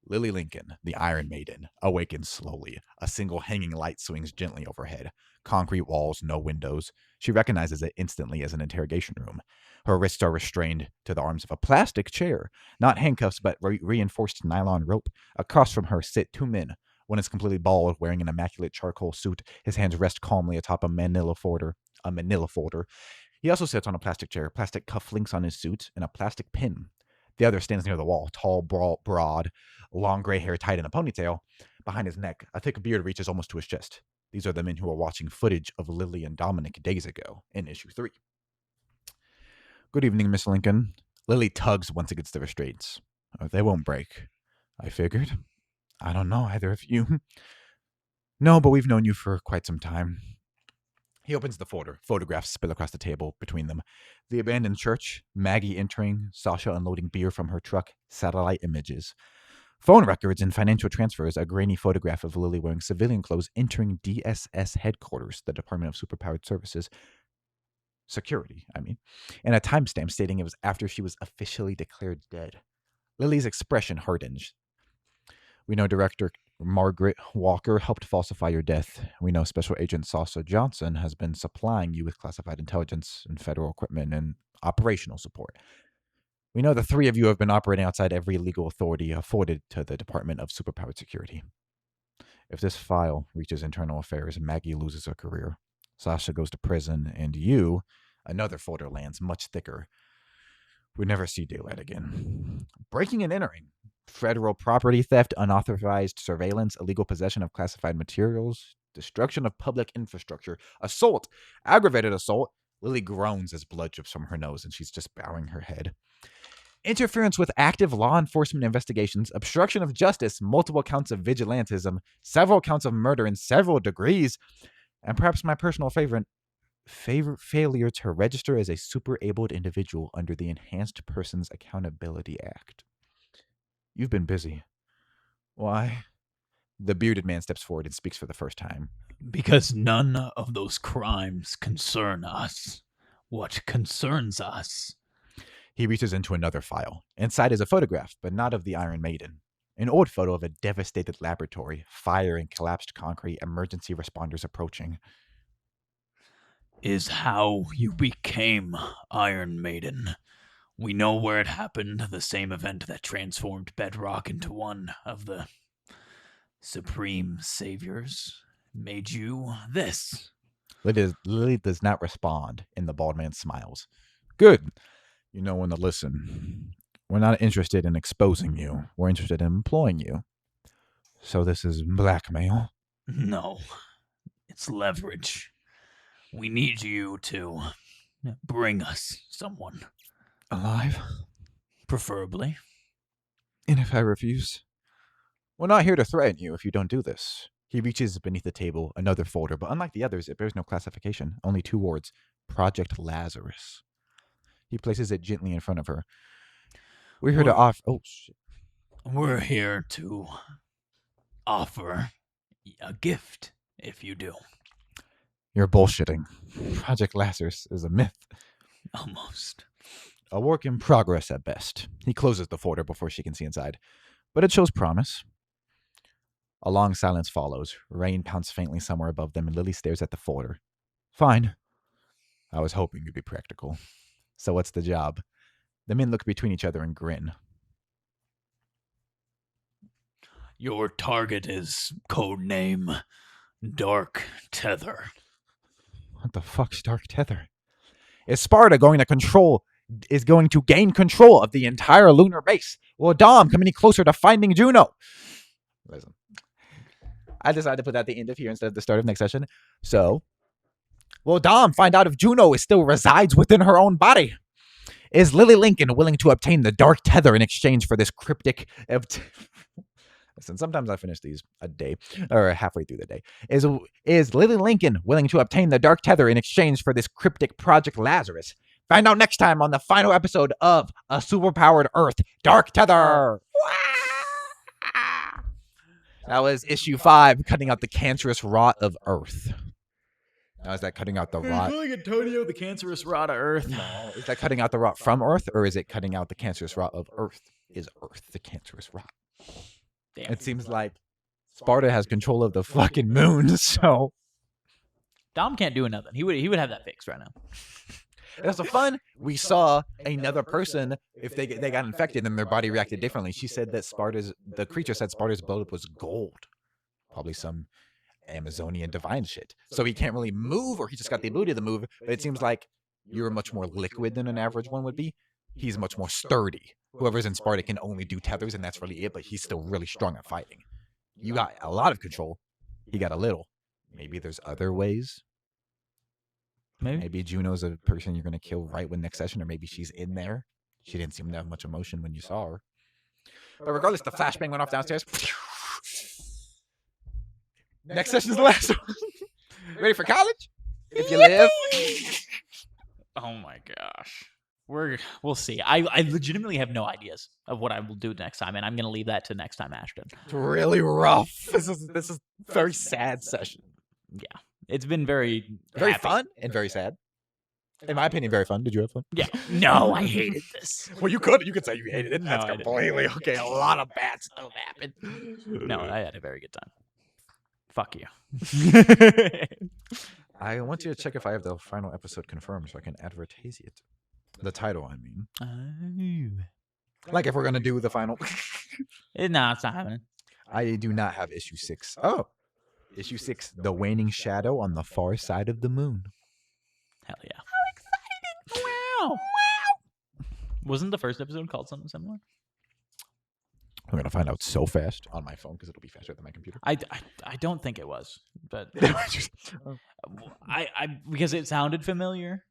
A: Lily Lincoln, the Iron Maiden, awakens slowly. A single hanging light swings gently overhead. Concrete walls, no windows. She recognizes it instantly as an interrogation room. Her wrists are restrained to the arms of a plastic chair. Not handcuffs, but reinforced nylon rope. Across from her sit 2 men. One is completely bald, wearing an immaculate charcoal suit. His hands rest calmly atop a manila folder. He also sits on a plastic chair, plastic cufflinks on his suit, and a plastic pin. The other stands near the wall, tall, broad, long gray hair tied in a ponytail. Behind his neck, a thick beard reaches almost to his chest. These are the men who were watching footage of Lily and Dominic days ago in issue 3. Good evening, Miss Lincoln. Lily tugs once against the restraints. They won't break. I figured. I don't know either of you. No, but we've known you for quite some time. He opens the folder. Photographs spill across the table between them. The abandoned church, Maggie entering, Sasha unloading beer from her truck, satellite images. Phone records and financial transfers, a grainy photograph of Lily wearing civilian clothes entering DSS headquarters, the Department of Superpowered Services. Security, and a timestamp stating it was after she was officially declared dead. Lily's expression hardens. We know Director Margaret Walker helped falsify your death. We know Special Agent Sasha Johnson has been supplying you with classified intelligence and federal equipment and operational support. We know the 3 of you have been operating outside every legal authority afforded to the Department of Superpowered Security. If this file reaches internal affairs, Maggie loses her career. Sasha goes to prison, and you, another folder lands much thicker. We never see daylight again. Breaking and entering. Federal property theft, unauthorized surveillance, illegal possession of classified materials, destruction of public infrastructure, assault, aggravated assault. Lily groans as blood drips from her nose, and she's just bowing her head. Interference with active law enforcement investigations, obstruction of justice, multiple counts of vigilantism, several counts of murder in several degrees, and perhaps my personal favorite, failure to register as a super-abled individual under the Enhanced Persons Accountability Act. You've been busy. Why? The bearded man steps forward and speaks for the first time.
B: Because none of those crimes concern us. What concerns us?
A: He reaches into another file. Inside is a photograph, but not of the Iron Maiden. An old photo of a devastated laboratory, fire and collapsed concrete, emergency responders approaching.
C: Is how you became Iron Maiden. We know where it happened, the same event that transformed Bedrock into one of the Supreme Saviors. Made you this.
A: Lily does not respond, and the bald man smiles. Good. You know when to listen. We're not interested in exposing you. We're interested in employing you. So this is blackmail?
C: No. It's leverage. We need you to bring us someone.
A: Alive?
C: Preferably.
A: And if I refuse? We're not here to threaten you if you don't do this. He reaches beneath the table, another folder, but unlike the others, it bears no classification, only 2 words, Project Lazarus. He places it gently in front of her. We're here to offer... Oh, shit.
C: We're here to offer a gift, if you do.
A: You're bullshitting. Project Lazarus is a myth.
C: Almost.
A: A work in progress at best. He closes the folder before she can see inside, but it shows promise. A long silence follows. Rain pounds faintly somewhere above them, and Lily stares at the folder. Fine. I was hoping you'd be practical. So what's the job? The men look between each other and grin.
C: Your target is codename Dark Tether.
A: What the fuck's Dark Tether? Is Sparta going to gain control of the entire lunar base? Will Dom come any closer to finding Juno? Listen. I decided to put that at the end of here instead of the start of next session. So, will Dom find out if Juno still resides within her own body? Is Lily Lincoln willing to obtain the Dark Tether in exchange for this cryptic... Listen, sometimes I finish these a day, or halfway through the day. Is Lily Lincoln willing to obtain the Dark Tether in exchange for this cryptic Project Lazarus? Find out next time on the final episode of A Superpowered Earth, Dark Tether! That was issue 5, cutting out the cancerous rot of Earth. Now, is that cutting out the rot?
B: Calling Antonio the cancerous rot of Earth.
A: No. Is that cutting out the rot from Earth, or is it cutting out the cancerous rot of Earth? Is Earth the cancerous rot?
B: Damn.
A: It seems like Sparta has control of the fucking moon, so...
B: Dom can't do nothing. He would have that fixed right now.
A: That's so fun. We saw another person, if they got infected and their body reacted differently. She said that the creature said Sparta's blood was gold. Probably some Amazonian divine shit. So he can't really move, or he just got the ability to move, but it seems like you're much more liquid than an average one would be. He's much more sturdy. Whoever's in Sparta can only do tethers, and that's really it, but he's still really strong at fighting. You got a lot of control. He got a little. Maybe there's other ways. Maybe Juno's a person you're going to kill right when next session, or maybe she's in there. She didn't seem to have much emotion when you saw her. But regardless, the flashbang went off downstairs. Next session's the last one. Ready for college? If you live.
B: Oh my gosh. We'll see. I legitimately have no ideas of what I will do next time, and I'm going to leave that to next time, Ashton.
A: It's really rough. This is a very sad session.
B: Yeah. It's been very
A: fun and very sad. In my opinion, very fun. Did you have fun?
B: Yeah. No, I hated this.
A: Well, you could say you hated it.
B: No,
A: That's
B: I didn't.
A: completely okay. A lot of bad stuff happened.
B: No, I had a very good time. Fuck you.
A: I want you to check if I have the final episode confirmed so I can advertise it. The title, I mean. Like if we're going to do the final.
B: No, it's not happening.
A: I do not have issue 6. Oh. Issue 6, The Waning Shadow on the Far Side of the Moon.
B: Hell yeah. How excited. Wow. Wasn't the first episode called something similar?
A: I'm going to find out so fast on my phone because it'll be faster than my computer.
B: I don't think it was, but I because it sounded familiar.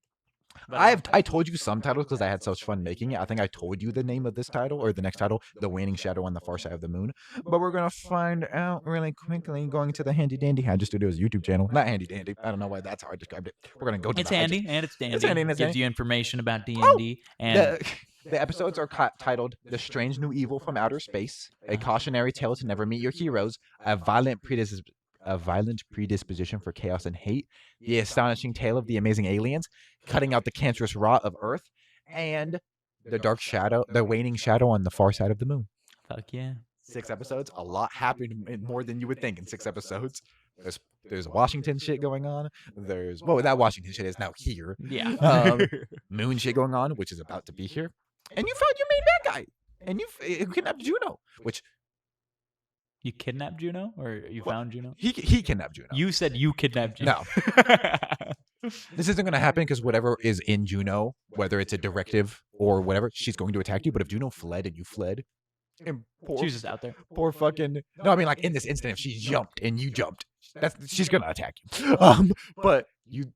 B: But
A: I told you some titles because I had such fun making it. I think I told you the name of this title or the next title, The Waning Shadow on the Far Side of the Moon. But we're going to find out really quickly going to the Handy Dandy Hadja Studios YouTube channel. Not Handy Dandy. I don't know why that's how I described it. We're going to go to
B: it's
A: the
B: handy and it's dandy.
A: It's handy and it's
B: Gives
A: dandy.
B: you information about D&D and
A: the episodes are titled The Strange New Evil from Outer Space, A Cautionary Tale to Never Meet Your Heroes, A Violent Predisposition for Chaos and Hate, The Astonishing Tale of the Amazing Aliens, Cutting Out the Cancerous Rot of Earth, and the dark shadow, the waning shadow on the far side of the moon.
B: Fuck yeah.
A: 6 episodes, a lot happened more than you would think in 6 episodes. There's Washington shit going on. That Washington shit is now here.
B: Yeah.
A: Moon shit going on, which is about to be here. And you found your main bad guy, and you kidnapped Juno, which
B: You kidnapped Juno, or you found Juno?
A: he kidnapped Juno.
B: You said you kidnapped Juno.
A: No. This isn't going to happen because whatever is in Juno, whether it's a directive or whatever, she's going to attack you. But if Juno fled and you fled, and
B: She was just out there.
A: poor fucking no, I mean like in this instant, if she jumped and you jumped, she's gonna attack you. But you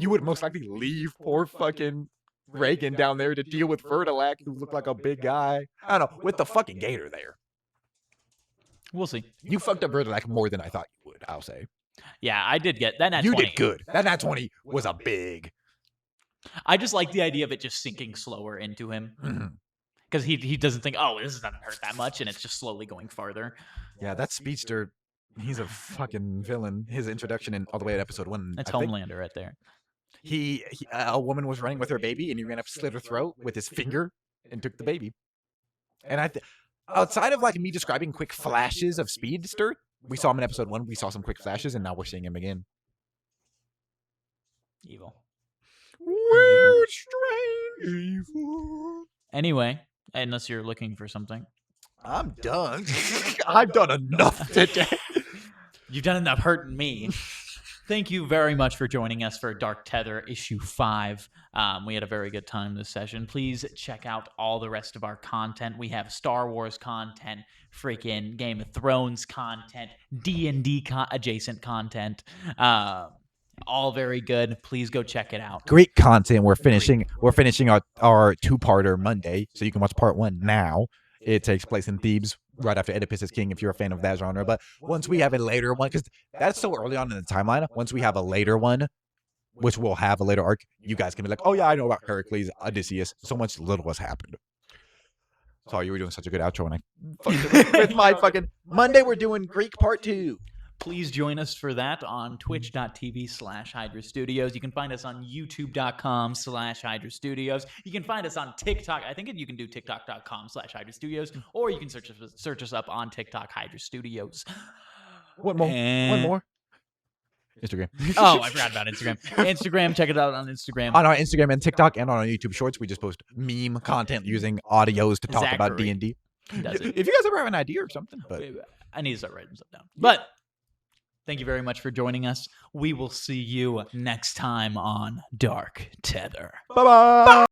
A: would most likely leave poor fucking Reagan down there to deal with Vertilac, who looked like a big guy. I don't know, with the fucking gator there.
B: We'll see.
A: You fucked up Vertilac more than I thought you would. I'll say.
B: Yeah, I did get that.
A: You
B: 20.
A: did good. That nat 20 was a big.
B: I just like the idea of it just sinking slower into him. Because he doesn't think, oh, this doesn't hurt that much, and it's just slowly going farther.
A: Yeah, that speedster, he's a fucking villain. His introduction in all the way at episode 1.
B: That's Homelander right there.
A: A woman was running with her baby, and he ran up, slit her throat with his finger, and took the baby. And outside of like me describing quick flashes of speedster, we saw him in episode 1. We saw some quick flashes, and now we're seeing him again.
B: Evil.
A: Weird, strange, evil.
B: Anyway, unless you're looking for something.
A: I'm done. I've done enough today.
B: You've done enough hurting me. Thank you very much for joining us for Dark Tether issue 5. We had a very good time this session. Please check out all the rest of our content. We have Star Wars content, freaking Game of Thrones content, D&D adjacent content. All very good. Please go check it out.
A: Great content. We're finishing our 2-parter Monday, so you can watch part 1 now. It takes place in Thebes right after Oedipus is king, if you're a fan of that genre. But once we have a later one, because that's so early on in the timeline, once we have a later one, which we'll have a later arc, you guys can be like, oh yeah, I know about Heracles, Odysseus. So much little has happened. Sorry, you were doing such a good outro, and I fucked it with my fucking Monday. We're doing Greek part 2.
B: Please join us for that on twitch.tv/Hydra Studios. You can find us on youtube.com/Hydra Studios. You can find us on TikTok. I think you can do tiktok.com/Hydra Studios, or you can search us up on TikTok, Hydra Studios.
A: One more. Instagram.
B: Oh, I forgot about Instagram. Instagram, check it out on Instagram.
A: On our Instagram and TikTok and on our YouTube Shorts, we just post meme content using audios to talk about D&D. If you guys ever have an idea or something. But
B: I need to start writing stuff down. But thank you very much for joining us. We will see you next time on Dark Tether.
A: Bye-bye.